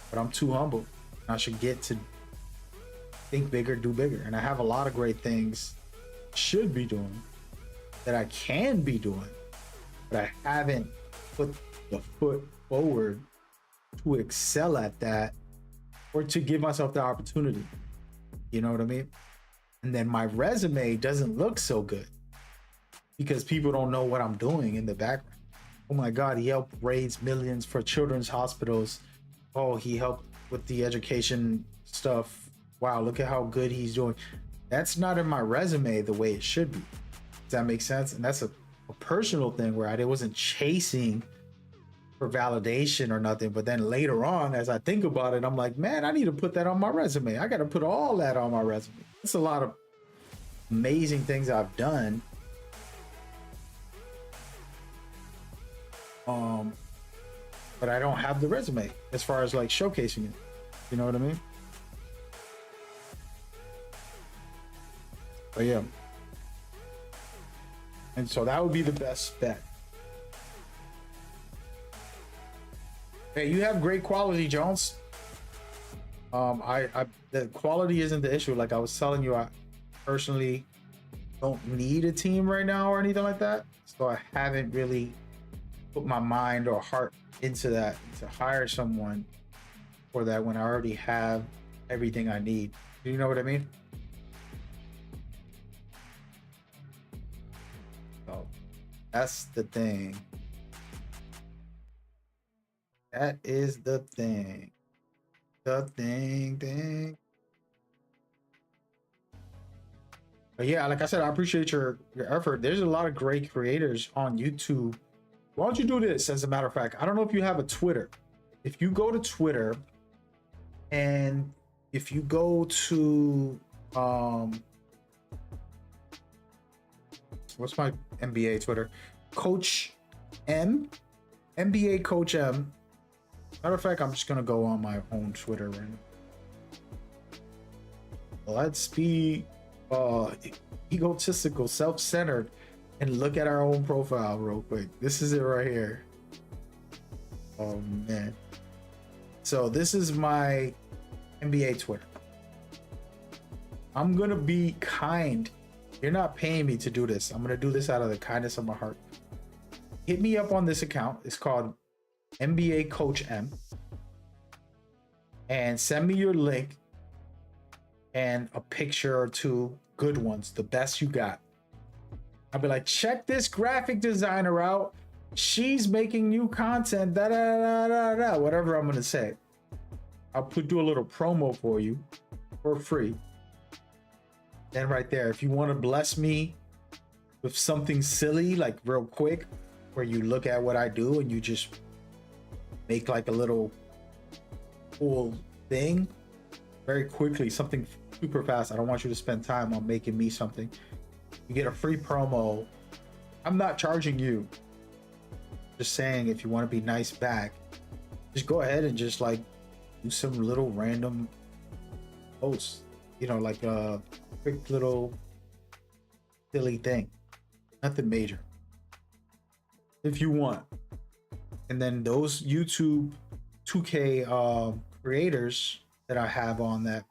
but I'm too humble. I should get to think bigger, do bigger. And I have a lot of great things should be doing that I can be doing, but I haven't put the foot forward to excel at that or to give myself the opportunity. You know what I mean? And then my resume doesn't look so good because people don't know what I'm doing in the background. Oh my God, he helped raise millions for children's hospitals. Oh, he helped with the education stuff. Wow, look at how good he's doing. That's not in my resume the way it should be. Does that make sense? And that's a personal thing where I wasn't chasing for validation or nothing. But then later on, as I think about it, I'm like, man, I need to put that on my resume. I got to put all that on my resume. It's a lot of amazing things I've done. But I don't have the resume as far as like showcasing it. You know what I mean? But yeah. And so that would be the best bet. Hey, you have great quality, Jones. The quality isn't the issue. Like I was telling you, I personally don't need a team right now or anything like that. So I haven't really put my mind or heart into that to hire someone for that when I already have everything I need. Do you know what I mean? So that's the thing. That is the thing. The thing. But yeah, like I said, I appreciate your effort. There's a lot of great creators on YouTube. Why don't you do this? As a matter of fact, I don't know if you have a Twitter. If you go to Twitter and if you go to what's my NBA Twitter? Coach M, NBA Coach M. Matter of fact, I'm just gonna go on my own Twitter right now. Let's be egotistical, self-centered, and look at our own profile real quick. This is it right here. Oh man. So this is my NBA Twitter. I'm gonna be kind. You're not paying me to do this. I'm gonna do this out of the kindness of my heart. Hit me up on this account. It's called NBA Coach M. And send me your link and a picture or two, good ones, the best you got. I'll be like, check this graphic designer out. She's making new content, da da da da da, whatever I'm gonna say. I'll do a little promo for you. for free. And right there, if you want to bless me with something silly, like real quick, where you look at what I do and you just make like a little cool thing very quickly, something super fast. I don't want you to spend time on making me something. You get a free promo. I'm not charging you. Just saying, if you want to be nice back, just go ahead and just like do some little random posts, you know, like a quick little silly thing, nothing major, if you want. And then those YouTube 2K creators that I have on that,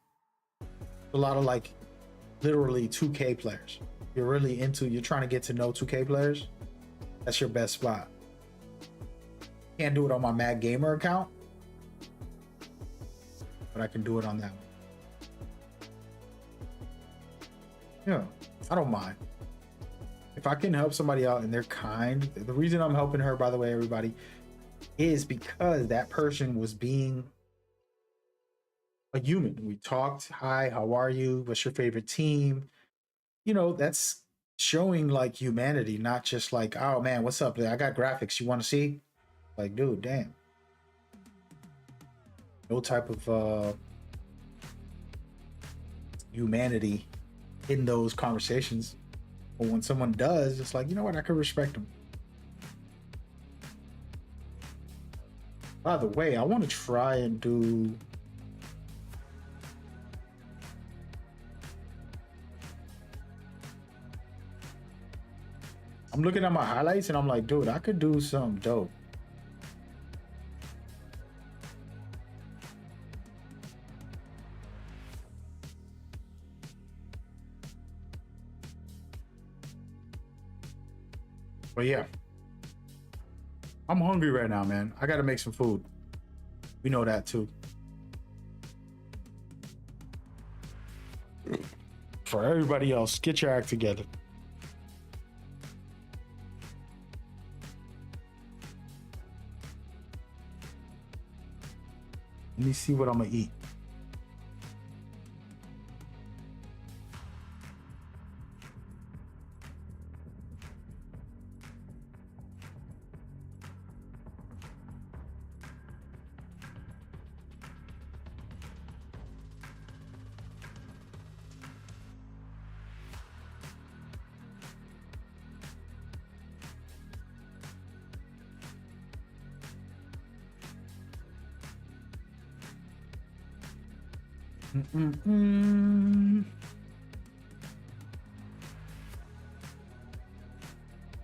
a lot of like literally 2K players. You're really into, you're trying to get to know 2K players, that's your best spot. Can't do it on my Mad Gamer account, but I can do it on that one. Yeah, I don't mind. If I can help somebody out and they're kind, the reason I'm helping her, by the way, everybody, is because that person was being a human. We talked, hi, how are you? What's your favorite team? You know, that's showing like humanity, not just like, oh man, what's up? I got graphics. You want to see? Like, dude, damn. No type of humanity in those conversations. But when someone does, it's like, you know what? I could respect them. By the way, I want to try and do... I'm looking at my highlights and I'm like, dude, I could do something dope. But yeah, I'm hungry right now, man. I gotta make some food. We know that too. For everybody else, get your act together. Let me see what I'm gonna eat.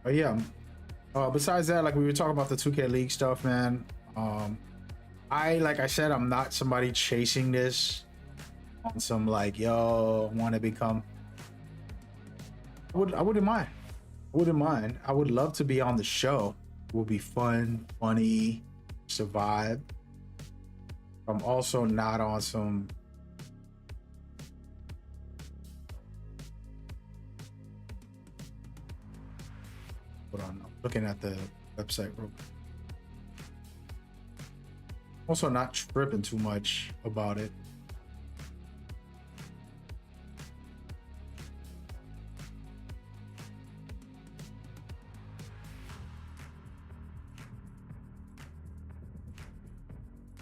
Oh yeah. Besides that, like we were talking about the 2K League stuff, man. Like I said, I'm not somebody chasing this on some like, yo, want to become. I wouldn't mind. I wouldn't mind. I would love to be on the show. It would be fun, funny, survive. I'm also not on some. Hold on, I'm looking at the website real quick. Also not tripping too much about it.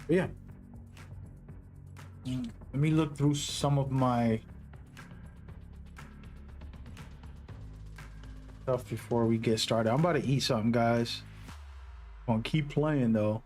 But yeah. Let me look through some of my stuff before we get started. I'm about to eat something, guys. I'm gonna keep playing though.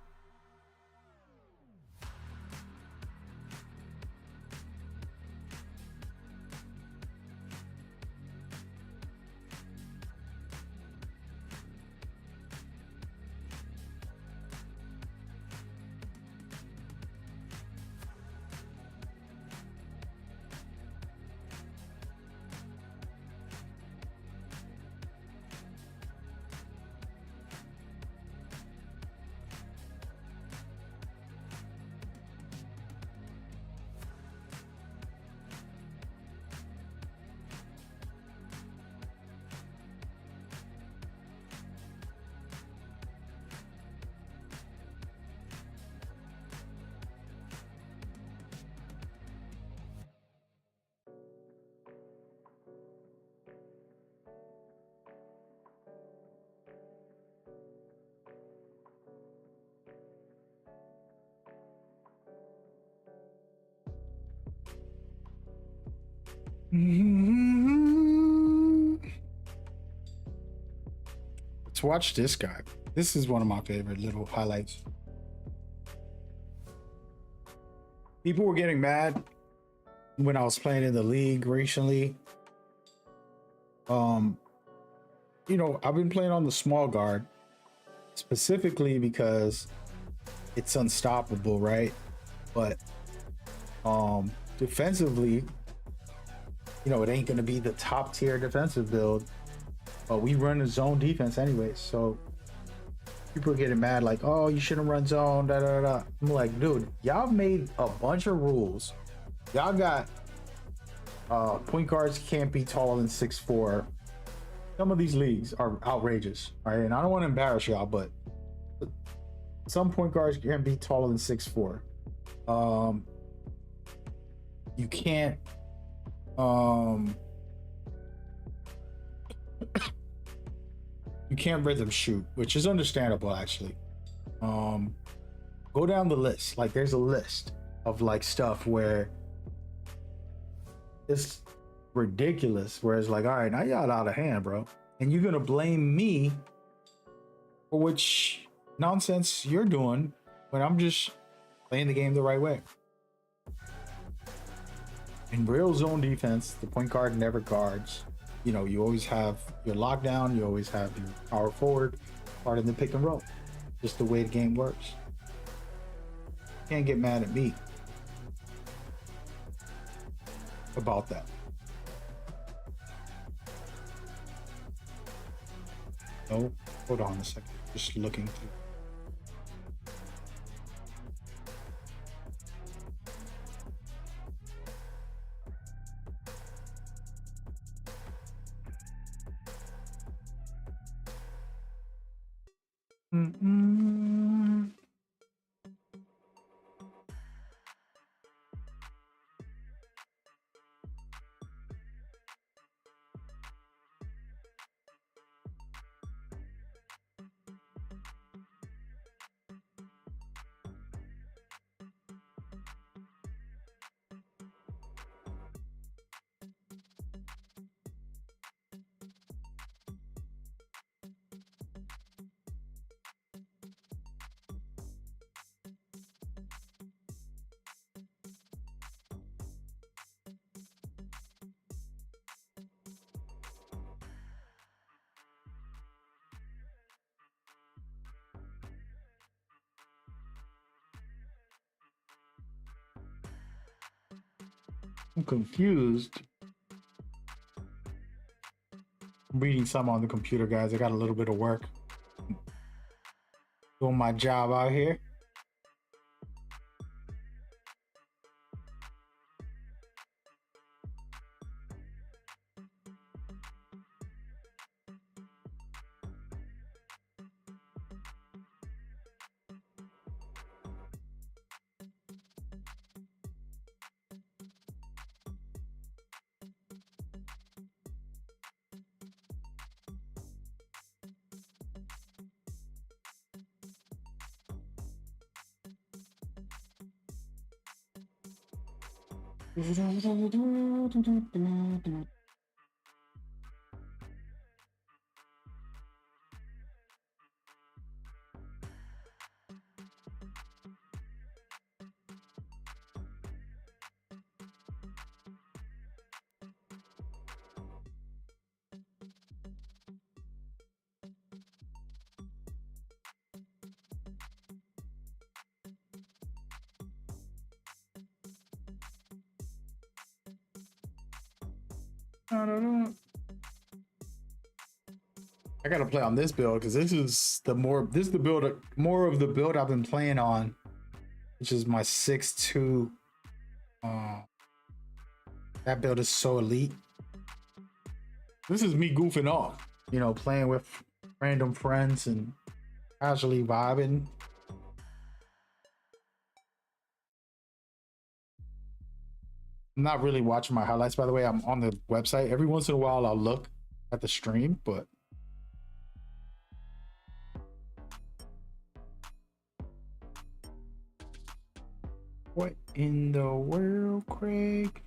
Let's watch this guy. This is one of my favorite little highlights. People were getting mad when I was playing in the league recently. You know, I've been playing on the small guard specifically because it's unstoppable, right? But defensively, you know, it ain't gonna be the top tier defensive build, but we run a zone defense anyway. So people are getting mad like, oh, you shouldn't run zone, da da da. I'm like, dude, y'all made a bunch of rules. Y'all got point guards can't be taller than 6'4". Some of these leagues are outrageous, right? And I don't want to embarrass y'all, but some point guards can't be taller than 6'4". You can't you can't rhythm shoot, which is understandable actually. Go down the list. Like there's a list of like stuff where it's ridiculous, where it's like, all right, now y'all out of hand, bro, and you're gonna blame me for which nonsense you're doing when I'm just playing the game the right way. In real zone defense, the point guard never guards. You know, you always have your lockdown, you always have your power forward part in the pick and roll. Just the way the game works. Can't get mad at me about that. No, hold on a second. Just looking through. I'm confused. I'm reading some on the computer, guys. I got a little bit of work. Doing my job out here. I gotta play on this build because this is the more of the build I've been playing on, which is my 6'2". That build is so elite. This is me goofing off, you know, playing with random friends and casually vibing. I'm not really watching my highlights, by the way. I'm on the website. Every once in a while I'll look at the stream, but what in the world, Craig?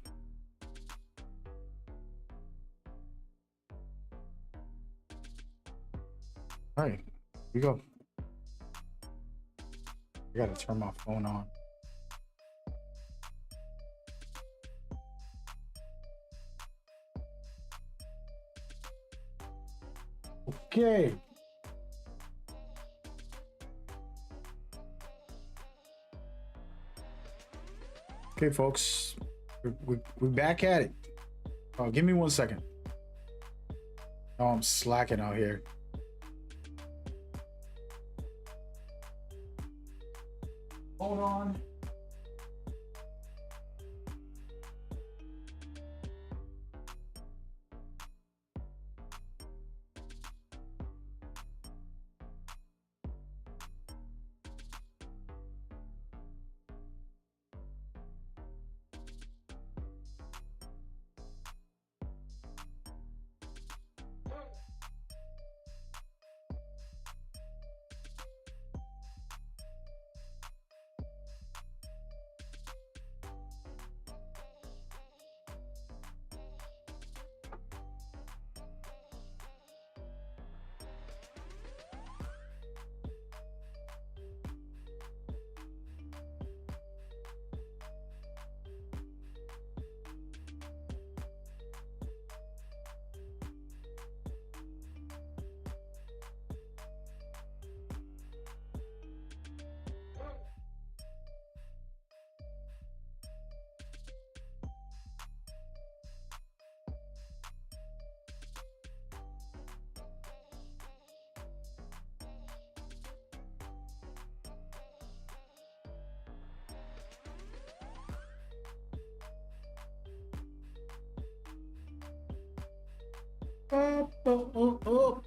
All right, here we go. I gotta turn my phone on. Okay. Okay, folks, we're back at it. Oh, give me 1 second. Oh, I'm slacking out here. Hold on.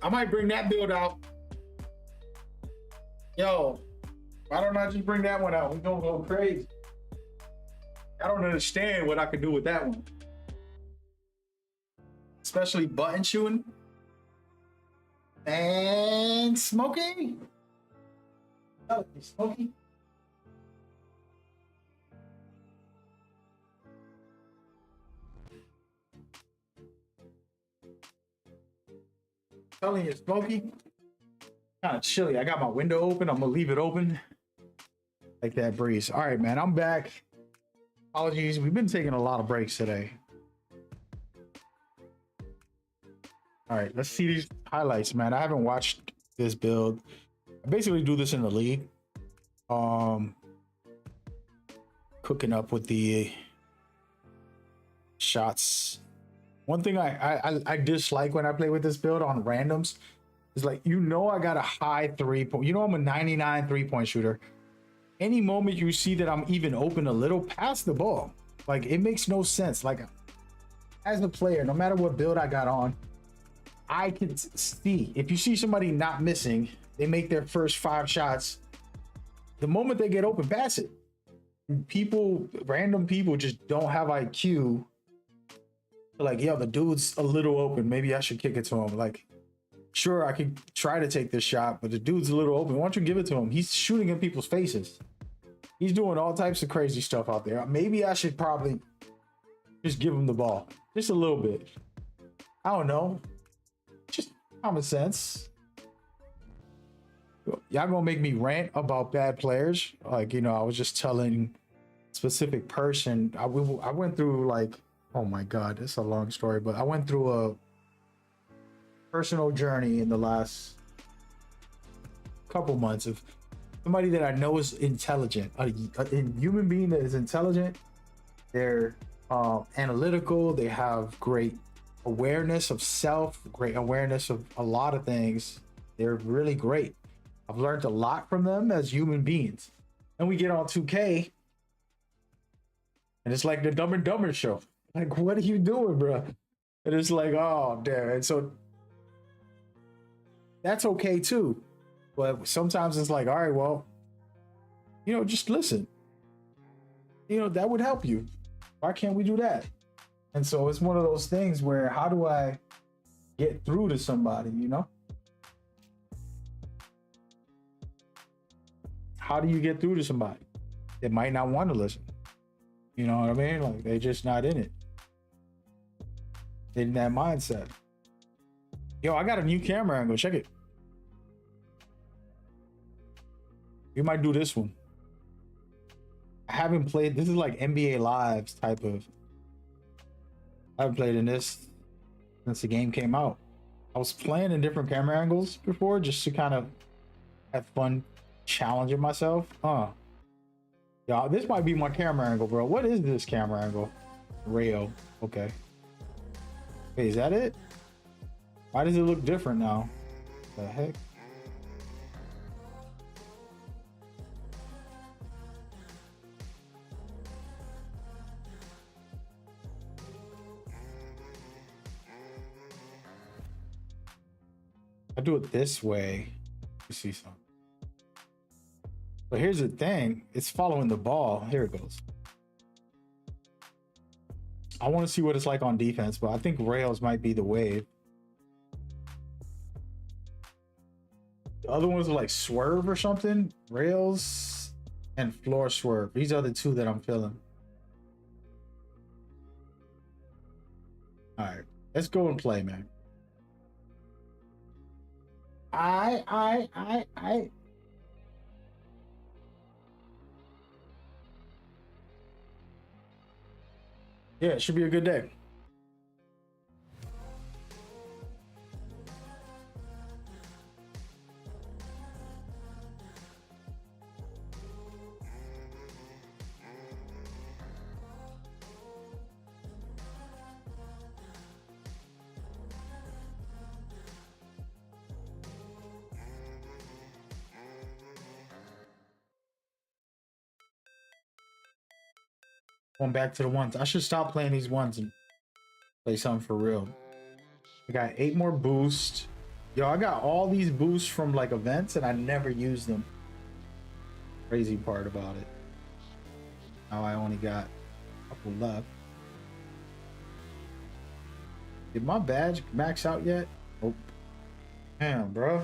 I might bring that build out. Yo, why don't I just bring that one out? We gonna go crazy. I don't understand what I could do with that one. Especially button shooting. And Smokey. Oh, Smokey. Telling you, Smokey. Kind of chilly. I got my window open. I'm gonna leave it open. Like that breeze. All right, man. I'm back. Apologies. We've been taking a lot of breaks today. All right, let's see these highlights, man. I haven't watched this build. I basically do this in the league. Cooking up with the shots. One thing I dislike when I play with this build on randoms is like, you know, I got a high 3-point. You know, I'm a 99 3-point shooter. Any moment you see that I'm even open a little, pass the ball. Like, it makes no sense. Like, as a player, no matter what build I got on, I can see if you see somebody not missing, they make their first 5 shots. The moment they get open, pass it. People, random people just don't have IQ. Like, yo, the dude's a little open. Maybe I should kick it to him. Like, sure, I could try to take this shot, but the dude's a little open. Why don't you give it to him? He's shooting in people's faces. He's doing all types of crazy stuff out there. Maybe I should probably just give him the ball. Just a little bit. I don't know. Just common sense. Y'all gonna make me rant about bad players? Like, you know, I was just telling a specific person. I went through, like, oh my God, it's a long story, but I went through a personal journey in the last couple months of somebody that I know is intelligent, a human being that is intelligent. They're analytical. They have great awareness of self, great awareness of a lot of things. They're really great. I've learned a lot from them as human beings. And we get on 2K, and it's like the Dumb and Dumber show. Like, what are you doing, bro? And it's like, oh, damn. And so that's okay too. But sometimes it's like, all right, well, you know, just listen. You know, that would help you. Why can't we do that? And so it's one of those things where, how do I get through to somebody, you know? How do you get through to somebody that might not want to listen? You know what I mean? Like, they're just not in it. In that mindset. Yo, I got a new camera angle. Check it. We might do this one. I haven't played. This is like NBA Lives type of. I haven't played in this since the game came out. I was playing in different camera angles before just to kind of have fun challenging myself. Yeah, this might be my camera angle, bro. What is this camera angle? Rail. Okay. Hey, is that it? Why does it look different now? The heck? I do it this way. Let's see something. But here's the thing. It's following the ball. Here it goes. I want to see what it's like on defense, but I think rails might be the wave. The other ones are like swerve or something. Rails and floor swerve. These are the two that I'm feeling. All right, let's go and play, man. I. Yeah, it should be a good day. Going back to the ones. I should stop playing these ones and play something for real. I got 8 more boosts. Yo, I got all these boosts from like events and I never used them. Crazy part about it. Now I only got a couple left. Did my badge max out yet? Oh, damn, bro.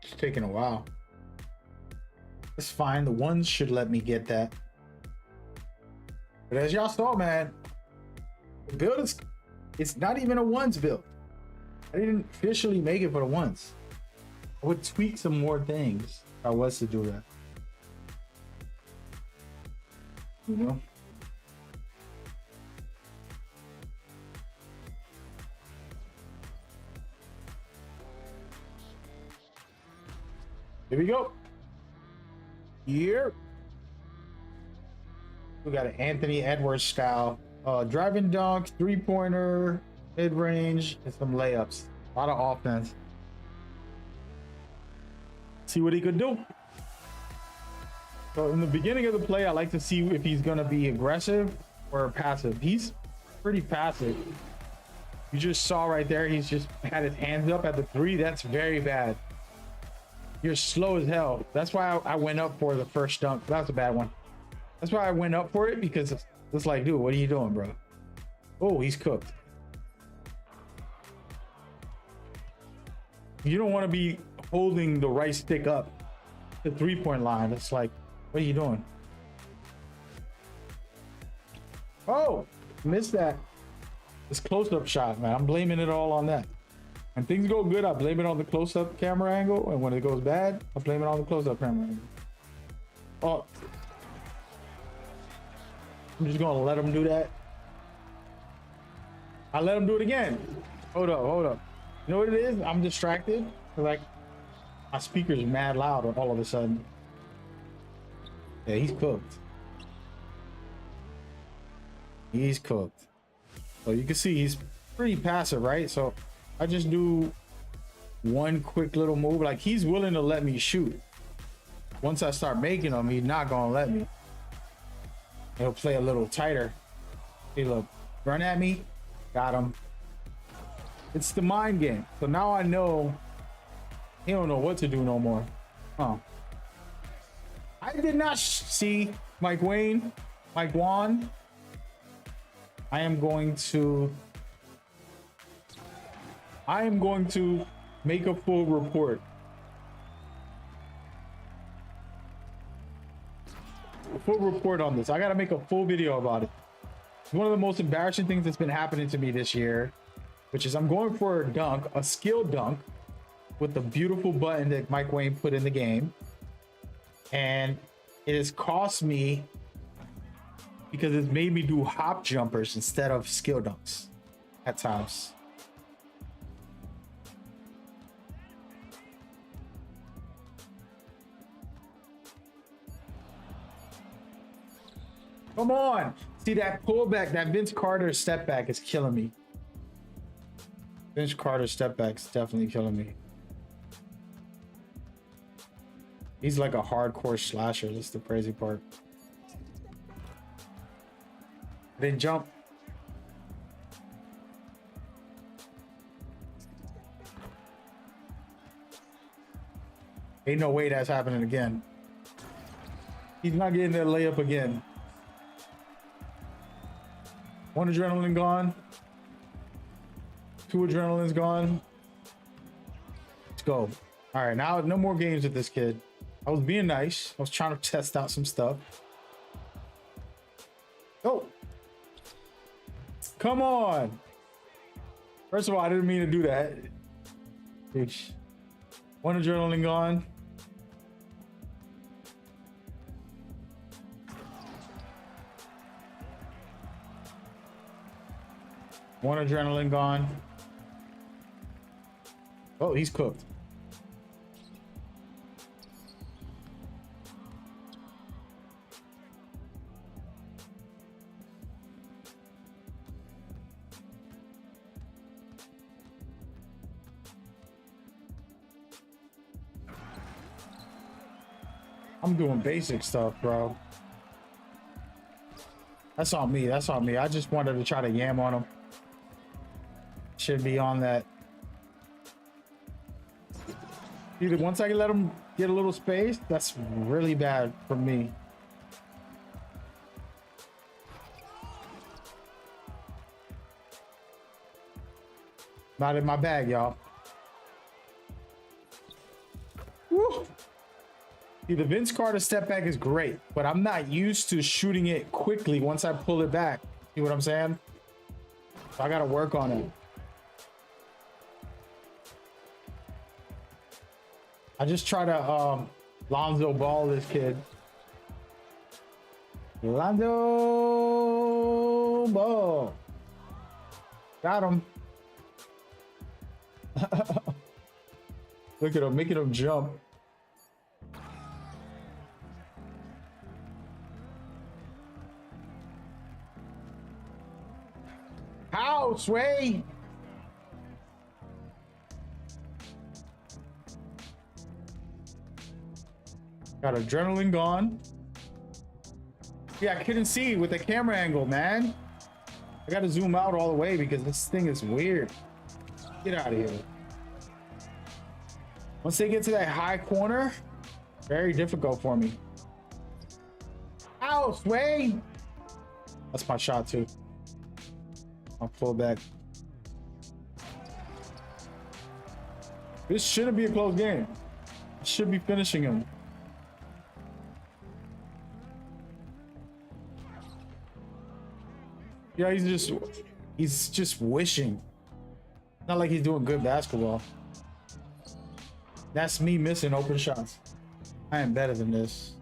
It's taking a while. It's fine. The ones should let me get that. But as y'all saw, man, the build is, it's not even a ones build. I didn't officially make it for the ones. I would tweak some more things if I was to do that. You know? Here we go. Here. We got an Anthony Edwards style. Driving dunk, 3-pointer, mid-range, and some layups. A lot of offense. See what he could do. So in the beginning of the play, I like to see if he's going to be aggressive or passive. He's pretty passive. You just saw right there, he's just had his hands up at the 3. That's very bad. You're slow as hell. That's why I went up for the first dunk. That's a bad one. That's why I went up for it, because it's like, dude, what are you doing, bro? Oh, he's cooked. You don't want to be holding the right stick up the 3-point line. It's like, what are you doing? Oh, missed that. This close-up shot, man. I'm blaming it all on that. When things go good, I blame it on the close-up camera angle, and when it goes bad, I blame it on the close-up camera angle. Oh, I'm just gonna let him do that. I let him do it again. Hold up. You know what it is? I'm distracted. Like, my speaker's mad loud all of a sudden. Yeah, he's cooked. He's cooked. So you can see he's pretty passive, right? So I just do one quick little move. Like, he's willing to let me shoot. Once I start making him, he's not gonna let me. He'll play a little tighter. Hey, look, run at me, got him. It's the mind game. So now I know he don't know what to do no more. I did not see Mike Wang. I am going to make a full report. A full report on this. I gotta make a full video about it. It's one of the most embarrassing things that's been happening to me this year, which is I'm going for a dunk, a skill dunk, with the beautiful button that Mike Wayne put in the game. And it has cost me because it's made me do hop jumpers instead of skill dunks at times. Come on. See that pullback, that Vince Carter step back is killing me. Vince Carter step back is definitely killing me. He's like a hardcore slasher. That's the crazy part. Then jump. Ain't no way that's happening again. He's not getting that layup again. One adrenaline gone. Two adrenaline's gone. Let's go. All right, now no more games with this kid. I was being nice. I was trying to test out some stuff. Go. Come on. First of all, I didn't mean to do that. One adrenaline gone. One adrenaline gone. Oh, he's cooked. I'm doing basic stuff, bro. That's on me. That's on me. I just wanted to try to yam on him. Should be on that. Either once I can let him get a little space, that's really bad for me. Not in my bag, y'all. Woo! See, the Vince Carter step back is great, but I'm not used to shooting it quickly once I pull it back. See what I'm saying? So I gotta work on it. I just try to Lonzo Ball this kid. Lonzo Ball. Got him. Look at him, making him jump. How, Sway? Got adrenaline gone. Yeah, I couldn't see with the camera angle, man. I gotta zoom out all the way because this thing is weird. Get out of here. Once they get to that high corner, very difficult for me. Ow, Sway! That's my shot too. I'll pull back. This shouldn't be a close game. I should be finishing him. Yeah, he's just wishing. Not like he's doing good basketball. That's me missing open shots. I am better than this.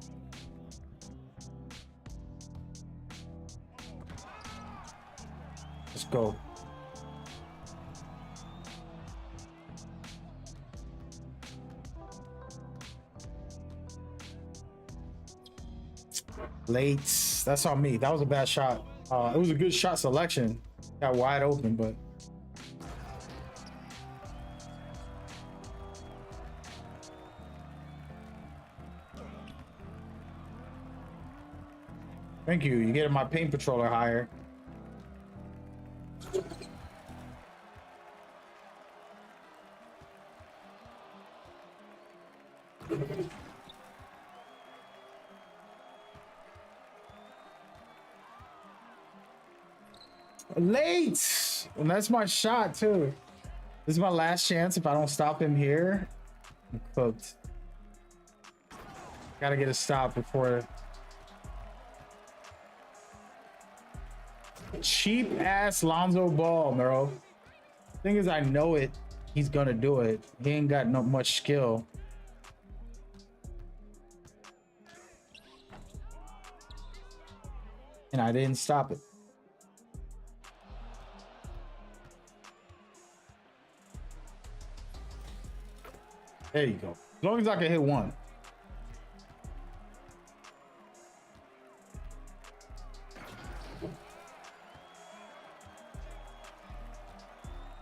Let's go. Late. That's on me. That was a bad shot. It was a good shot selection. Got wide open, but thank you. You're getting my paint patroller higher. Late, and that's my shot too. This is my last chance. If I don't stop him here, I'm cooked. Gotta get a stop before. Cheap ass Lonzo Ball, bro. Thing is, I know it. he's gonna do it. He ain't got no much skill. And I didn't stop it. There you go. As long as I can hit one.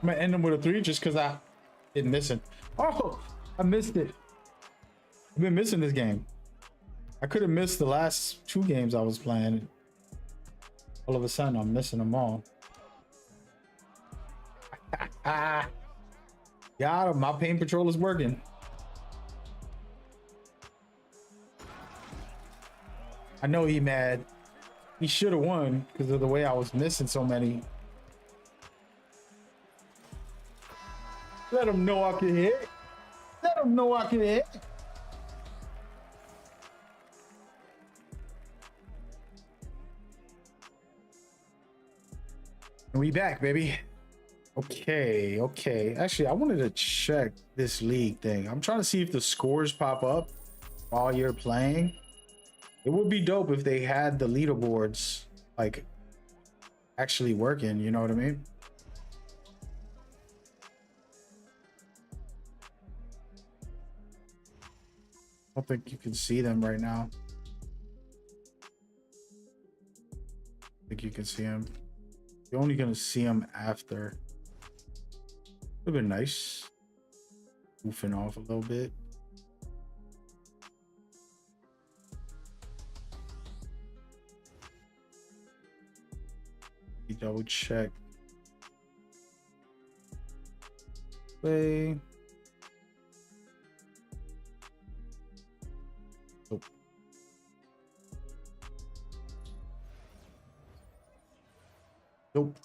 I'm gonna end him with a 3 just because I didn't miss it. Oh, I missed it. I've been missing this game. I could have missed the last 2 games I was playing. All of a sudden, I'm missing them all. Got him. My pain patrol is working. I know he mad. He should have won because of the way I was missing so many. Let him know I can hit. Let him know I can hit. And we back, baby. Okay, okay. Actually, I wanted to check this league thing. I'm trying to see if the scores pop up while you're playing. It would be dope if they had the leaderboards like actually working, you know what I mean? I don't think you can see them right now. I think you can see them. You're only gonna see them after. Would have been nice. Goofing off a little bit. Double check. Play. Oh. Nope.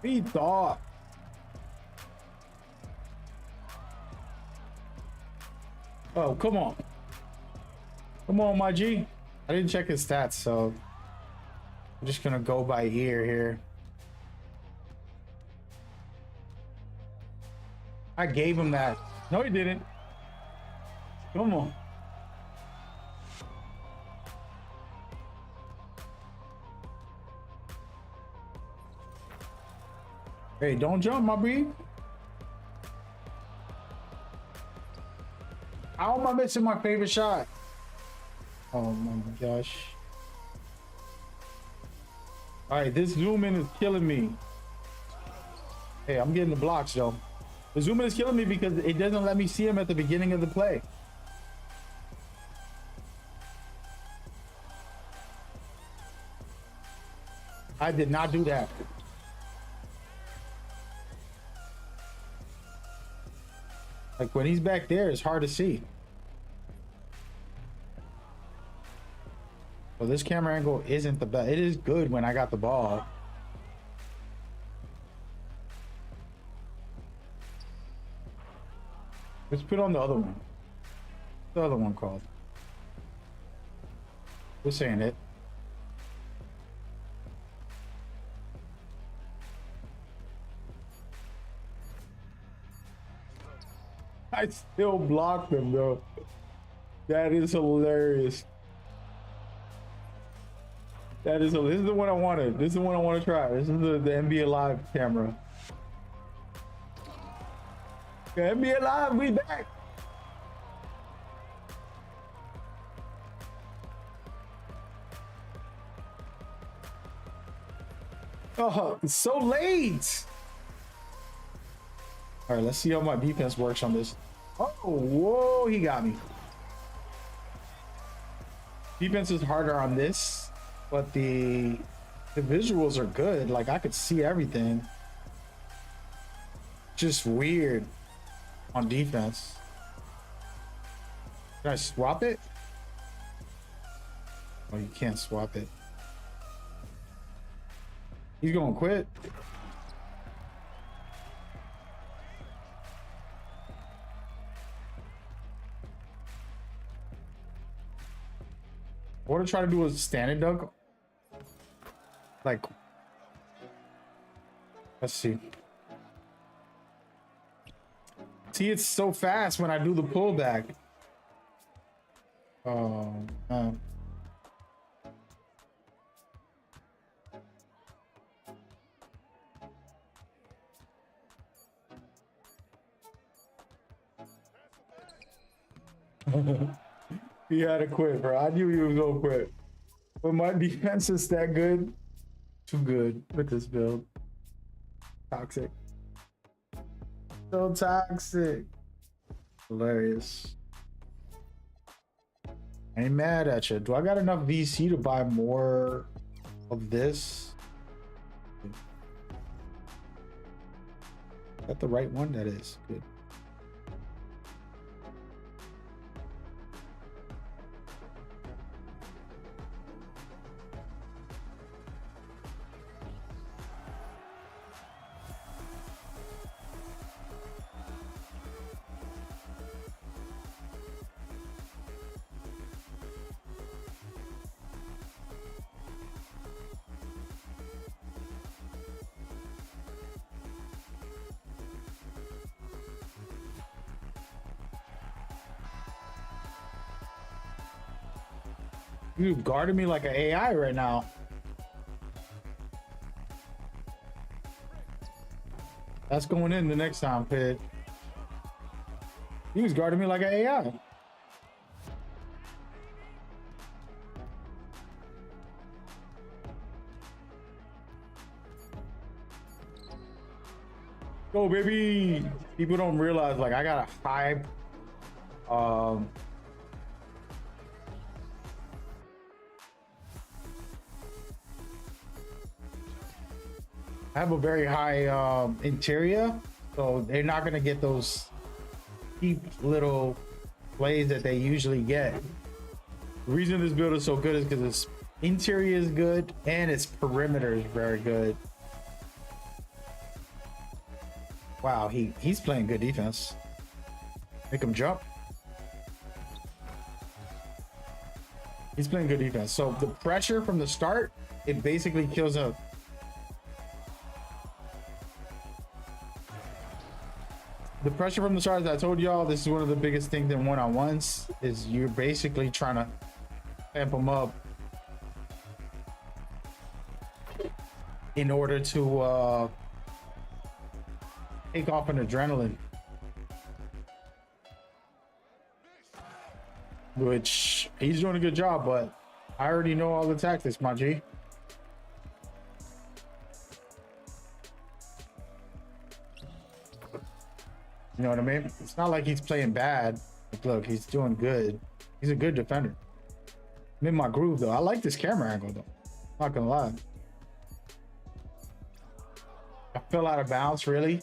He thought. Oh, come on. Come on, my G. I didn't check his stats, so I'm just gonna go by ear here. I gave him that. No, he didn't. Come on. Hey, don't jump, my B. How am I missing my favorite shot? Oh my gosh. All right, this zoom in is killing me. Hey, I'm getting the blocks, though. The zoom in is killing me because it doesn't let me see him at the beginning of the play. I did not do that. Like when he's back there, it's hard to see. So this camera angle isn't the best. It is good when I got the ball. Let's put on the other one. The other one called. This ain't it. I still blocked him, bro. That is hilarious. That is, this is the one I wanted. This is the one I want to try. This is the NBA Live camera. The NBA Live, we back. Oh, it's so late. All right, let's see how my defense works on this. Oh, whoa, he got me. Defense is harder on this, but the visuals are good. Like I could see everything. Just weird on defense. Can I swap it? Oh, you can't swap it. He's gonna quit. What to try to do is standing dunk. Like, let's see. See, it's so fast when I do the pullback. Oh, he had to quit, bro. I knew he was gonna quit. But my defense is that good. Too good with this build. Toxic. So toxic. Hilarious. I ain't mad at you. Do I got enough VC to buy more of this? Is that the right one? That is good. You guarding me like an AI right now. That's going in the next time, Pit. He was guarding me like an AI. Go, baby. People don't realize, like, I got a high I have a very high interior, so they're not gonna get those cheap little plays that they usually get. The reason this build is so good is because its interior is good and its perimeter is very good. Wow, he's playing good defense. Make him jump. He's playing good defense. So the pressure from the start, it basically kills a. The pressure from the start, as I told y'all, this is one of the biggest things in one-on-ones, is you're basically trying to amp them up in order to take off an adrenaline. Which he's doing a good job, but I already know all the tactics, my G. You know what I mean? It's not like he's playing bad. Like, look, he's doing good. He's a good defender. I'm in my groove, though. I like this camera angle, though. Not gonna lie. I fell out of bounds, really?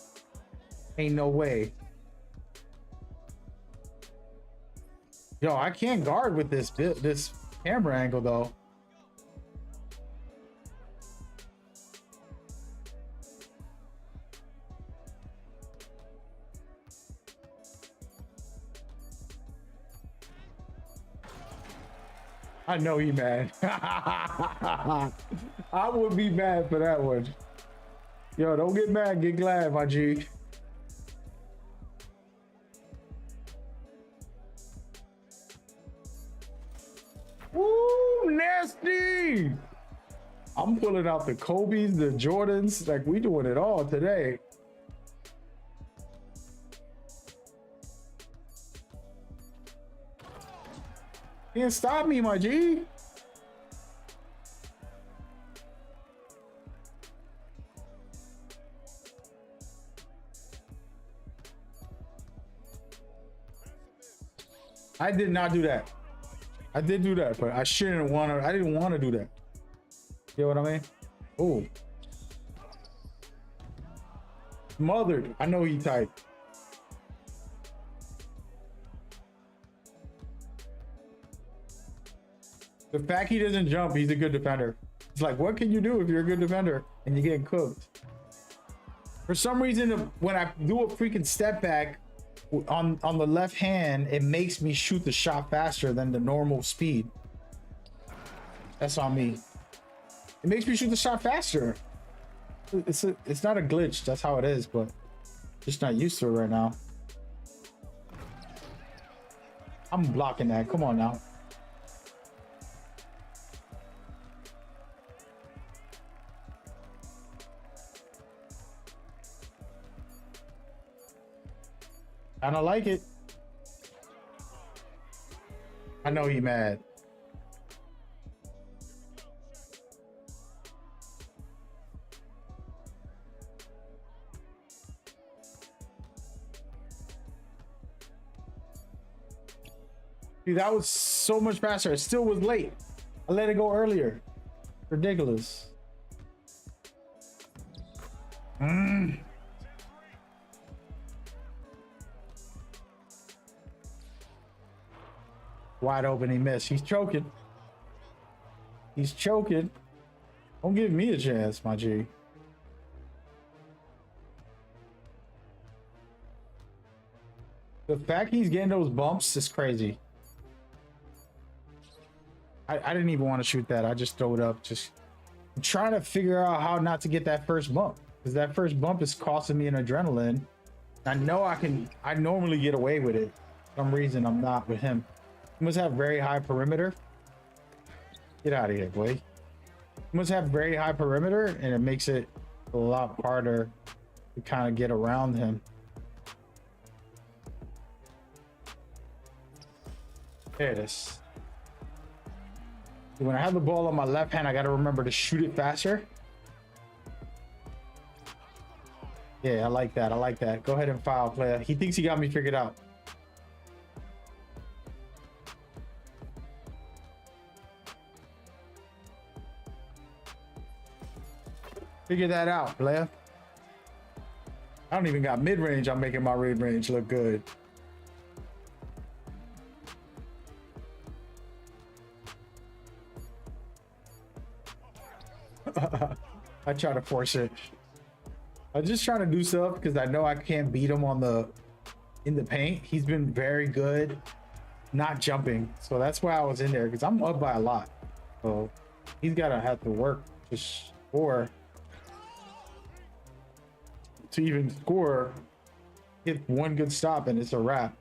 Ain't no way. Yo, I can't guard with this camera angle, though. I know he mad. I would be mad for that one. Yo, don't get mad, get glad, my G. Woo, nasty! I'm pulling out the Kobe's, the Jordans, like we doing it all today. Can't stop me, my G. I did not do that. I did do that, but I shouldn't want to. I didn't want to do that. You know what I mean? Oh, smothered. I know he tight. The fact he doesn't jump, he's a good defender. It's like, what can you do if you're a good defender and you're getting cooked? For some reason, when I do a freaking step back on the left hand, it makes me shoot the shot faster than the normal speed. That's on me. It makes me shoot the shot faster. It's not a glitch. That's how it is, but just not used to it right now. I'm blocking that. Come on now. I don't like it. I know he mad. Dude, that was so much faster. It still was late. I let it go earlier. Ridiculous. Wide open, he missed. He's choking. He's choking. Don't give me a chance, my G. The fact he's getting those bumps is crazy. I didn't even want to shoot that. I just throw it up. Just I'm trying to figure out how not to get that first bump, because that first bump is costing me an adrenaline. I know I normally get away with it. For some reason, I'm not with him. He must have very high perimeter. Get out of here, boy. He must have very high perimeter, and it makes it a lot harder to kind of get around him. There it is. When I have the ball on my left hand, I got to remember to shoot it faster. Yeah, I like that. I like that. Go ahead and foul, player. He thinks he got me figured out. Figure that out, player. I don't even got mid-range. I'm making my mid-range look good. I try to force it. I'm just trying to do stuff because I know I can't beat him in the paint. He's been very good not jumping, so that's why I was in there, because I'm up by a lot. So he's gotta have to work to score. To even score, hit one good stop and it's a wrap.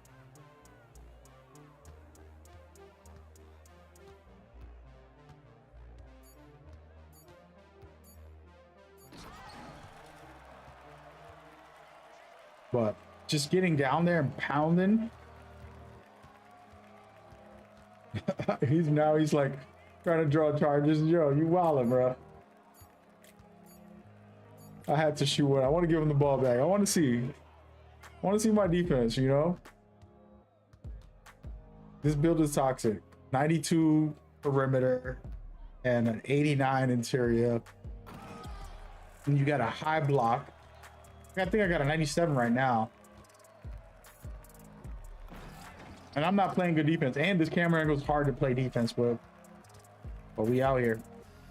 But just getting down there and pounding. he's like trying to draw charges. Yo, you wildin', bro. I had to shoot one. I want to give him the ball back. I want to see my defense, you know? This build is toxic. 92 perimeter and an 89 interior. And you got a high block. I think I got a 97 right now. And I'm not playing good defense. And this camera angle is hard to play defense with. But we out here.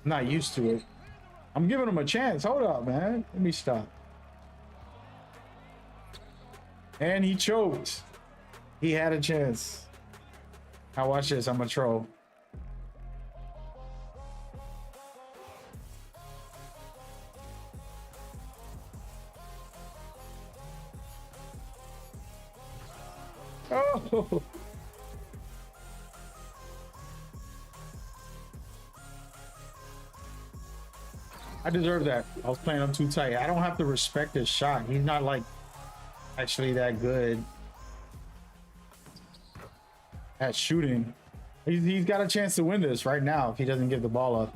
I'm not used to it. I'm giving him a chance. Hold up, man. Let me stop. And he choked. He had a chance. Now watch this. I'm a troll. Oh. I deserve that. I was playing him too tight. I don't have to respect his shot. He's not like actually that good at shooting. He's got a chance to win this right now if he doesn't give the ball up.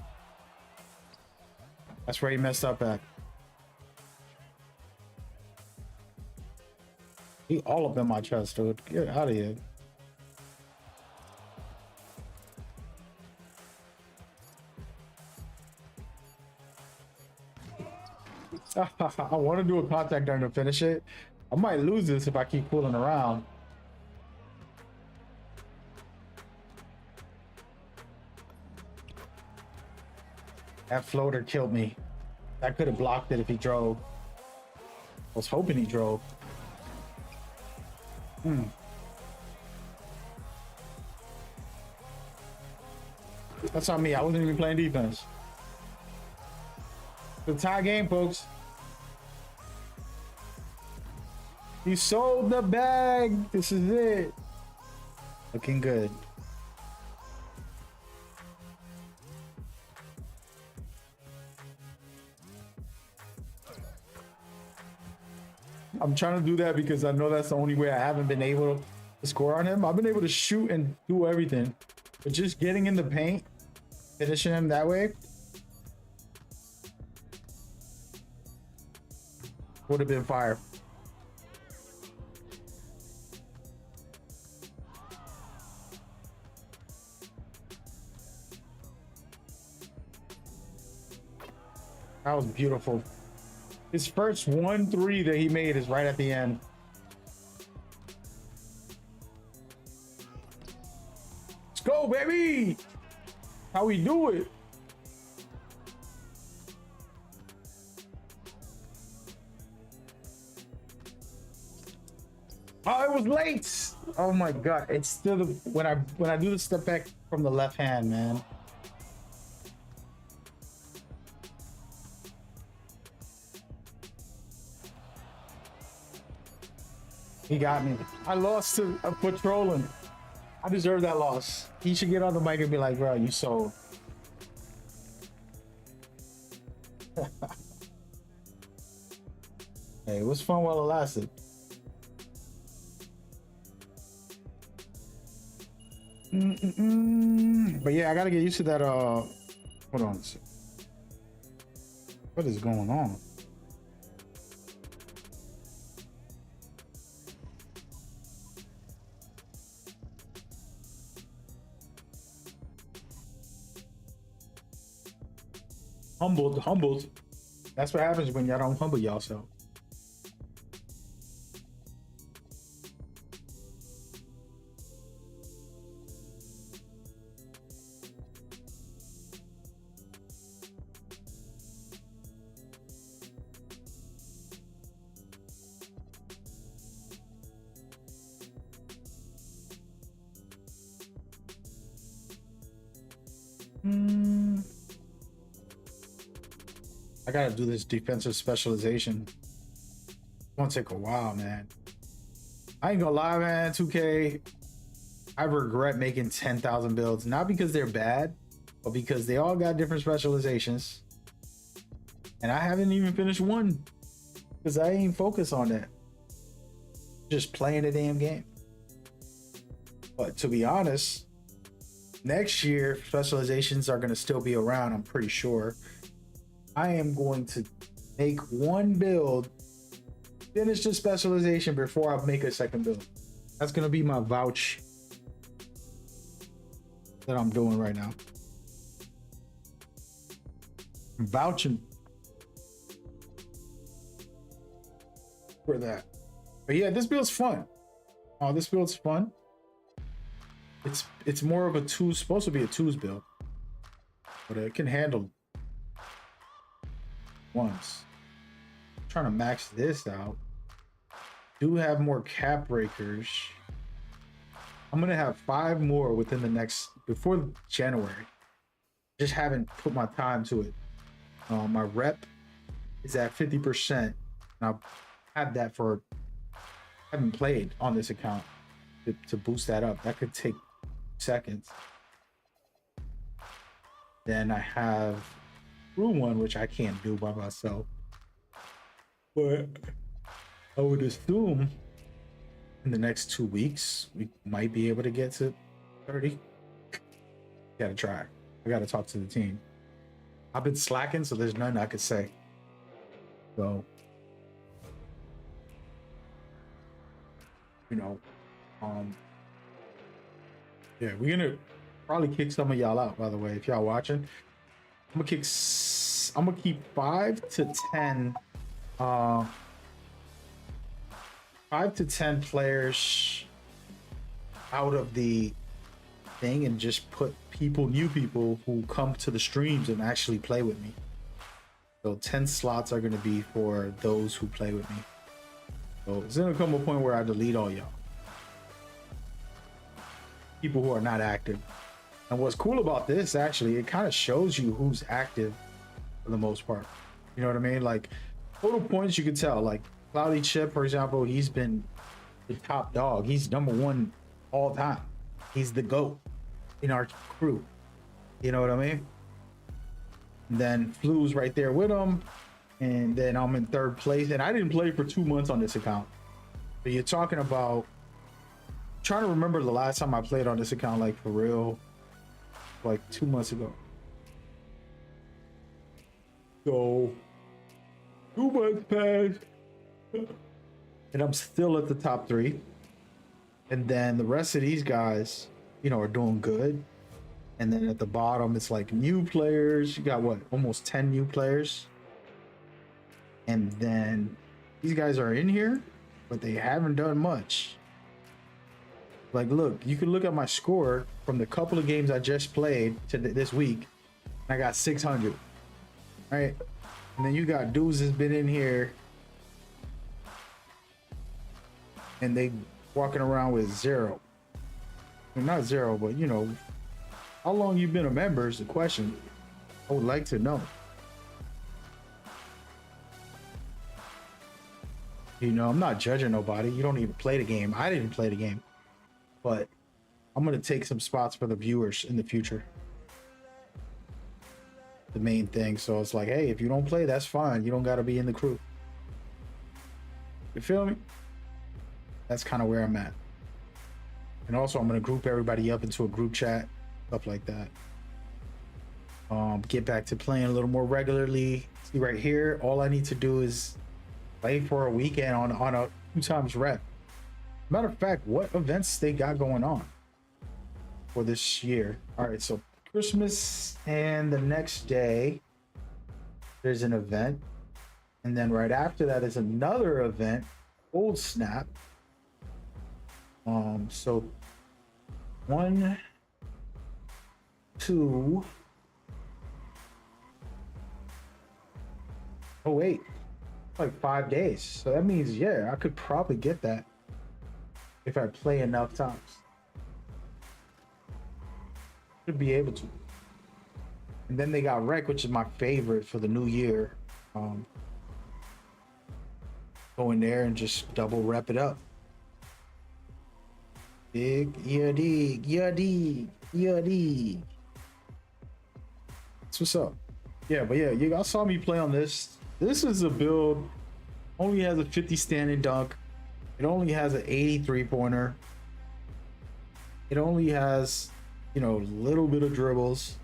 That's where he messed up at. He all up in my chest, dude. Get out of here. I want to do a contact during to finish it. I might lose this if I keep pulling around. That floater killed me. I could have blocked it if he drove. I was hoping he drove. That's on me. I wasn't even playing defense. The tie game, folks. You sold the bag. This is it. Looking good. I'm trying to do that because I know that's the only way I haven't been able to score on him. I've been able to shoot and do everything, but just getting in the paint, finishing him that way would have been fire. That was beautiful. His first 1-3 that he made is right at the end. Let's go, baby! How we do it? Oh, it was late. Oh my god! It's still the, when I do the step back from the left hand, man. He got me. I lost to a patrolling. I deserve that loss. He should get on the mic and be like, bro, you sold. Hey, it was fun while it lasted. But yeah, I gotta get used to that. Hold on a second. What is going on? Humbled. That's what happens when y'all don't humble yourself. I gotta do this defensive specialization. It's gonna take a while, man. I ain't gonna lie, man. 2K, I regret making 10,000 builds, not because they're bad, but because they all got different specializations, and I haven't even finished one because I ain't focused on that. Just playing the damn game. But to be honest, next year specializations are gonna still be around. I'm pretty sure. I am going to make one build, finish the specialization before I make a second build. That's going to be my vouch that I'm doing right now. I'm vouching for that. But yeah, this build's fun. Oh, this build's fun. It's more of a twos, supposed to be a twos build, but it can handle once. I'm trying to max this out. Do have more cap breakers. I'm gonna have 5 more within the next, before January. Just haven't put my time to it. My rep is at 50%, and I've had that for, I haven't played on this account to boost that up. That could take seconds. Then I have through one, which I can't do by myself, but I would assume in the next 2 weeks we might be able to get to 30. Gotta try. I gotta talk to the team. I've been slacking, so there's nothing I could say. So, you know, yeah, we're gonna probably kick some of y'all out, by the way, if y'all watching. I'm gonna keep 5 to 10 5 to 10 players out of the thing and just put people, new people who come to the streams and actually play with me. So 10 slots are going to be for those who play with me. So it's going to come a point where I delete all y'all. People who are not active. And what's cool about this, actually, it kind of shows you who's active for the most part. You know what I mean? Like, total points, you can tell. Like, Cloudy Chip, for example, he's been the top dog. He's #1 all time. He's the GOAT in our crew. You know what I mean? And then Flu's right there with him. And then I'm in 3rd place. And I didn't play for 2 months on this account. But you're talking about... trying to remember the last time I played on this account, like, for real. Like 2 months ago. So 2 months passed. And I'm still at the top 3. And then the rest of these guys, you know, are doing good. And then at the bottom, it's like new players. You got what? Almost 10 new players. And then these guys are in here, but they haven't done much. Like, look, you can look at my score from the couple of games I just played to this week. I got 600. Right? And then you got dudes that's been in here and they walking around with 0. I mean, not 0, but you know, how long you been a member is the question. I would like to know. You know, I'm not judging nobody. You don't even play the game. I didn't play the game. But I'm going to take some spots for the viewers in the future. The main thing. So it's like, hey, if you don't play, that's fine. You don't got to be in the crew. You feel me? That's kind of where I'm at. And also, I'm going to group everybody up into a group chat. Stuff like that. Get back to playing a little more regularly. See right here, all I need to do is play for a weekend on a 2 times rep. Matter of fact, what events they got going on for this year? All right, so Christmas and the next day there's an event, and then right after that is another event, Old Snap. So 1, 2, oh wait, like 5 days. So that means, yeah, I could probably get that if I play enough times. Should be able to. And then they got Rec, which is my favorite for the new year. Go in there and just double rep it up. Big ERD. That's what's up. Yeah, but yeah, you guys saw me play on this. This is a build, only has a 50 standing dunk. It only has an 83 pointer. It only has, you know, a little bit of dribbles.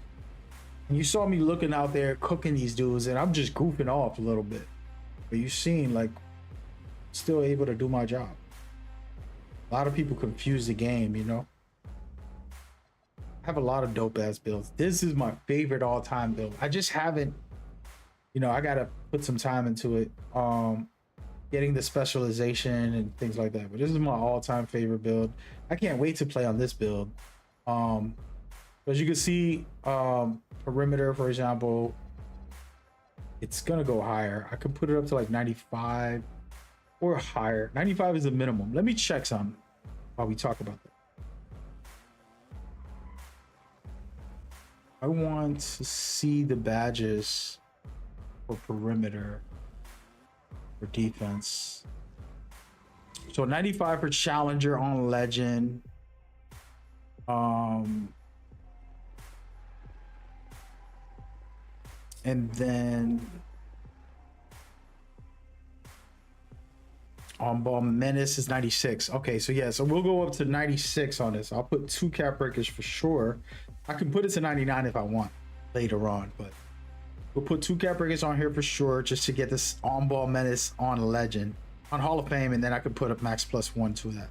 And you saw me looking out there cooking these dudes, and I'm just goofing off a little bit. But you seen, like, still able to do my job. A lot of people confuse the game, you know. I have a lot of dope ass builds. This is my favorite all-time build. I just haven't, you know, I gotta put some time into it. Getting the specialization and things like that. But this is my all-time favorite build. I can't wait to play on this build. As you can see, perimeter, for example, it's gonna go higher. I could put it up to like 95 or higher. 95 is the minimum. Let me check some while we talk about that. I want to see the badges for perimeter, for defense. So 95 for challenger on legend. And then on ball menace is 96. Okay, so yeah, so we'll go up to 96 on this. I'll put 2 cap breakers for sure. I can put it to 99 if I want later on, but we'll put 2 cap breakers on here for sure, just to get this on ball menace on legend, on Hall of Fame, and then I could put up max +1 to that.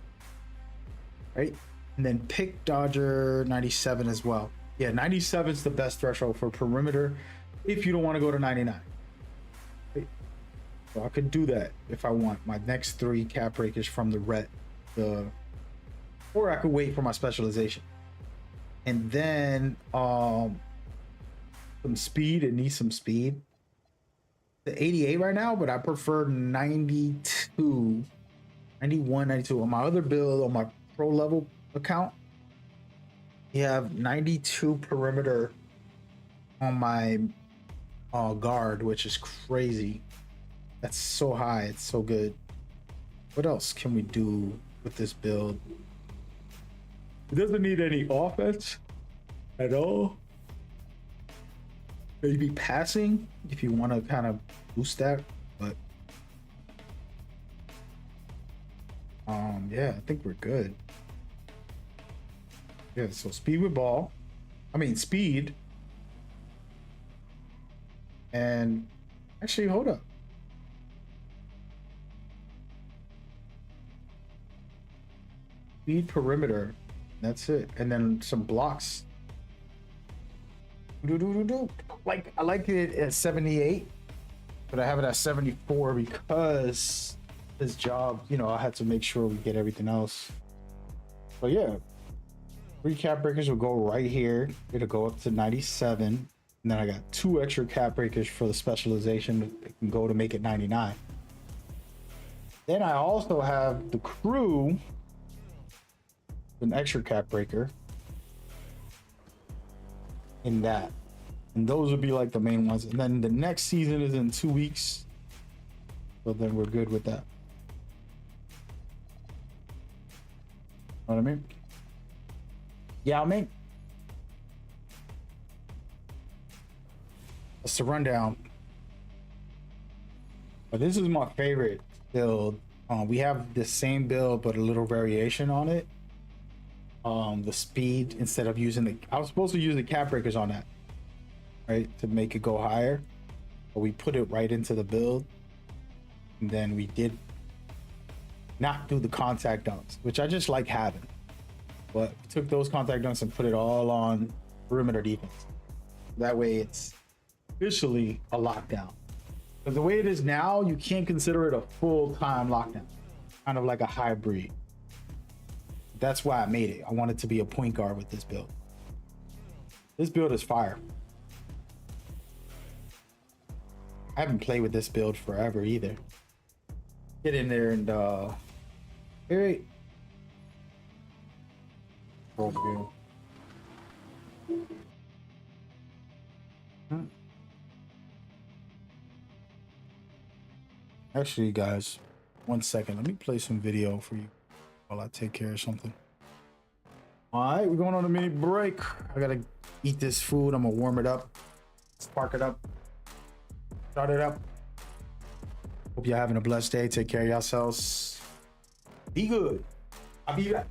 Right? And then pick Dodger 97 as well. Yeah, 97 is the best threshold for perimeter if you don't want to go to 99. Right? So I could do that if I want my next 3 cap breakers from the ret, or I could wait for my specialization And then some speed. It needs some speed. The 88 right now, but I prefer 92, 91, 92. On my other build, on my pro level account, you have 92 perimeter on my guard, which is crazy. That's so high. It's so good. What else can we do with this build? It doesn't need any offense at all. Maybe passing if you want to kind of boost that, but yeah, I think we're good. Yeah, so speed with ball. I mean speed. And actually, hold up. Speed perimeter. That's it. And then some blocks. Like I like it at 78, but I have it at 74 because this job, you know, I had to make sure we get everything else. But yeah, 3 cap breakers will go right here. It'll go up to 97. And then I got 2 extra cap breakers for the specialization that can go to make it 99. Then I also have the crew, an extra cap breaker in that. And those would be like the main ones. And then the next season is in 2 weeks. So then we're good with that. Know what I mean? Yeah, I mean, that's the rundown. But this is my favorite build. We have the same build, but a little variation on it. The speed, instead of using the, I was supposed to use the cap breakers on that, right, to make it go higher, but we put it right into the build. And then we did not do the contact dunks, which I just like having, but we took those contact dunks and put it all on perimeter defense. That way it's officially a lockdown. Because the way it is now, you can't consider it a full-time lockdown, kind of like a hybrid. That's why I made it. I wanted to be a point guard with this build. This build is fire. I haven't played with this build forever either. Get in there and wait. Oh, actually, guys, 1 second. Let me play some video for you while I take care of something. All right, we're going on a mini break. I gotta eat this food. I'm gonna warm it up, spark it up, start it up. Hope you're having a blessed day. Take care of yourselves. Be good. I'll be back.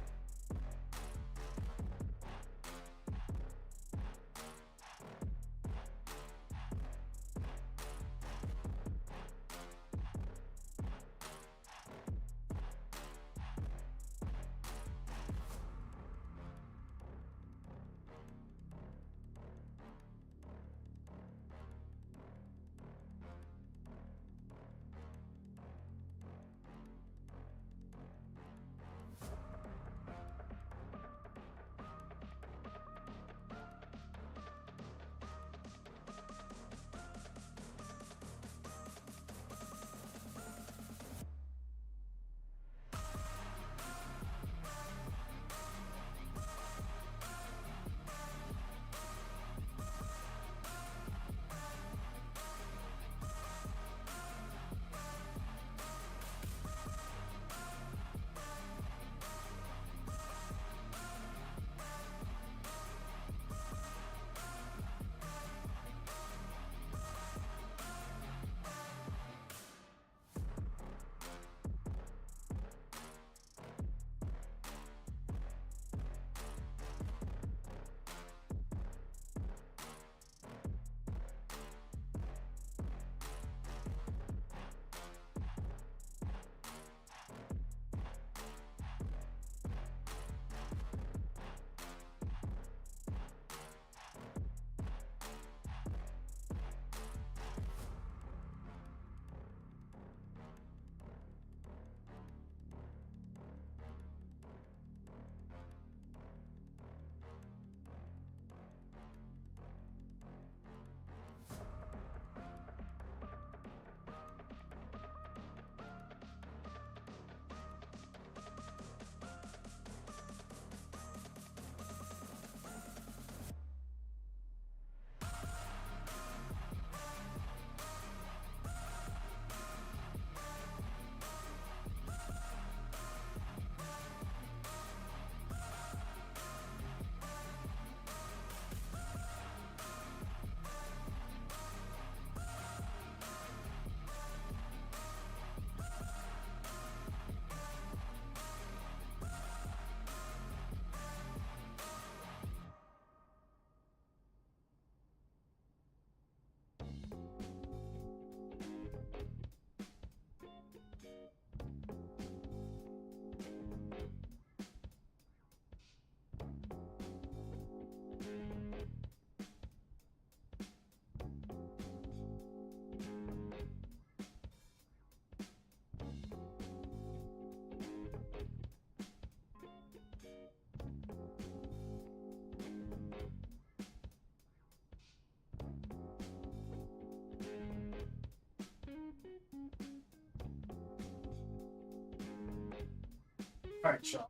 right, y'all.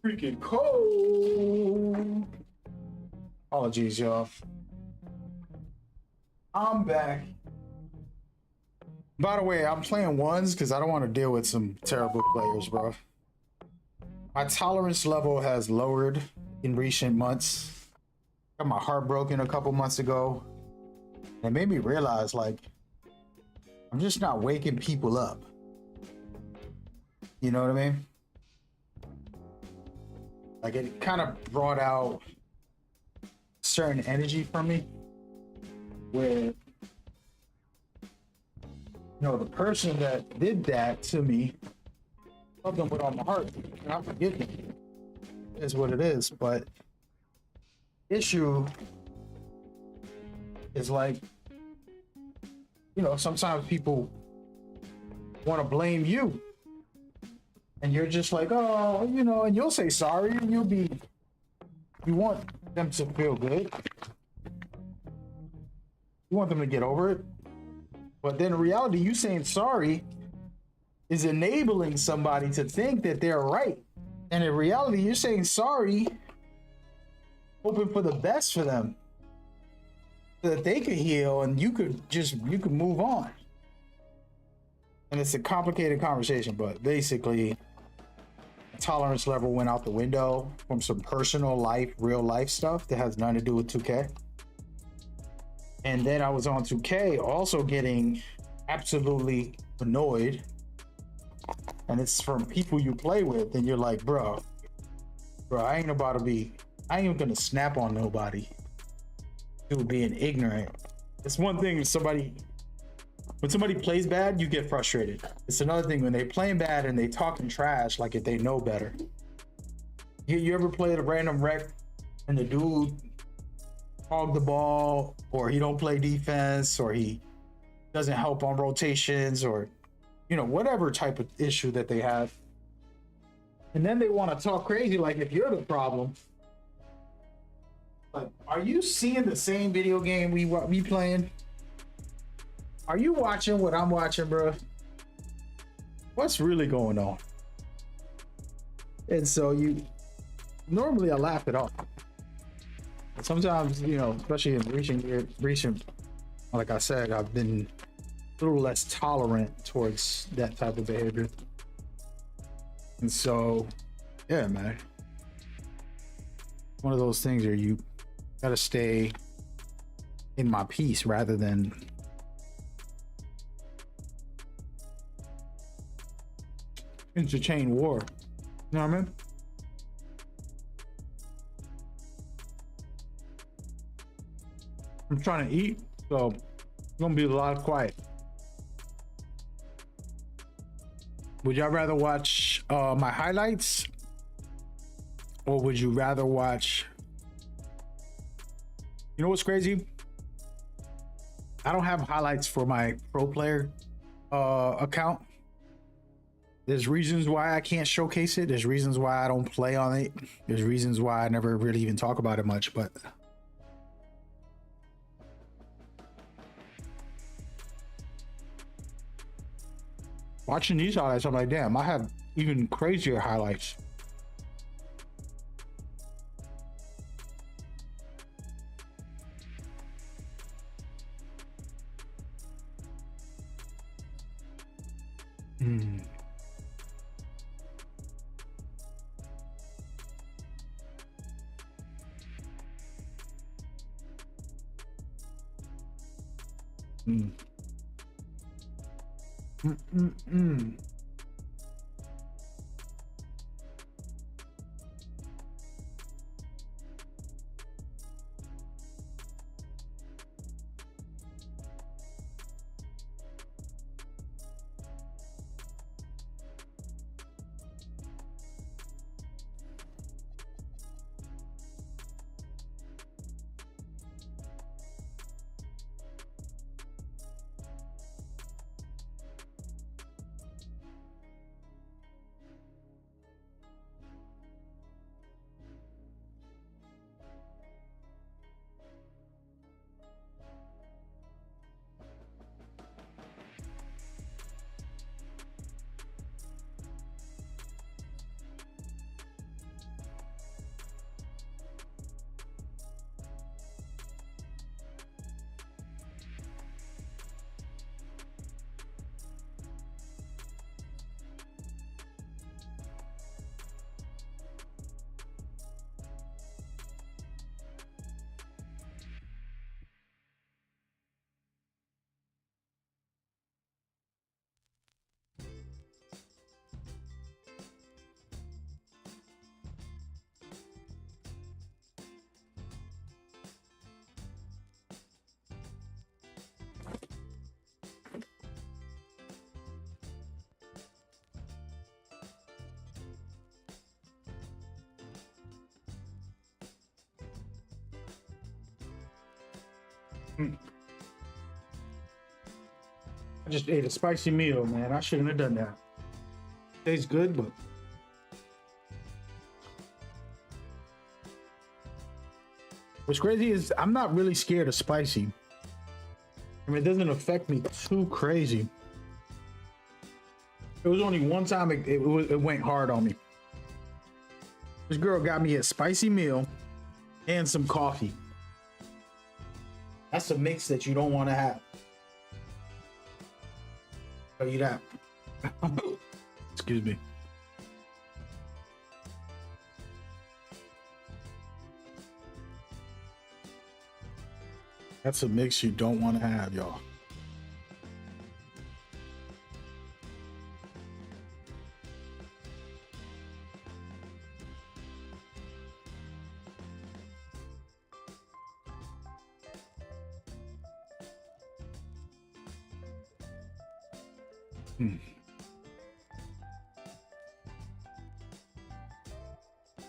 Freaking cold. Apologies, y'all. I'm back. By the way, I'm playing ones because I don't want to deal with some terrible players, bro. My tolerance level has lowered in recent months. Got my heart broken a couple months ago. And it made me realize, like, I'm just not waking people up. You know what I mean? Like, it kind of brought out certain energy from me where, you know, the person that did that to me, love them with all my heart, and I forgive them. It is what it is, but issue is like, you know, sometimes people want to blame you. And you're just like, oh, you know, and you'll say sorry, and you want them to feel good. You want them to get over it. But then in reality, you saying sorry is enabling somebody to think that they're right. And in reality, you're saying sorry, hoping for the best for them, so that they could heal and you could move on. And it's a complicated conversation, but basically, tolerance level went out the window from some personal life, real life stuff that has nothing to do with 2K. And then I was on 2K also getting absolutely annoyed. And it's from people you play with, and you're like, bro, I ain't even gonna snap on nobody who being ignorant. It's one thing when somebody plays bad, you get frustrated. It's another thing when they playing bad and they talking trash like if they know better. You ever played a random rec and the dude hog the ball, or he don't play defense, or he doesn't help on rotations, or, you know, whatever type of issue that they have. And then they want to talk crazy like if you're the problem. Like, are you seeing the same video game we playing? Are you watching what I'm watching, bro? What's really going on? And so normally I laugh it off. But sometimes, you know, especially in recent, like I said, I've been a little less tolerant towards that type of behavior. And so, yeah, man. One of those things where you gotta stay in my peace rather than entertain war. You know what I mean? I'm trying to eat, so it's gonna be a lot of quiet. Would y'all rather watch my highlights, or would you rather watch? You know what's crazy? I don't have highlights for my pro player account. There's reasons why I can't showcase it. There's reasons why I don't play on it. There's reasons why I never really even talk about it much, but watching these highlights, I'm like, damn, I have even crazier highlights. I just ate a spicy meal, man. I shouldn't have done that. Tastes good, but what's crazy is I'm not really scared of spicy. I mean, it doesn't affect me too crazy. It was only one time it went hard on me. This girl got me a spicy meal and some coffee. That's a mix that you don't want to have. Tell you that. Excuse me. That's a mix you don't want to have, y'all.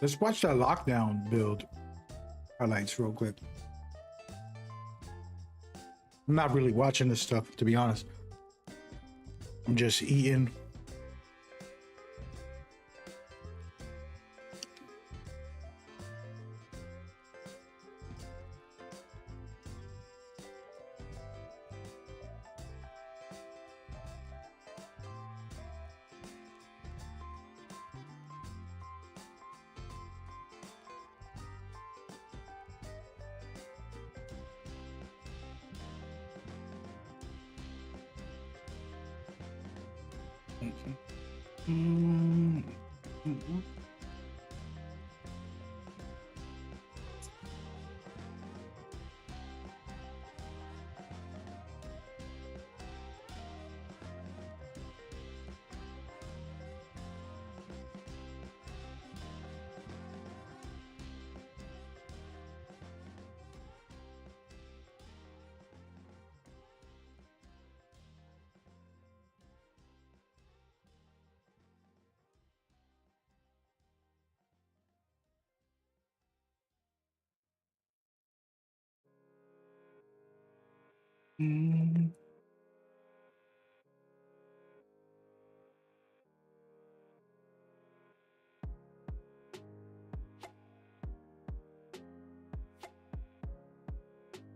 Let's watch that lockdown build highlights real quick. I'm not really watching this stuff, to be honest. I'm just eating.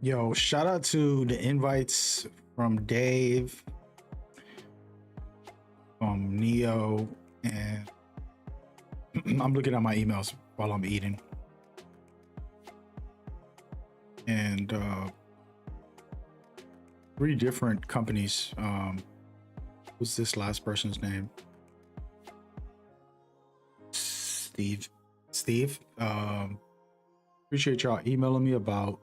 Yo, shout out to the invites from Dave, from Neo, and I'm looking at my emails while I'm eating. And 3 different companies. What's this last person's name? Steve. Appreciate y'all emailing me about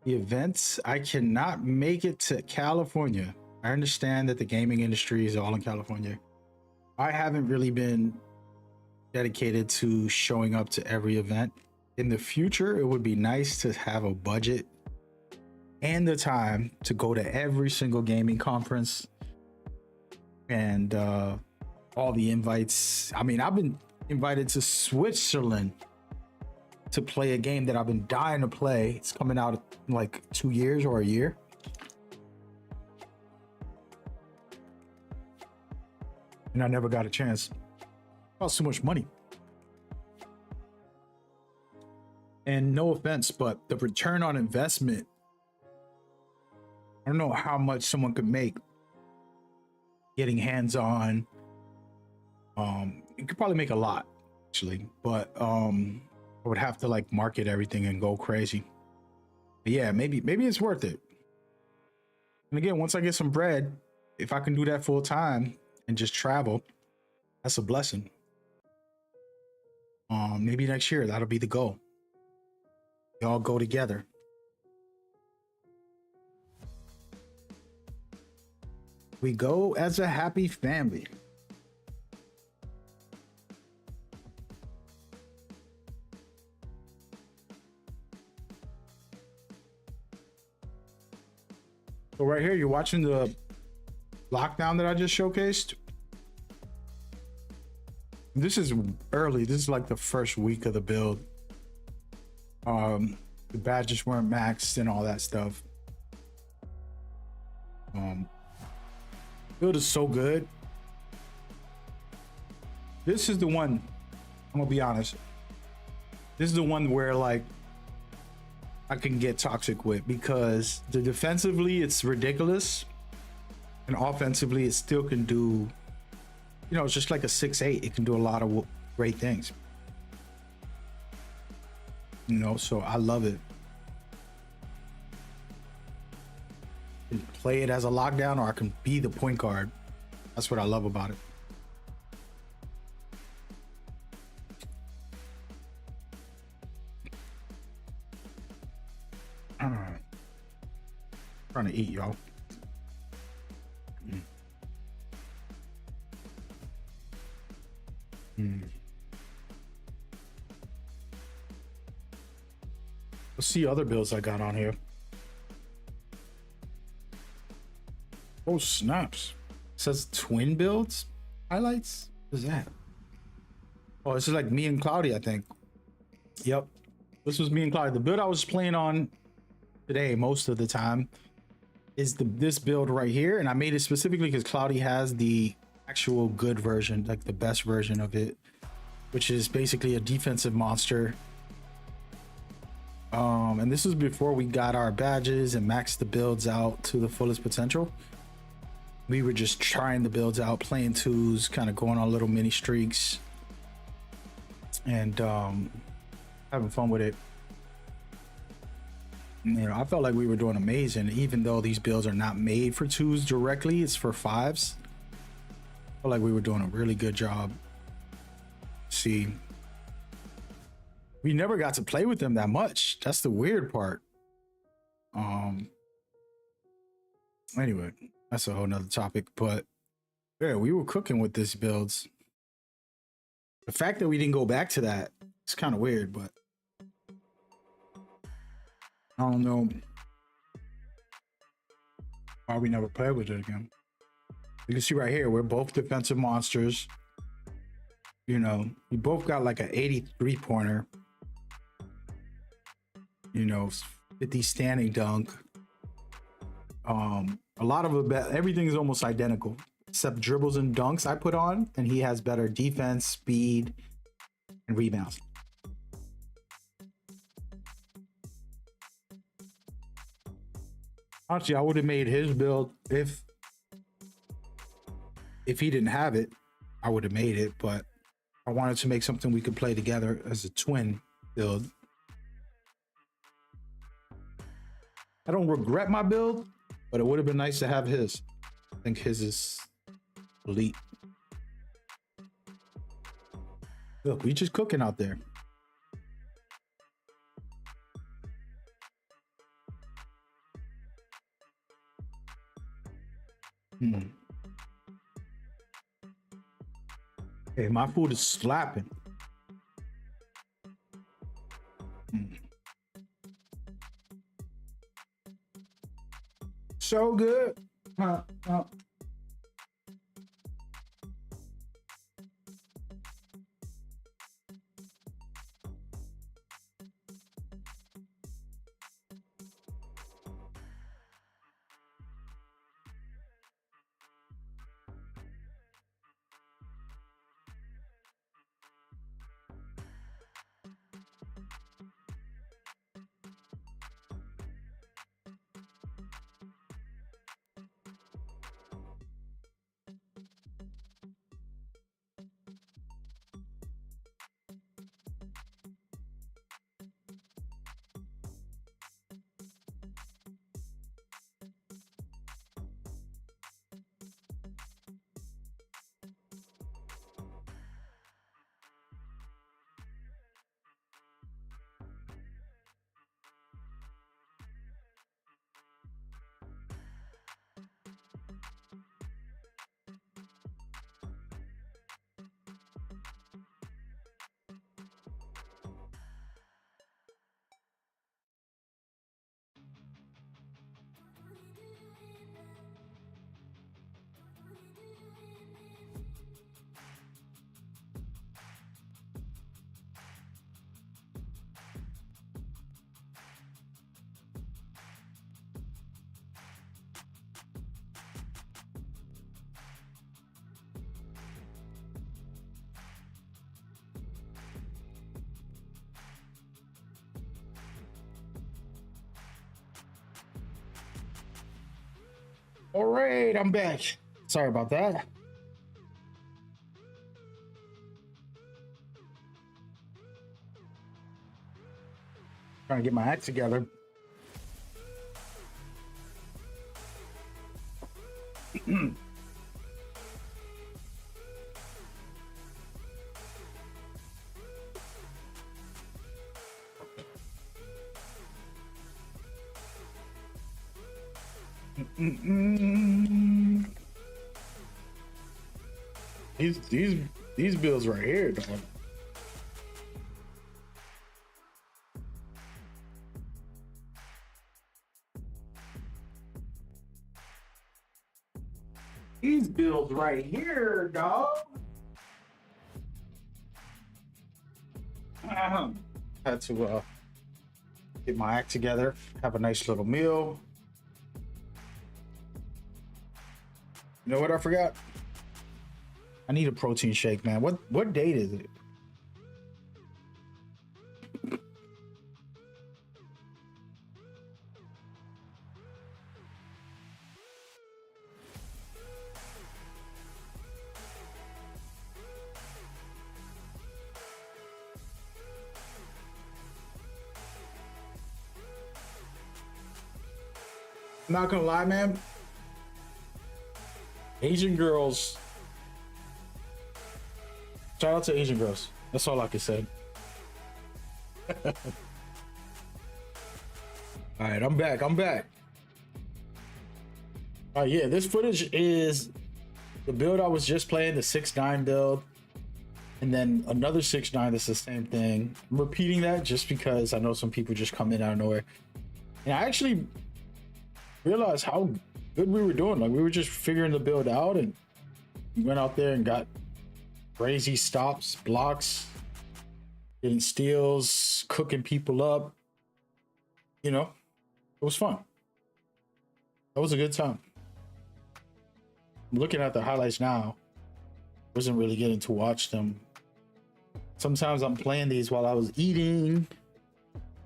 the events. I cannot make it to California. I understand that the gaming industry is all in California. I haven't really been dedicated to showing up to every event. In the future, it would be nice to have a budget and the time to go to every single gaming conference and all the invites. I mean, I've been invited to Switzerland to play a game that I've been dying to play. It's coming out in like 2 years or a year. And I never got a chance. Cost so much money. And no offense, but the return on investment, I don't know how much someone could make getting hands-on. You could probably make a lot, actually, but I would have to like market everything and go crazy. But yeah, maybe it's worth it. And again, once I get some bread, if I can do that full time and just travel, that's a blessing. Maybe next year that'll be the goal. We all go together. We go as a happy family. So right here, you're watching the lockdown that I just showcased. This is early. This is like the first week of the build. The badges weren't maxed and all that stuff. Build is so good. This is the one, I'm gonna be honest. This is the one where like I can get toxic with, because the defensively it's ridiculous, and offensively it still can do, you know, it's just like a 6'8". It can do a lot of great things. You know, so I love it. I can play it as a lockdown, or I can be the point guard. That's what I love about it. Trying to eat, y'all. Let's see other builds I got on here. Oh snaps! It says twin builds highlights. What is that? Oh, this is like me and Cloudy, I think. Yep, this was me and Cloudy. The build I was playing on today most of the time is this build right here, and I made it specifically because Cloudy has the actual good version, like the best version of it, which is basically a defensive monster. And this is before we got our badges and maxed the builds out to the fullest potential. We were just trying the builds out, playing twos, kind of going on little mini streaks, and having fun with it. You know, I felt like we were doing amazing, even though these builds are not made for twos directly, it's for fives. I felt like we were doing a really good job. See, we never got to play with them that much. That's the weird part. Anyway, that's a whole nother topic, but yeah, we were cooking with these builds. The fact that we didn't go back to that, it's kind of weird, but I don't know why we never played with it again. You can see right here, we're both defensive monsters. You know, we both got like an 83 pointer. You know, 50 standing dunk. A lot of everything is almost identical except dribbles and dunks I put on, and he has better defense, speed, and rebounds. Honestly, I would have made his build if he didn't have it. I would have made it, but I wanted to make something we could play together as a twin build. I don't regret my build, but it would have been nice to have his. I think his is elite. Look, we just cooking out there. Hey, my food is slapping. So good. All right, I'm back. Sorry about that. Trying to get my act together. These bills right here, dog. These bills right here, dog. Had to get my act together, have a nice little meal. You know what I forgot? I need a protein shake, man. What date is it? I'm not gonna lie, man. Asian girls. Shout out to Asian girls. That's all I can say. All right, I'm back. Yeah, this footage is the build I was just playing, the 6'9" build, and then another 6'9" that's the same thing. I'm repeating that just because I know some people just come in out of nowhere. And I actually realized how good we were doing. Like, we were just figuring the build out, and we went out there and got crazy stops, blocks, getting steals, cooking people up. You know, it was fun. That was a good time. I'm looking at the highlights now. Wasn't really getting to watch them. Sometimes I'm playing these while I was eating,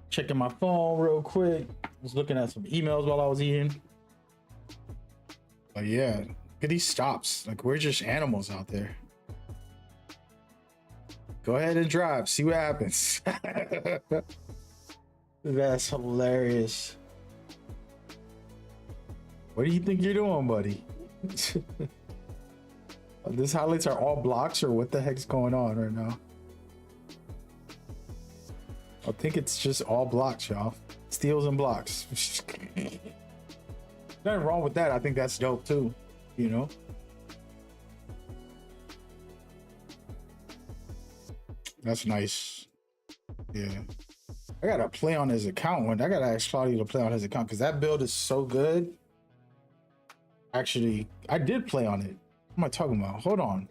checking my phone real quick. I was looking at some emails while I was eating. But yeah, look at these stops. Like, we're just animals out there. Go ahead and drive. See what happens. That's hilarious. What do you think you're doing, buddy? These highlights are all blocks, or what the heck's going on right now? I think it's just all blocks, y'all. Steals and blocks. Nothing wrong with that. I think that's dope too, you know? That's nice. Yeah. I gotta play on his account. I gotta ask Claudio to play on his account because that build is so good. Actually, I did play on it. What am I talking about? Hold on.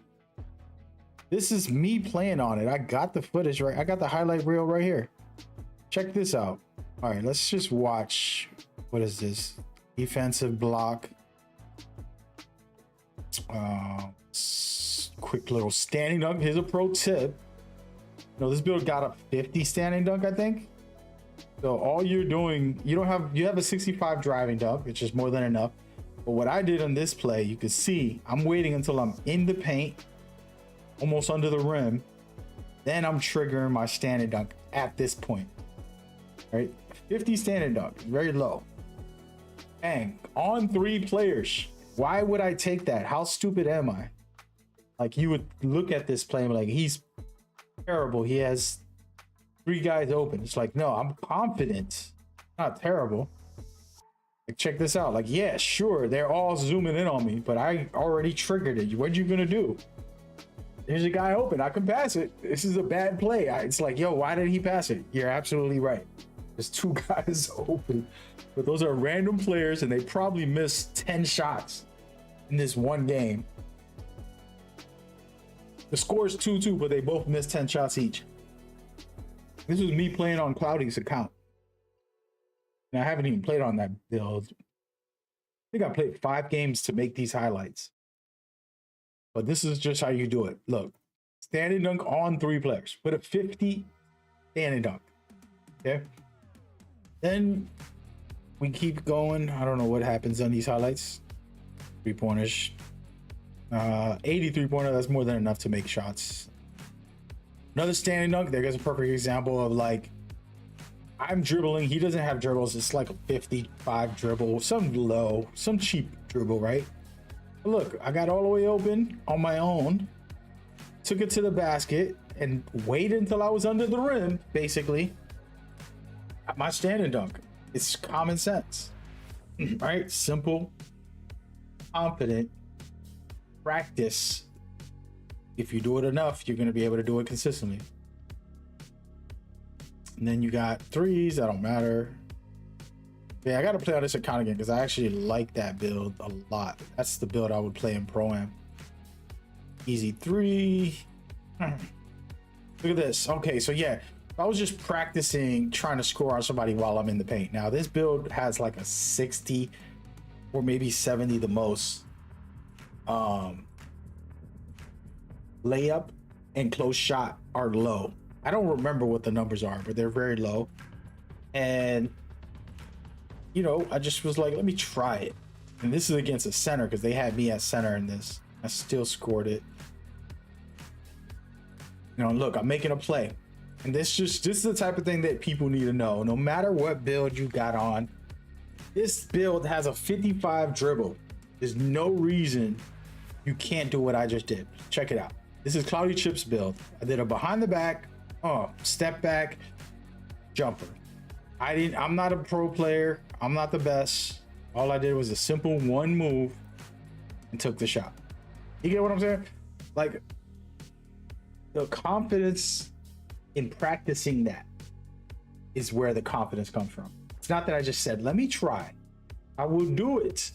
This is me playing on it. I got the footage right. I got the highlight reel right here. Check this out. All right, let's just watch. What is this? Defensive block. Quick little standing dunk. Here's a pro tip. No, this build got a 50 standing dunk, I think. So all you're doing, you have a 65 driving dunk, which is more than enough. But what I did on this play, you can see I'm waiting until I'm in the paint, almost under the rim. Then I'm triggering my standing dunk at this point. Right? 50 standing dunk, very low. Bang, on 3 players. Why would I take that? How stupid am I? Like, you would look at this play and be like, he's terrible. He has 3 guys open. It's like, no, I'm confident. Not terrible. Like, check this out. Like, yeah, sure, they're all zooming in on me, but I already triggered it. What you gonna do? There's a guy open. I can pass it. This is a bad play. It's like, yo, why did he pass it? You're absolutely right. There's 2 guys open, but those are random players, and they probably missed 10 shots in this one game. The score is 2-2, but they both missed 10 shots each. This was me playing on Cloudy's account. And I haven't even played on that build. I think I played 5 games to make these highlights. But this is just how you do it. Look, standing dunk on 3 players. Put a 50 standing dunk. Okay. Then we keep going. I don't know what happens on these highlights. 3-pointers. 83 pointer, that's more than enough to make shots. Another standing dunk, there's a perfect example of like, I'm dribbling, he doesn't have dribbles, it's like a 55 dribble, some low, some cheap dribble, right? But look, I got all the way open on my own, took it to the basket, and waited until I was under the rim, basically. My standing dunk. It's common sense, right? Simple, confident, practice. If you do it enough, you're going to be able to do it consistently. And then you got threes that don't matter. Yeah, I got to play on this account again because I actually like that build a lot. That's the build I would play in Pro-Am. Easy three. Look at this. Okay, so yeah, I was just practicing trying to score on somebody while I'm in the paint. Now this build has like a 60 or maybe 70 the most. Layup and close shot are low. I don't remember what the numbers are, but they're very low. And you know, I just was like, let me try it. And this is against a center because they had me at center in this. I still scored it. You know, look, I'm making a play. And this is the type of thing that people need to know. No matter what build you got on, this build has a 55 dribble. There's no reason you can't do what I just did. Check it out. This is Cloudy Chip's build. I did a behind the back, step back, jumper. I'm not a pro player. I'm not the best. All I did was a simple one move and took the shot. You get what I'm saying? Like, the confidence in practicing that is where the confidence comes from. It's not that I just said, let me try. I will do it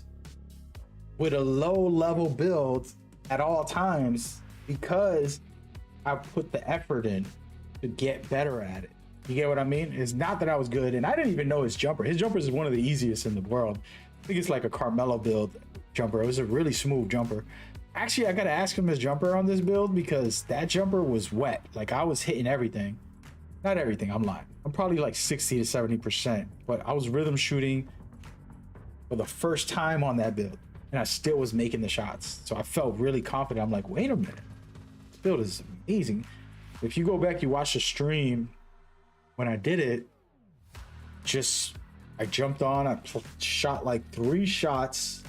with a low level build at all times because I put the effort in to get better at it. You get what I mean? It's not that I was good, and I didn't even know his jumper. His jumper is one of the easiest in the world. I think it's like a Carmelo build jumper. It was a really smooth jumper. Actually, I gotta ask him his jumper on this build because that jumper was wet. Like, I was hitting everything. Not everything, I'm lying. I'm probably like 60 to 70%, but I was rhythm shooting for the first time on that build, and I still was making the shots. So I felt really confident. I'm like, wait a minute, this build is amazing. If you go back, you watch the stream, when I did it, I jumped on, I shot like 3 shots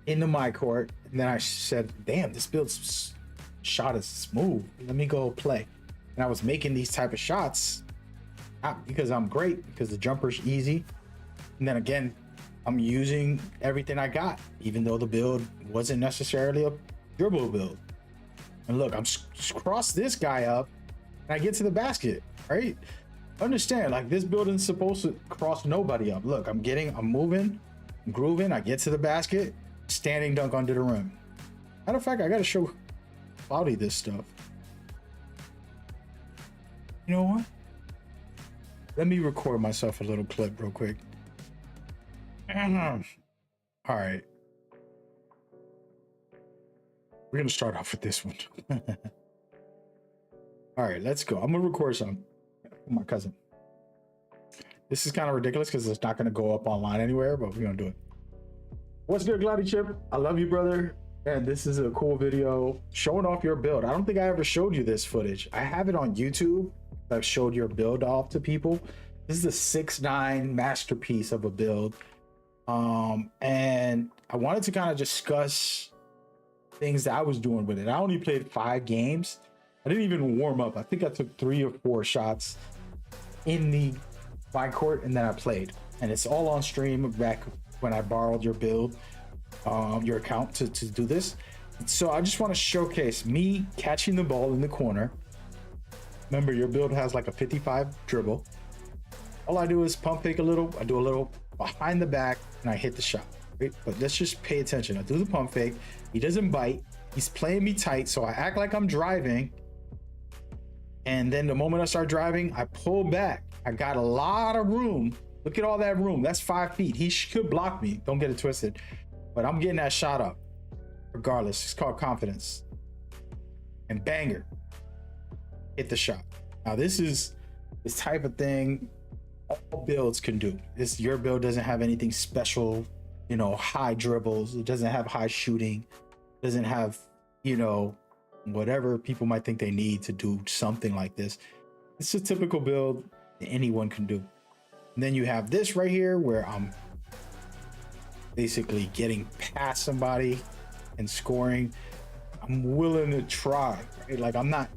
into my court, and then I said, damn, this build's shot is smooth. Let me go play. And I was making these type of shots, not because I'm great, because the jumper's easy. And then again, I'm using everything I got, even though the build wasn't necessarily a dribble build. And look, I'm cross this guy up, and I get to the basket, right? Understand, like, this building is supposed to cross nobody up. Look, I'm moving, I'm grooving, I get to the basket, standing dunk under the rim. Matter of fact, I gotta show Cloudy this stuff. You know what? Let me record myself a little clip real quick. All right. We're gonna start off with this one. All right, let's go. I'm gonna record some. My cousin. This is kind of ridiculous because it's not going to go up online anywhere, but we're going to do it. What's good, Cloudy Chip? I love you, brother. And this is a cool video showing off your build. I don't think I ever showed you this footage. I have it on YouTube. I've showed your build off to people. This is a 6'9" masterpiece of a build. And I wanted to kind of discuss things that I was doing with it. I only played 5 games. I didn't even warm up. I think I took 3 or 4 shots in my court, and then I played. And it's all on stream back when I borrowed your build, your account to do this. So I just want to showcase me catching the ball in the corner. Remember, your build has like a 55 dribble. All I do is pump fake a little. I do a little behind the back, and I hit the shot. Right? But let's just pay attention. I do the pump fake. He doesn't bite. He's playing me tight, so I act like I'm driving. And then the moment I start driving, I pull back. I got a lot of room. Look at all that room. That's 5 feet. He could block me. Don't get it twisted. But I'm getting that shot up. Regardless, it's called confidence. And banger. Hit the shot. Now this is this type of thing all builds can do. Your build doesn't have anything special you know, high dribbles. It doesn't have high shooting. It doesn't have, you know, whatever people might think they need to do something like this. It's a typical build that anyone can do. And then you have this right here where I'm basically getting past somebody and scoring. I'm willing to try, right? Like, I'm not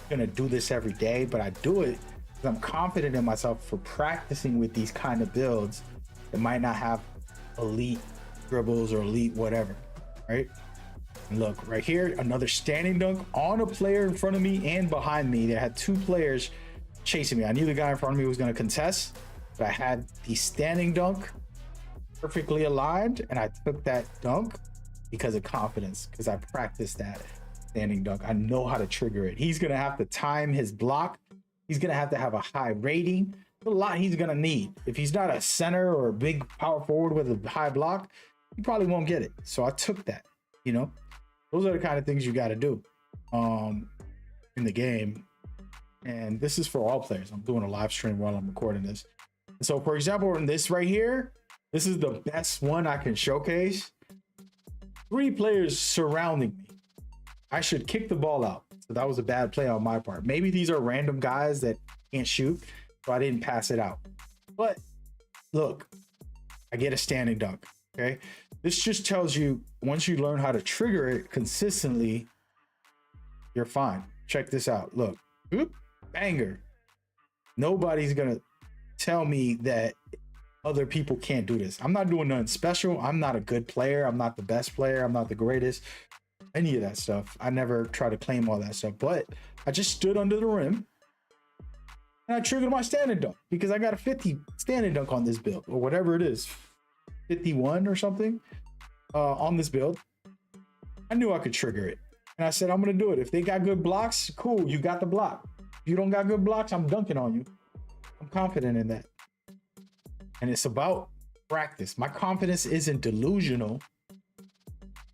gonna do this every day, but I do it because I'm confident in myself for practicing with these kind of builds that might not have elite dribbles or elite whatever, right? And look right here, another standing dunk on a player in front of me and behind me. They had two players chasing me. I knew the guy in front of me was going to contest, but I had the standing dunk perfectly aligned, and I took that dunk because of confidence, because I practiced that standing dunk. I know how to trigger it. He's going to have to time his block. He's going to have a high rating. There's a lot he's going to need. If he's not a center or a big power forward with a high block, he probably won't get it. So I took that, you know. Those are the kind of things you got to do in the game. And this is for all players. I'm doing a live stream while I'm recording this. So for example, in this right here, this is the best one I can showcase. 3 players surrounding me. I should kick the ball out. So that was a bad play on my part. Maybe these are random guys that can't shoot, so I didn't pass it out. But look, I get a standing dunk, okay? This just tells you, once you learn how to trigger it consistently, you're fine. Check this out. Look, oop, banger. Nobody's gonna tell me that other people can't do this. I'm not doing nothing special. I'm not a good player. I'm not the best player. I'm not the greatest. Any of that stuff. I never try to claim all that stuff, but I just stood under the rim and I triggered my standing dunk because I got a 50 standing dunk on this build, or whatever it is, 51 or something on this build. I knew I could trigger it, and I said, I'm gonna do it. If they got good blocks, cool, you got the block. If you don't got good blocks, I'm dunking on you. I'm confident in that. And it's about practice. My confidence isn't delusional.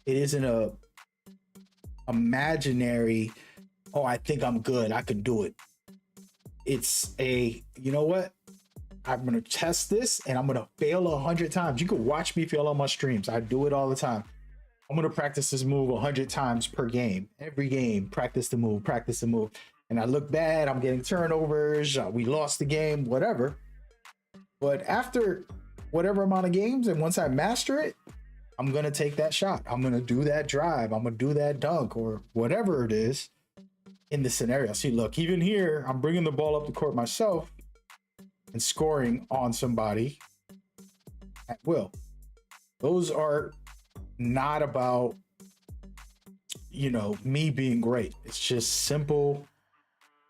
It isn't a imaginary, oh, I think I'm good, I can do it. It's a, you know what? I'm gonna test this and I'm gonna fail 100 times. You can watch me fail on my streams. I do it all the time. I'm gonna practice this move 100 times per game. Every game, practice the move, practice the move. And I look bad, I'm getting turnovers, we lost the game, whatever. But after whatever amount of games, and once I master it, I'm gonna take that shot. I'm gonna do that drive. I'm gonna do that dunk or whatever it is in the scenario. See, look, even here, I'm bringing the ball up the court myself and scoring on somebody at will. Those are not about, you know, me being great. It's just simple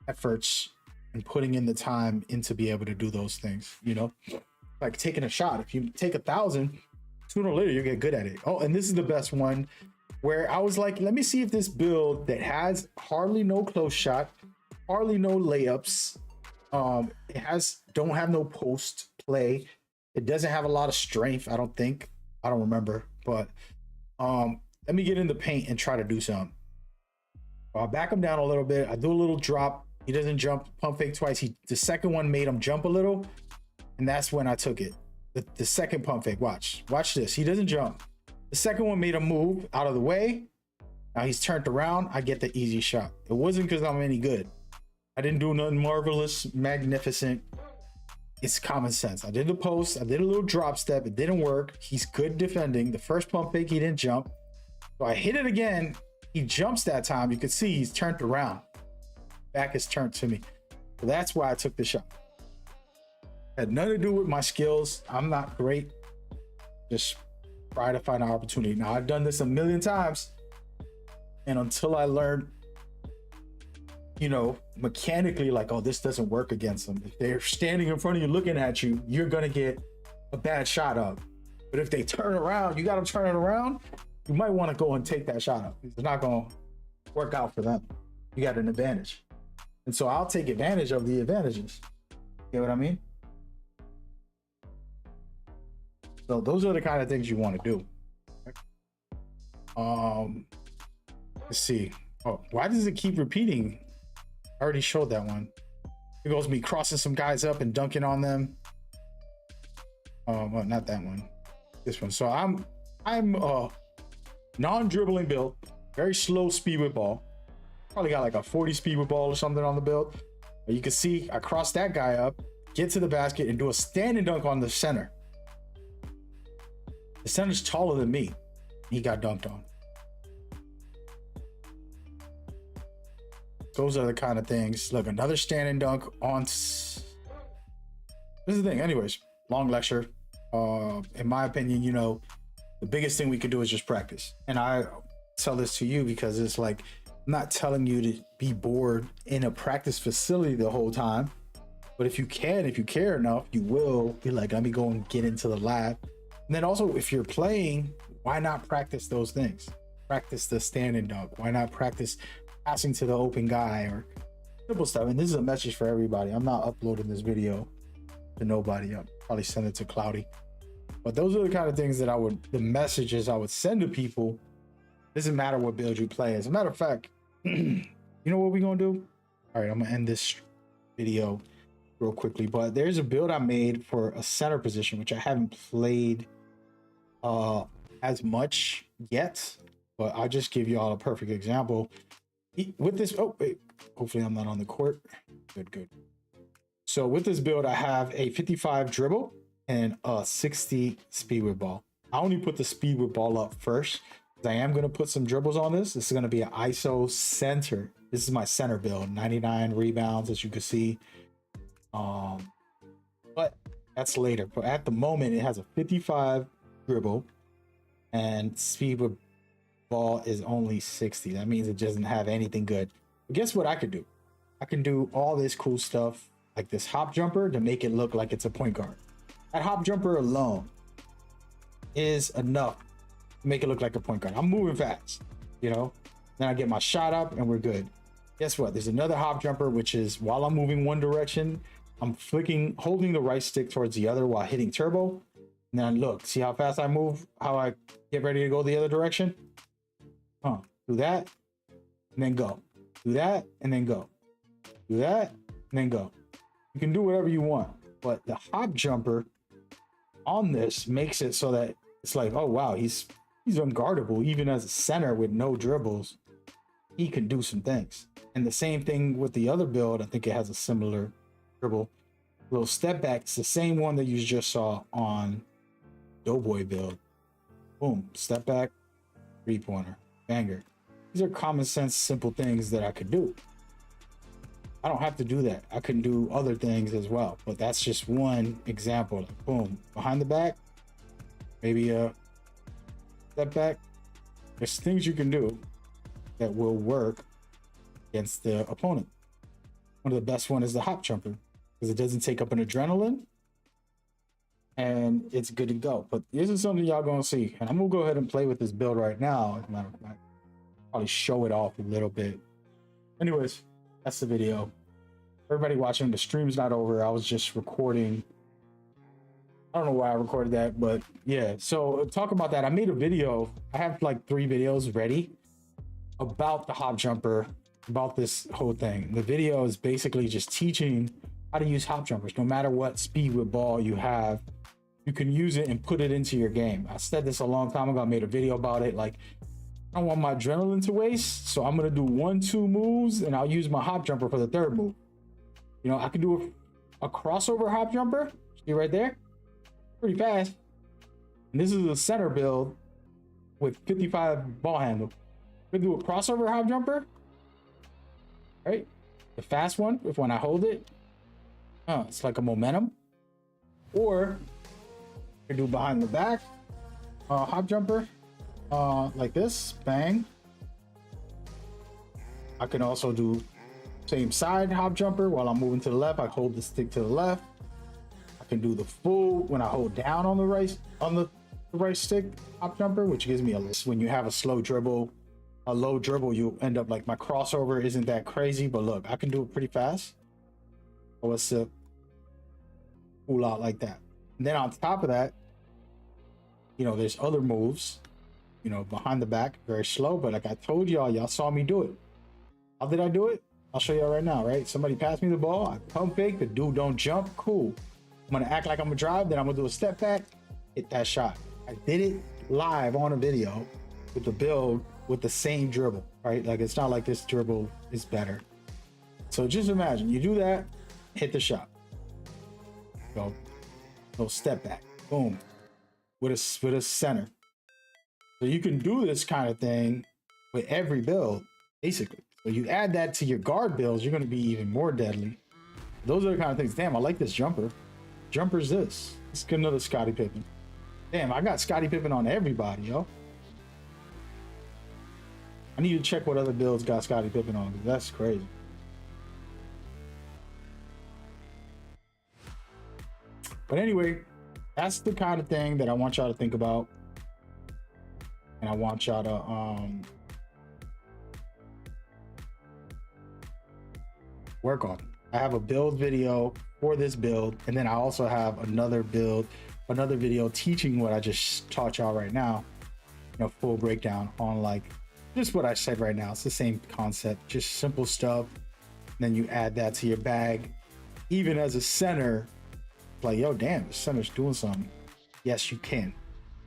efforts and putting in the time in to be able to do those things, you know, like taking a shot. If you take 1,000, sooner or later you get good at it. Oh, and this is the best one where I was like, let me see if this build that has hardly no close shot, hardly no layups, don't have no post play, it doesn't have a lot of strength, I don't think, I don't remember, but let me get in the paint and try to do something. I'll back him down a little bit. I do a little drop. He doesn't jump, pump fake twice. The second one made him jump a little, and that's when I took it. The second pump fake, watch this. He doesn't jump. The second one made him move out of the way. Now he's turned around. I get the easy shot. It wasn't because I'm any good. I didn't do nothing marvelous, magnificent. It's common sense. I did the post. I did a little drop step. It didn't work. He's good defending. The first pump fake, he didn't jump. So I hit it again. He jumps that time. You can see he's turned around. Back is turned to me. So that's why I took the shot. Had nothing to do with my skills. I'm not great. Just try to find an opportunity. Now, I've done this a million times. And until I learned, you know, mechanically, like, oh, this doesn't work against them. If they're standing in front of you looking at you, you're going to get a bad shot up. But if they turn around, you got them turning around, you might want to go and take that shot up. It's not going to work out for them. You got an advantage. And so I'll take advantage of the advantages. You know what I mean? So those are the kind of things you want to do. Let's see. Oh, why does it keep repeating? I already showed that one. It goes me crossing some guys up and dunking on them. Oh, well, not that one. This one. So I'm non-dribbling build, very slow speed with ball. Probably got like a 40 speed with ball or something on the build. But you can see I cross that guy up, get to the basket, and do a standing dunk on the center. The center's taller than me. He got dunked on. Those are the kind of things. Look, another standing dunk on. This is the thing. Anyways, long lecture. In my opinion, you know, the biggest thing we can do is just practice. And I tell this to you because it's like, I'm not telling you to be bored in a practice facility the whole time. But if you can, if you care enough, you will be like, let me go and get into the lab. And then also, if you're playing, why not practice those things? Practice the standing dunk. Why not practice passing to the open guy or simple stuff? And this is a message for everybody. I'm not uploading this video to nobody. I'll probably send it to Cloudy. But those are the kind of things that the messages I would send to people. Doesn't matter what build you play. As a matter of fact, you know what we're gonna do? All right, I'm gonna end this video real quickly. But there's a build I made for a center position, which I haven't played as much yet. But I'll just give you all a perfect example. With this, oh wait, hopefully I'm not on the court. Good. So with this build, I have a 55 dribble and a 60 speed with ball. I only put the speed with ball up first. I am going to put some dribbles on this. This is going to be an ISO center. This is my center build, 99 rebounds, as you can see. But that's later. But at the moment, it has a 55 dribble and speed with ball is only 60. That means it doesn't have anything good. But guess what I could do? I can do all this cool stuff like this hop jumper to make it look like it's a point guard. That hop jumper alone is enough to make it look like a point guard. I'm moving fast, you know? Then I get my shot up and we're good. Guess what? There's another hop jumper, which is while I'm moving one direction, I'm holding the right stick towards the other while hitting turbo. And then look, see how fast I move, how I get ready to go the other direction? Do that, and then go. Do that, and then go. Do that, and then go. You can do whatever you want, but the hop jumper on this makes it so that it's like, oh wow, he's unguardable even as a center with no dribbles. He can do some things. And the same thing with the other build. I think it has a similar dribble, little step back. It's the same one that you just saw on Doughboy build. Boom, step back, 3-pointer, banger. These are common sense, simple things that I could do. I don't have to do that. I can do other things as well, but that's just one example. Like, boom, behind the back, maybe a step back. There's things you can do that will work against the opponent. One of the best one is the hop jumper because it doesn't take up an adrenaline and it's good to go. But this is something y'all gonna see, and I'm gonna go ahead and play with this build right now. As a matter of fact, probably show it off a little bit. Anyways, that's the video. Everybody watching, the stream's not over. I was just recording. I don't know why I recorded that, but yeah. So talk about that. I made a video. I have like 3 videos ready about the hop jumper, about this whole thing. The video is basically just teaching how to use hop jumpers. No matter what speed with ball you have, you can use it and put it into your game. I said this a long time ago. I made a video about it. Like, I don't want my adrenaline to waste, so I'm gonna do 1-2 moves and I'll use my hop jumper for the 3rd move. You know, I can do a crossover hop jumper. See right there? Pretty fast. And this is a center build with 55 ball handle. We do a crossover hop jumper. Right? The fast one, if when I hold it, it's like a momentum. Or you do behind the back hop jumper. Like this, bang. I can also do same side hop jumper while I'm moving to the left. I hold the stick to the left. I can do the full when I hold down on the right stick hop jumper, which gives me a list. When you have a slow dribble, a low dribble, you end up like my crossover isn't that crazy, but look, I can do it pretty fast. So it's a cool out like that. And then on top of that, you know, there's other moves. You know, behind the back, very slow, but like I told y'all saw me do it. How did I do it? I'll show y'all right now, right? Somebody passed me the ball, I pump fake, the dude don't jump, cool. I'm gonna act like I'm gonna drive, then I'm gonna do a step back, hit that shot. I did it live on a video with the build with the same dribble, right? Like it's not like this dribble is better. So just imagine you do that, hit the shot, go step back, boom, with a center. So you can do this kind of thing with every build, basically. So you add that to your guard builds, you're going to be even more deadly. Those are the kind of things. Damn, I like this jumper. Jumper's this. Let's get another Scottie Pippen. Damn, I got Scottie Pippen on everybody, yo. I need to check what other builds got Scottie Pippen on, because that's crazy. But anyway, that's the kind of thing that I want y'all to think about. And I want y'all to work on. I have a build video for this build, and then I also have another video teaching what I just taught y'all right now. You know, full breakdown on like just what I said right now. It's the same concept, just simple stuff. Then you add that to your bag. Even as a center, like, yo, damn, the center's doing something. Yes, you can.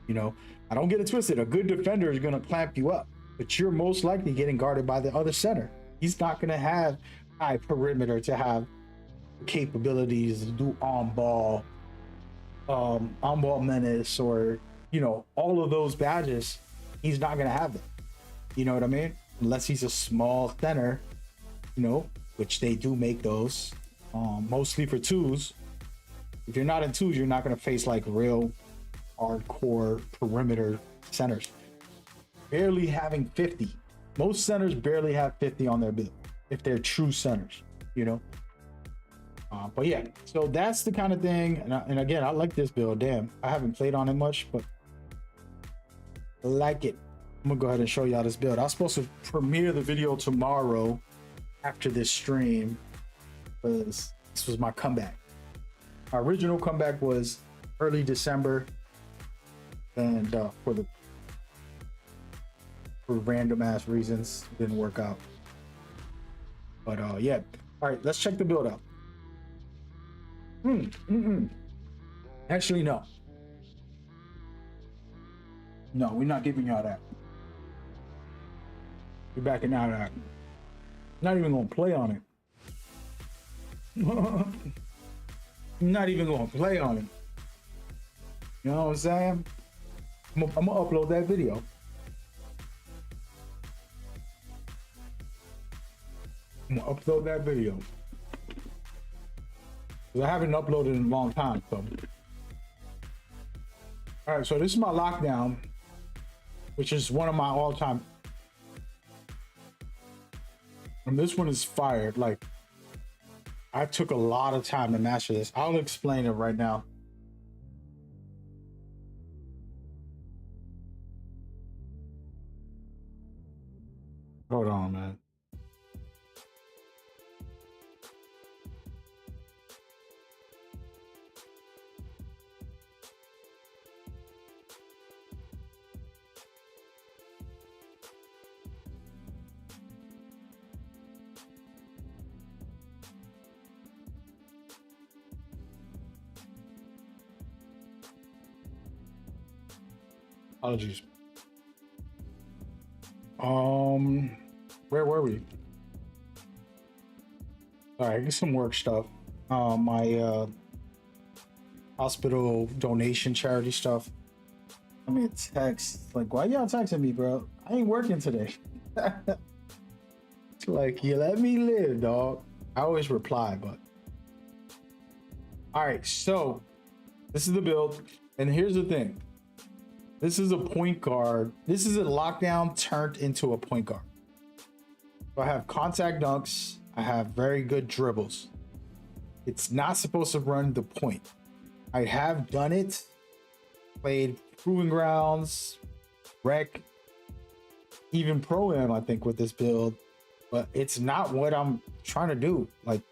You know, I don't get it twisted. A good defender is going to clamp you up, but you're most likely getting guarded by the other center. He's not going to have high perimeter to have capabilities to do on-ball menace, or, you know, all of those badges. He's not going to have them. You know what I mean? Unless he's a small center, you know, which they do make those, mostly for twos. If you're not in twos, you're not going to face like real hardcore perimeter centers. Barely having 50. Most centers barely have 50 on their build if they're true centers, you know. But yeah, so that's the kind of thing. And again, I like this build. Damn, I haven't played on it much, but I like it. I'm gonna go ahead and show y'all this build. I was supposed to premiere the video tomorrow after this stream, because this was my comeback. My original comeback was early December, and for random ass reasons, it didn't work out. But yeah, all right, let's check the build out. Actually, no, we're not giving y'all that. We're backing out of that. Not even gonna play on it. Not even gonna play on it. You know what I'm saying? I'm gonna upload that video. I'm gonna upload that video. I haven't uploaded in a long time, so. All right, so this is my lockdown, which is one of my all-time. And this one is fired. Like, I took a lot of time to master this. I'll explain it right now. Hold on, man. Apologies. Where were we? All right, get some work stuff. My hospital donation charity stuff. I mean, text like, why y'all texting me, bro? I ain't working today. It's like, you let me live, dog. I always reply, but all right. So this is the build, and here's the thing. This is a point guard. This is a lockdown turned into a point guard. So I have contact dunks. I have very good dribbles. It's not supposed to run the point. I have done it. Played Proving Grounds, Rec, even Pro-Am, I think, with this build. But it's not what I'm trying to do. Like,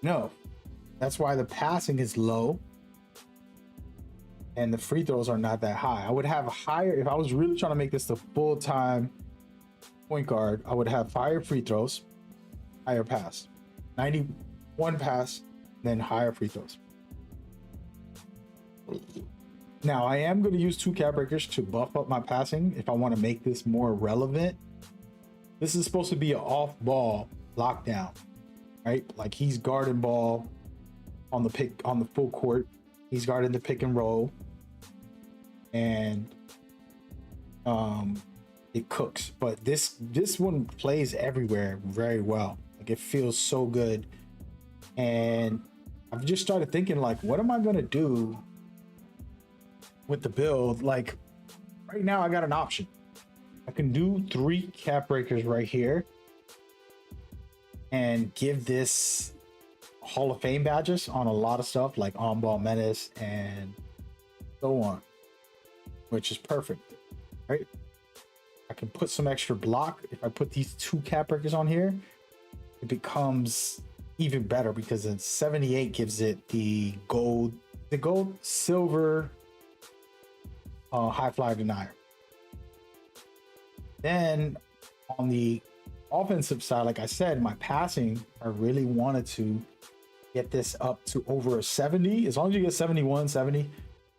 no. That's why the passing is low. And the free throws are not that high. I would have higher, if I was really trying to make this the full-time point guard, I would have higher free throws, higher pass. 91 pass, then higher free throws. Now I am going to use 2 cap breakers to buff up my passing if I want to make this more relevant. This is supposed to be an off ball lockdown, right? Like he's guarding ball on the full court. He's guarding the pick and roll, and it cooks. But this one plays everywhere very well. Like it feels so good. And I've just started thinking, like, what am I gonna do with the build? Like right now I got an option. I can do 3 cap breakers right here and give this Hall of Fame badges on a lot of stuff like on ball menace and so on, which is perfect, right? I can put some extra block. If I put these 2 cap breakers on here, it becomes even better because then 78 gives it the gold silver high flyer denier. Then on the offensive side, like I said, my passing, I really wanted to get this up to over a 70. As long as you get 71, 70,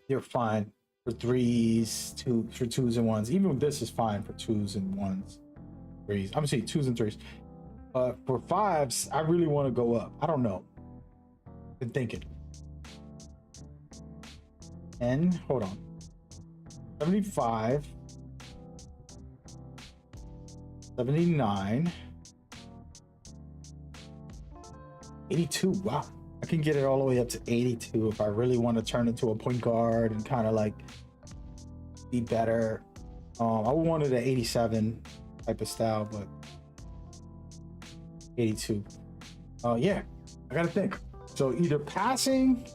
you're fine for threes, for twos and ones. Even with this is fine for twos and ones, threes. I'm gonna say twos and threes. But for fives, I really want to go up. I don't know. Been thinking. And hold on. 75. 79. 82. Wow. I can get it all the way up to 82 if I really want to turn into a point guard and kind of like be better. I wanted an 87 type of style, but 82. Yeah, I gotta think. So either passing,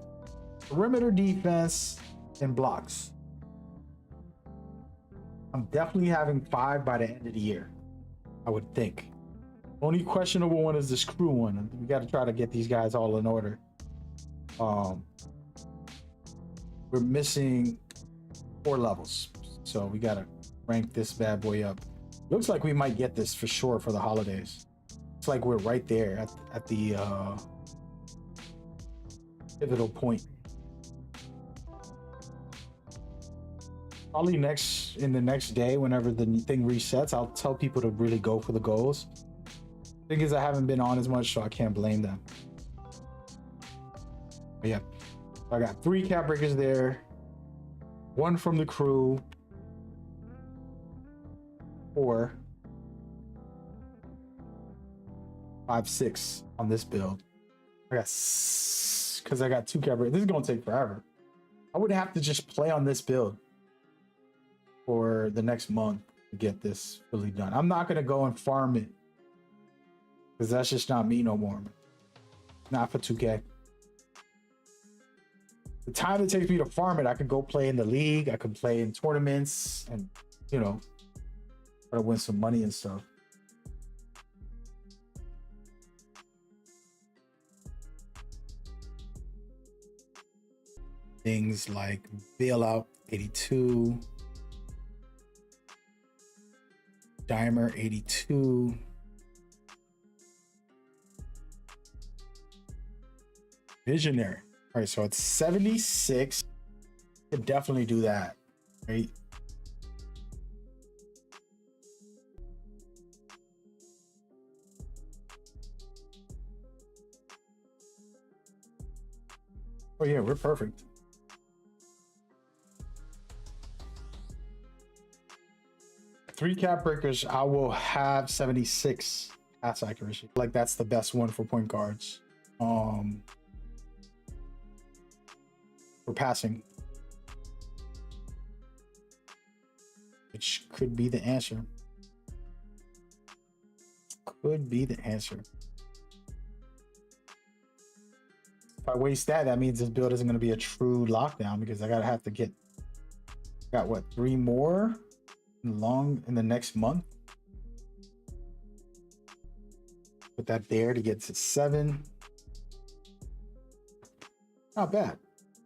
perimeter defense, and blocks. I'm definitely having 5 by the end of the year, I would think. Only questionable one is the screw one. We got to try to get these guys all in order. We're missing 4 levels, so we got to rank this bad boy up. Looks like we might get this for sure for the holidays. It's like we're right there at the pivotal point. Probably in the next day, whenever the thing resets, I'll tell people to really go for the goals. Thing is, I haven't been on as much, so I can't blame them. But yeah, I got 3 cap breakers there, 1 from the crew, 4, 5, 6 on this build. I got, because I got 2 cap breakers. This is gonna take forever. I would have to just play on this build for the next month to get this fully done. I'm not gonna go and farm it, because that's just not me no more. Not for 2K. The time it takes me to farm it, I could go play in the league, I could play in tournaments, and you know, try to win some money and stuff. Things like bailout 82, dimer 82. Visionary. All right, so it's 76. Could definitely do that, right? Oh yeah, we're perfect. Three cap breakers, I will have 76 pass accuracy. Like that's the best one for point guards. For passing, which could be the answer. Could be the answer. If I waste that, that means this build isn't going to be a true lockdown, because I gotta have to get, got what, 3 more in the next month. Put that there to get to 7. Not bad.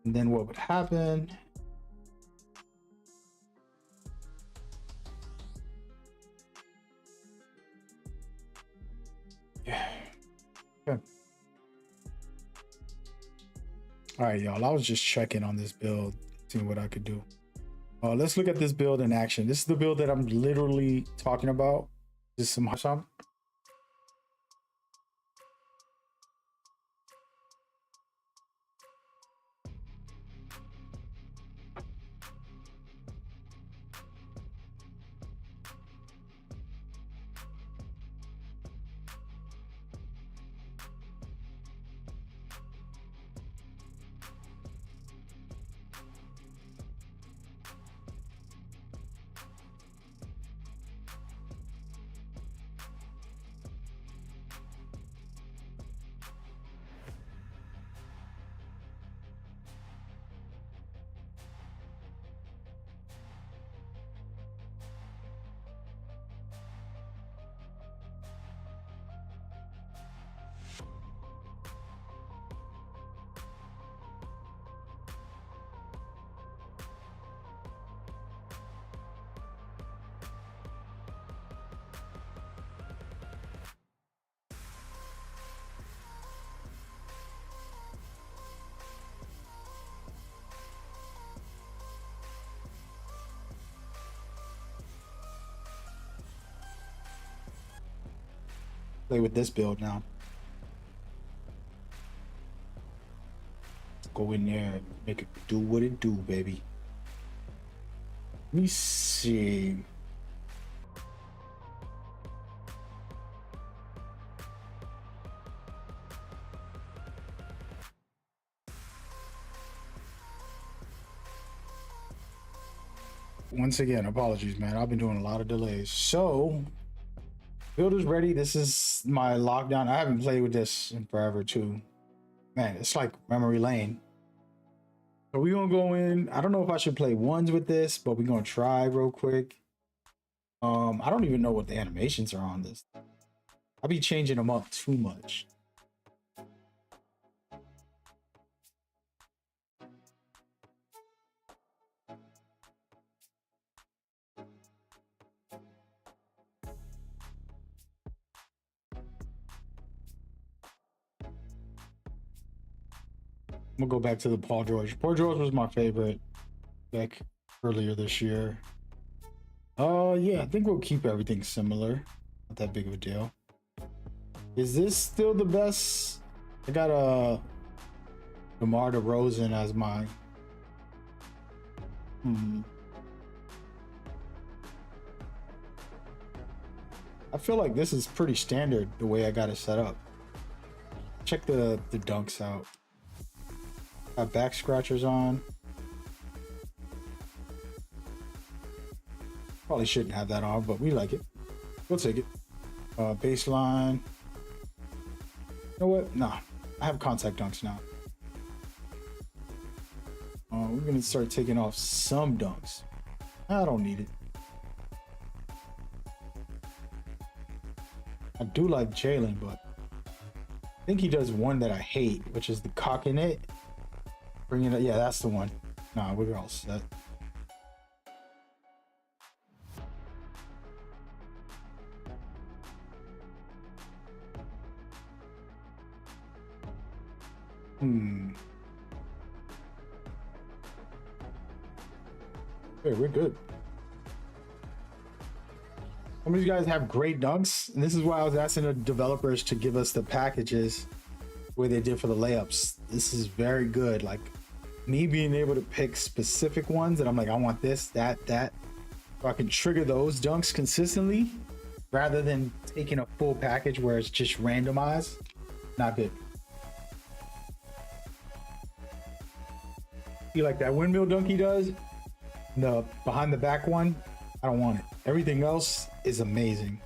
And then what would happen? Yeah. Okay. All right, y'all. I was just checking on this build. See what I could do. Let's look at this build in action. This is the build that I'm literally talking about. Just some. Play with this build now. Go in there and make it do what it do, baby. Let me see. Once again, apologies, man. I've been doing a lot of delays. So, build is ready. This is my lockdown. I haven't played with this in forever, too. Man, it's like memory lane. So we're gonna go in. I don't know if I should play ones with this, but we're gonna try real quick. I don't even know what the animations are on this. I'll be changing them up too much. I'm gonna go back to the Paul George. Paul George was my favorite back earlier this year. Yeah, I think we'll keep everything similar. Not that big of a deal. Is this still the best? I got DeMar DeRozan as my I feel like this is pretty standard the way I got it set up. Check the dunks out. Got back scratchers on. Probably shouldn't have that on, but we like it. We'll take it. Baseline. You know what? Nah, I have contact dunks now. We're gonna start taking off some dunks. I don't need it. I do like Jalen, but I think he does one that I hate, which is the cocking it. Bring it up. Yeah, that's the one. Nah, we're all set. Okay, we're good. Some of you guys have great dunks, and this is why I was asking the developers to give us the packages where they did for the layups. This is very good. Like me being able to pick specific ones that I'm like, I want this, that, so I can trigger those dunks consistently rather than taking a full package where it's just randomized. Not good. You like that windmill dunk he does? The behind the back one, I don't want it. Everything else is amazing.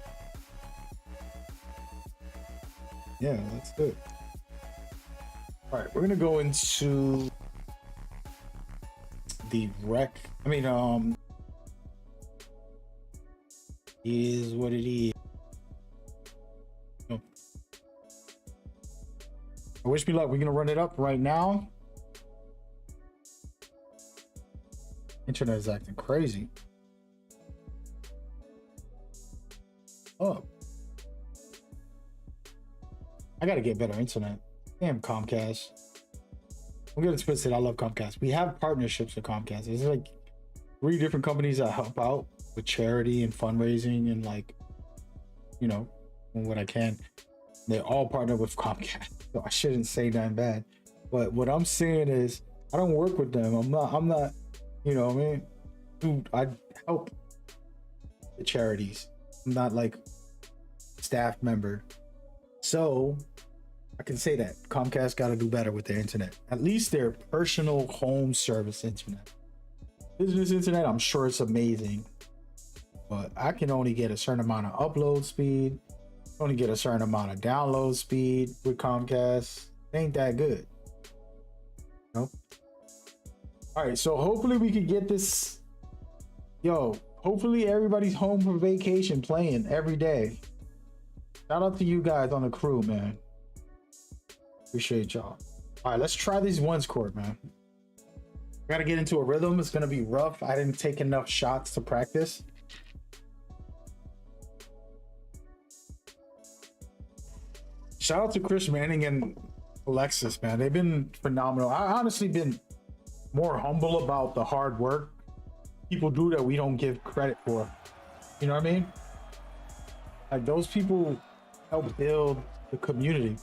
Yeah, that's good. All right, we're gonna go into the rec. Is what it is. Oh. I wish me luck. We're gonna run it up right now. Internet is acting crazy. Oh, I gotta get better internet. Damn Comcast. Don't get it twisted. I love Comcast. We have partnerships with Comcast. There's like 3 different companies that help out with charity and fundraising and like, you know, what I can. They all partner with Comcast. So I shouldn't say that bad. But what I'm saying is I don't work with them. I'm not, you know what I mean? Dude, I help the charities. I'm not like staff member. So I can say that Comcast got to do better with their internet. At least their personal home service internet. Business internet, I'm sure it's amazing. But I can only get a certain amount of upload speed. Only get a certain amount of download speed with Comcast. Ain't that good. Nope. All right, so hopefully we can get this. Yo, hopefully everybody's home for vacation playing every day. Shout out to you guys on the crew, man. Appreciate y'all. All right, let's try these ones court, man. Gotta get into a rhythm. It's gonna be rough. I didn't take enough shots to practice. Shout out to Chris Manning and Alexis, man. They've been phenomenal. I honestly been more humble about the hard work people do that we don't give credit for. You know what I mean? Like those people help build the community.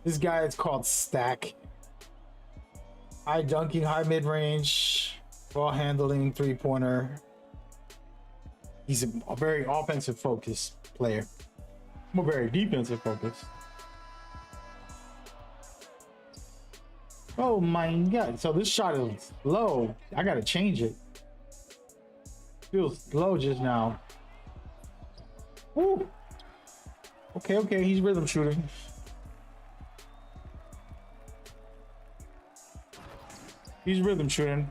This guy is called Stack. High dunking, high mid-range, ball handling, three-pointer. He's a very offensive focused player. I'm a very defensive focus. Oh my god. So this shot is low. I gotta change it. Feels low just now. Woo. Okay, he's rhythm shooting. He's rhythm shooting.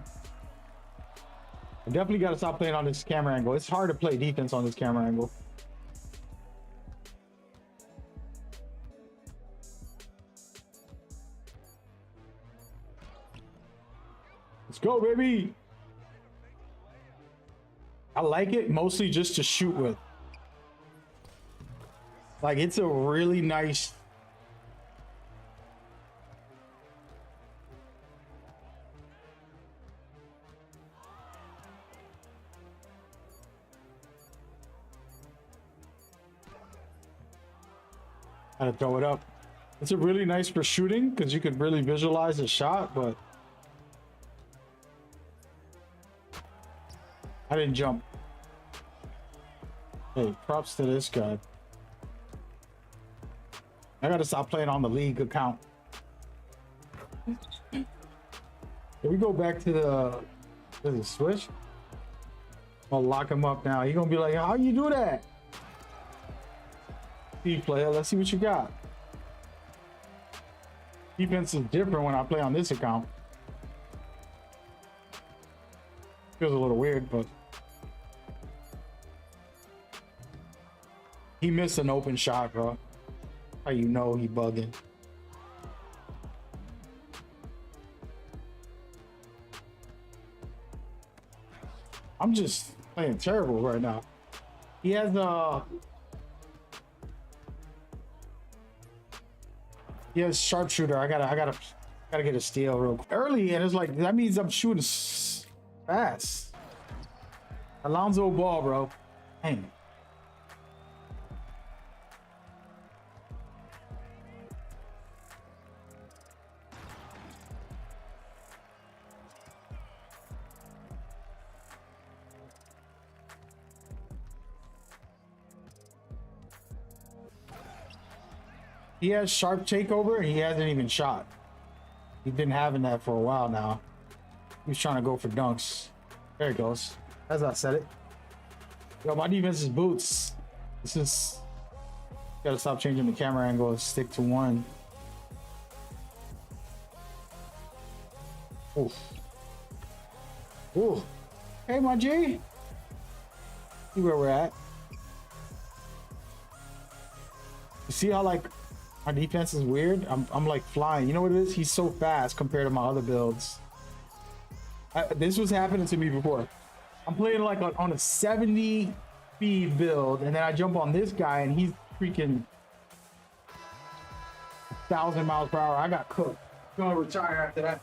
I definitely gotta stop playing on this camera angle. It's hard to play defense on this camera angle. Let's go, baby. I like it mostly just to shoot with. Like it's a really nice. Gotta throw it up. It's a really nice for shooting because you could really visualize the shot, but I didn't jump. Hey, props to this guy. I gotta stop playing on the league account. Can we go back to the switch? I'll lock him up now. He's gonna be like, how you do that? Speed player, let's see what you got. Defense is different when I play on this account. Feels a little weird, but he missed an open shot, bro. How you know he bugging? I'm just playing terrible right now. He has sharpshooter. I gotta get a steal real quick. Early, and it's like that means I'm shooting fast. Alonzo Ball, bro. Dang. He has sharp takeover and he hasn't even shot. He's been having that for a while now. He's trying to go for dunks. There it goes. As I said it. Yo, my defense is boots. This is... Gotta stop changing the camera angle and stick to one. Oof. Ooh. Hey, my G. See where we're at. You see how, like, my defense is weird? I'm like flying. You know what it is? He's so fast compared to my other builds. This was happening to me before. I'm playing like on a 70 speed build, and then I jump on this guy, and he's freaking 1,000 miles per hour. I got cooked. Gonna retire after that.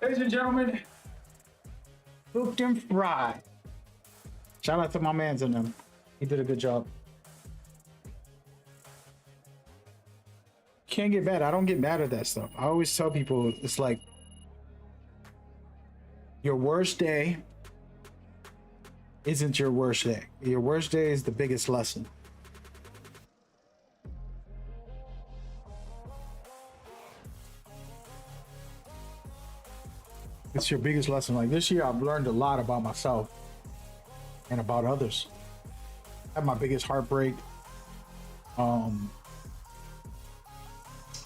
Ladies and gentlemen, cooked and fried. Shout out to my mans in them. He did a good job. Can't get mad. I don't get mad at that stuff. I always tell people it's like your worst day isn't your worst day. Your worst day is the biggest lesson. It's your biggest lesson. Like this year, I've learned a lot about myself and about others. I had my biggest heartbreak. A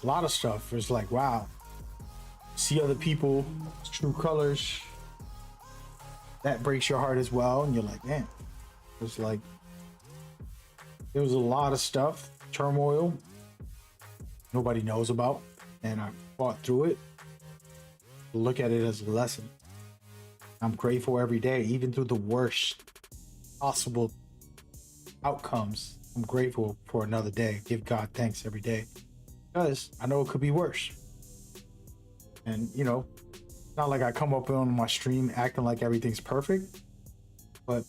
lot of stuff. It's like, wow, see other people, true colors. That breaks your heart as well. And you're like, man, it's like, there was a lot of stuff, turmoil, nobody knows about. And I fought through it. Look at it as a lesson. I'm grateful every day, even through the worst possible outcomes. I'm grateful for another day. Give God thanks every day because I know it could be worse. And you know, it's not like I come up on my stream acting like everything's perfect, but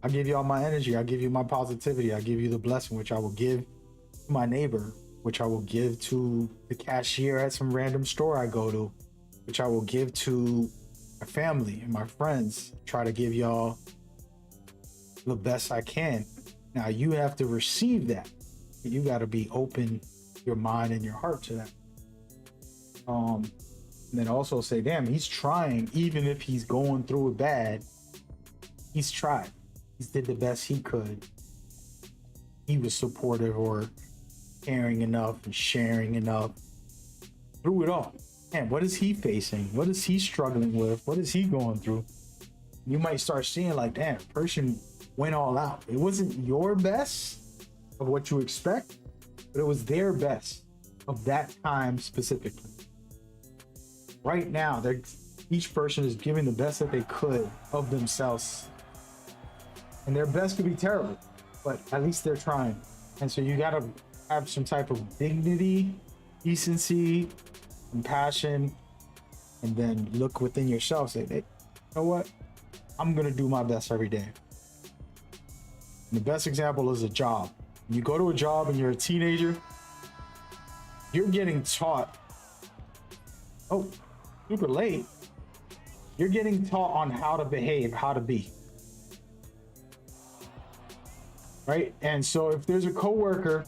I give you all my energy. I give you my positivity. I give you the blessing, which I will give to my neighbor, which I will give to the cashier at some random store I go to, which I will give to my family and my friends. Try to give y'all the best I can. Now you have to receive that. You got to be open your mind and your heart to that. And then also say, damn, he's trying, even if he's going through it bad, he's tried. He's did the best he could. He was supportive or caring enough and sharing enough through it all. Man, what is he facing? What is he struggling with? What is he going through? You might start seeing like, damn, person went all out. It wasn't your best of what you expect, but it was their best of that time specifically. Right now, each person is giving the best that they could of themselves. And their best could be terrible, but at least they're trying. And so you gotta have some type of dignity, decency, compassion, and then look within yourself. Say, hey, you know what? I'm gonna do my best every day. And the best example is a job. When you go to a job and you're a teenager, you're getting taught, super late. You're getting taught on how to behave, how to be. Right? And so if there's a coworker,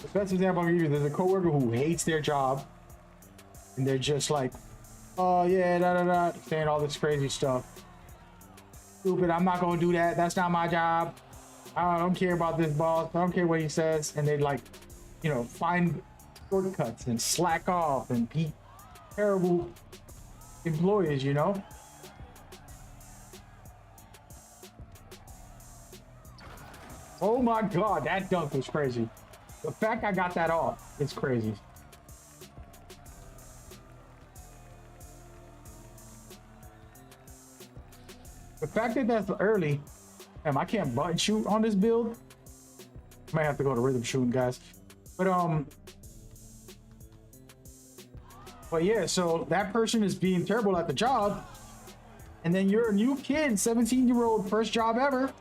the best example I'm gonna give you, there's a coworker who hates their job, and they're just like, oh yeah, saying all this crazy stuff. Stupid, I'm not gonna do that. That's not my job. I don't care about this boss. I don't care what he says. And they like, you know, find shortcuts and slack off and be terrible employees, you know? Oh my God, that dunk was crazy. The fact I got that off is crazy. The fact that that's early, damn, I can't button shoot on this build. Might have to go to rhythm shooting, guys. But yeah, so that person is being terrible at the job, and then you're a new kid, 17-year-old, first job ever.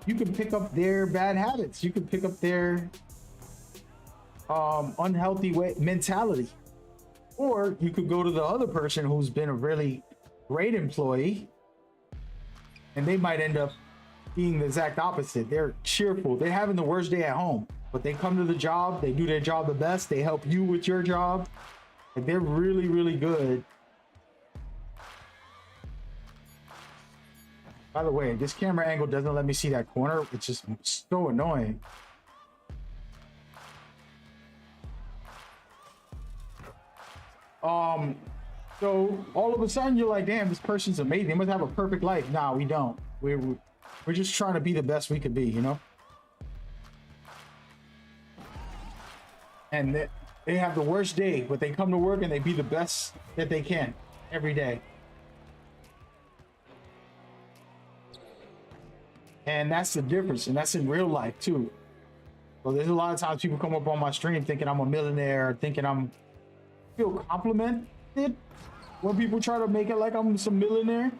You can pick up their bad habits. You can pick up their unhealthy mentality, or you could go to the other person who's been a really great employee, and they might end up being the exact opposite. They're cheerful. They're having the worst day at home, but they come to the job. They do their job the best. They help you with your job. Like, they're really, really good. By the way, this camera angle doesn't let me see that corner. It's just so annoying. So all of a sudden you're like, damn, this person's amazing. They must have a perfect life. Nah, we don't. We're just trying to be the best we could be, you know? And they have the worst day, but they come to work and they be the best that they can every day. And that's the difference. And that's in real life too. So there's a lot of times people come up on my stream thinking I'm a millionaire, thinking I'm feel complimented when people try to make it like I'm some millionaire.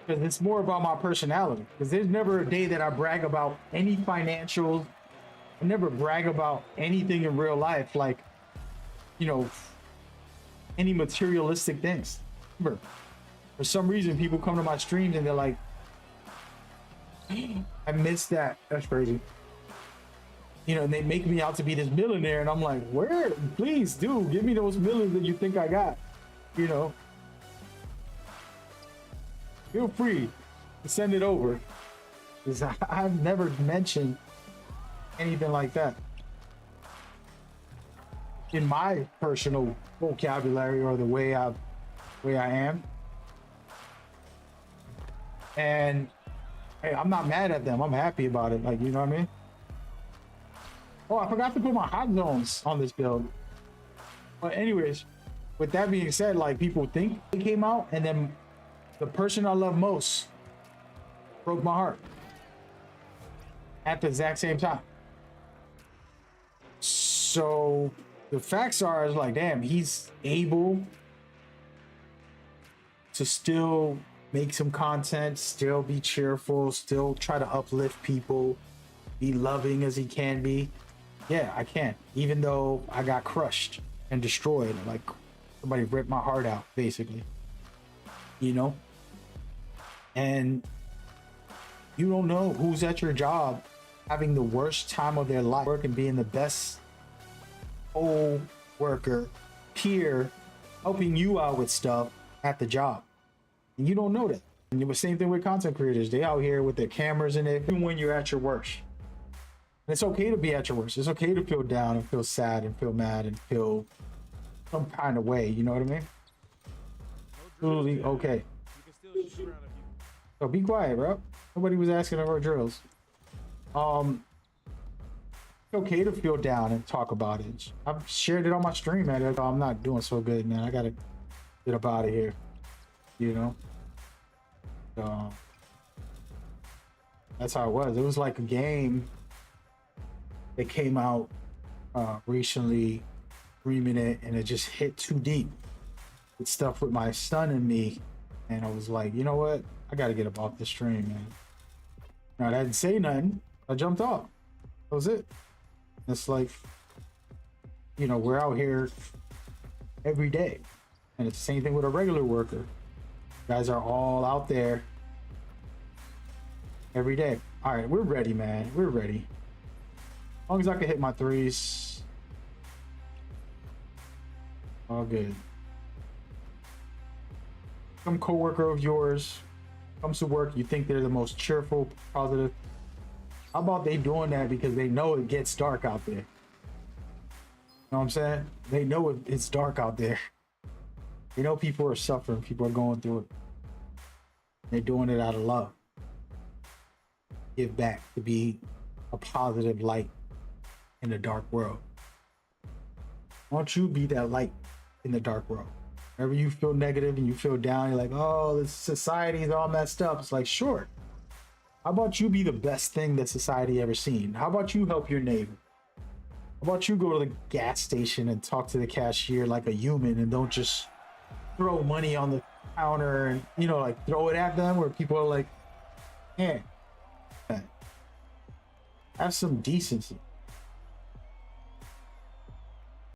Because it's more about my personality. Because there's never a day that I brag about any financials. I never brag about anything in real life, like, you know, any materialistic things. Never. For some reason, people come to my streams and they're like, I missed that. That's crazy. You know, and they make me out to be this millionaire, and I'm like, where? Please, dude, give me those millions that you think I got. You know, feel free to send it over, because I've never mentioned anything like that in my personal vocabulary or the way I am. And hey, I'm not mad at them. I'm happy about it. Like, you know what I mean? Oh, I forgot to put my hot zones on this build. But anyways, with that being said, like, people think it came out, and then the person I love most broke my heart at the exact same time. So the facts are, is like, damn, he's able to still make some content, still be cheerful, still try to uplift people, be loving as he can be. Yeah, I can, even though I got crushed and destroyed, like somebody ripped my heart out, basically, you know? And you don't know who's at your job having the worst time of their life, working, being the best co-worker, peer, helping you out with stuff at the job. And you don't know that. And the same thing with content creators. They out here with their cameras in it, even when you're at your worst. And it's okay to be at your worst. It's okay to feel down and feel sad and feel mad and feel some kind of way. You know what I mean? Absolutely okay. So be quiet, bro. Nobody was asking of our drills. It's okay to feel down and talk about it. I've shared it on my stream, man. I'm not doing so good, man. I gotta get up out of here. You know? That's how it was. It was like a game that came out recently, streaming it, and it just hit too deep with stuff with my son and me, and I was like, you know what, I gotta get up off the stream, man. Now, I didn't say nothing. I jumped off. That was it. It's like, you know, we're out here every day, and it's the same thing with a regular worker. You guys are all out there every day. All right, we're ready, man. We're ready. As long as I can hit my threes, all good. Some coworker of yours comes to work, you think they're the most cheerful, positive. How about they doing that because they know it gets dark out there? You know what I'm saying? They know it's dark out there. They know people are suffering, people are going through it. They're doing it out of love. Give back, to be a positive light in the dark world. Why don't you be that light in the dark world? Whenever you feel negative and you feel down, you're like, oh, this society is all messed up. It's like, sure. How about you be the best thing that society ever seen? How about you help your neighbor? How about you go to the gas station and talk to the cashier like a human, and don't just throw money on the counter and, you know, like throw it at them, where people are like, yeah. Have some decency.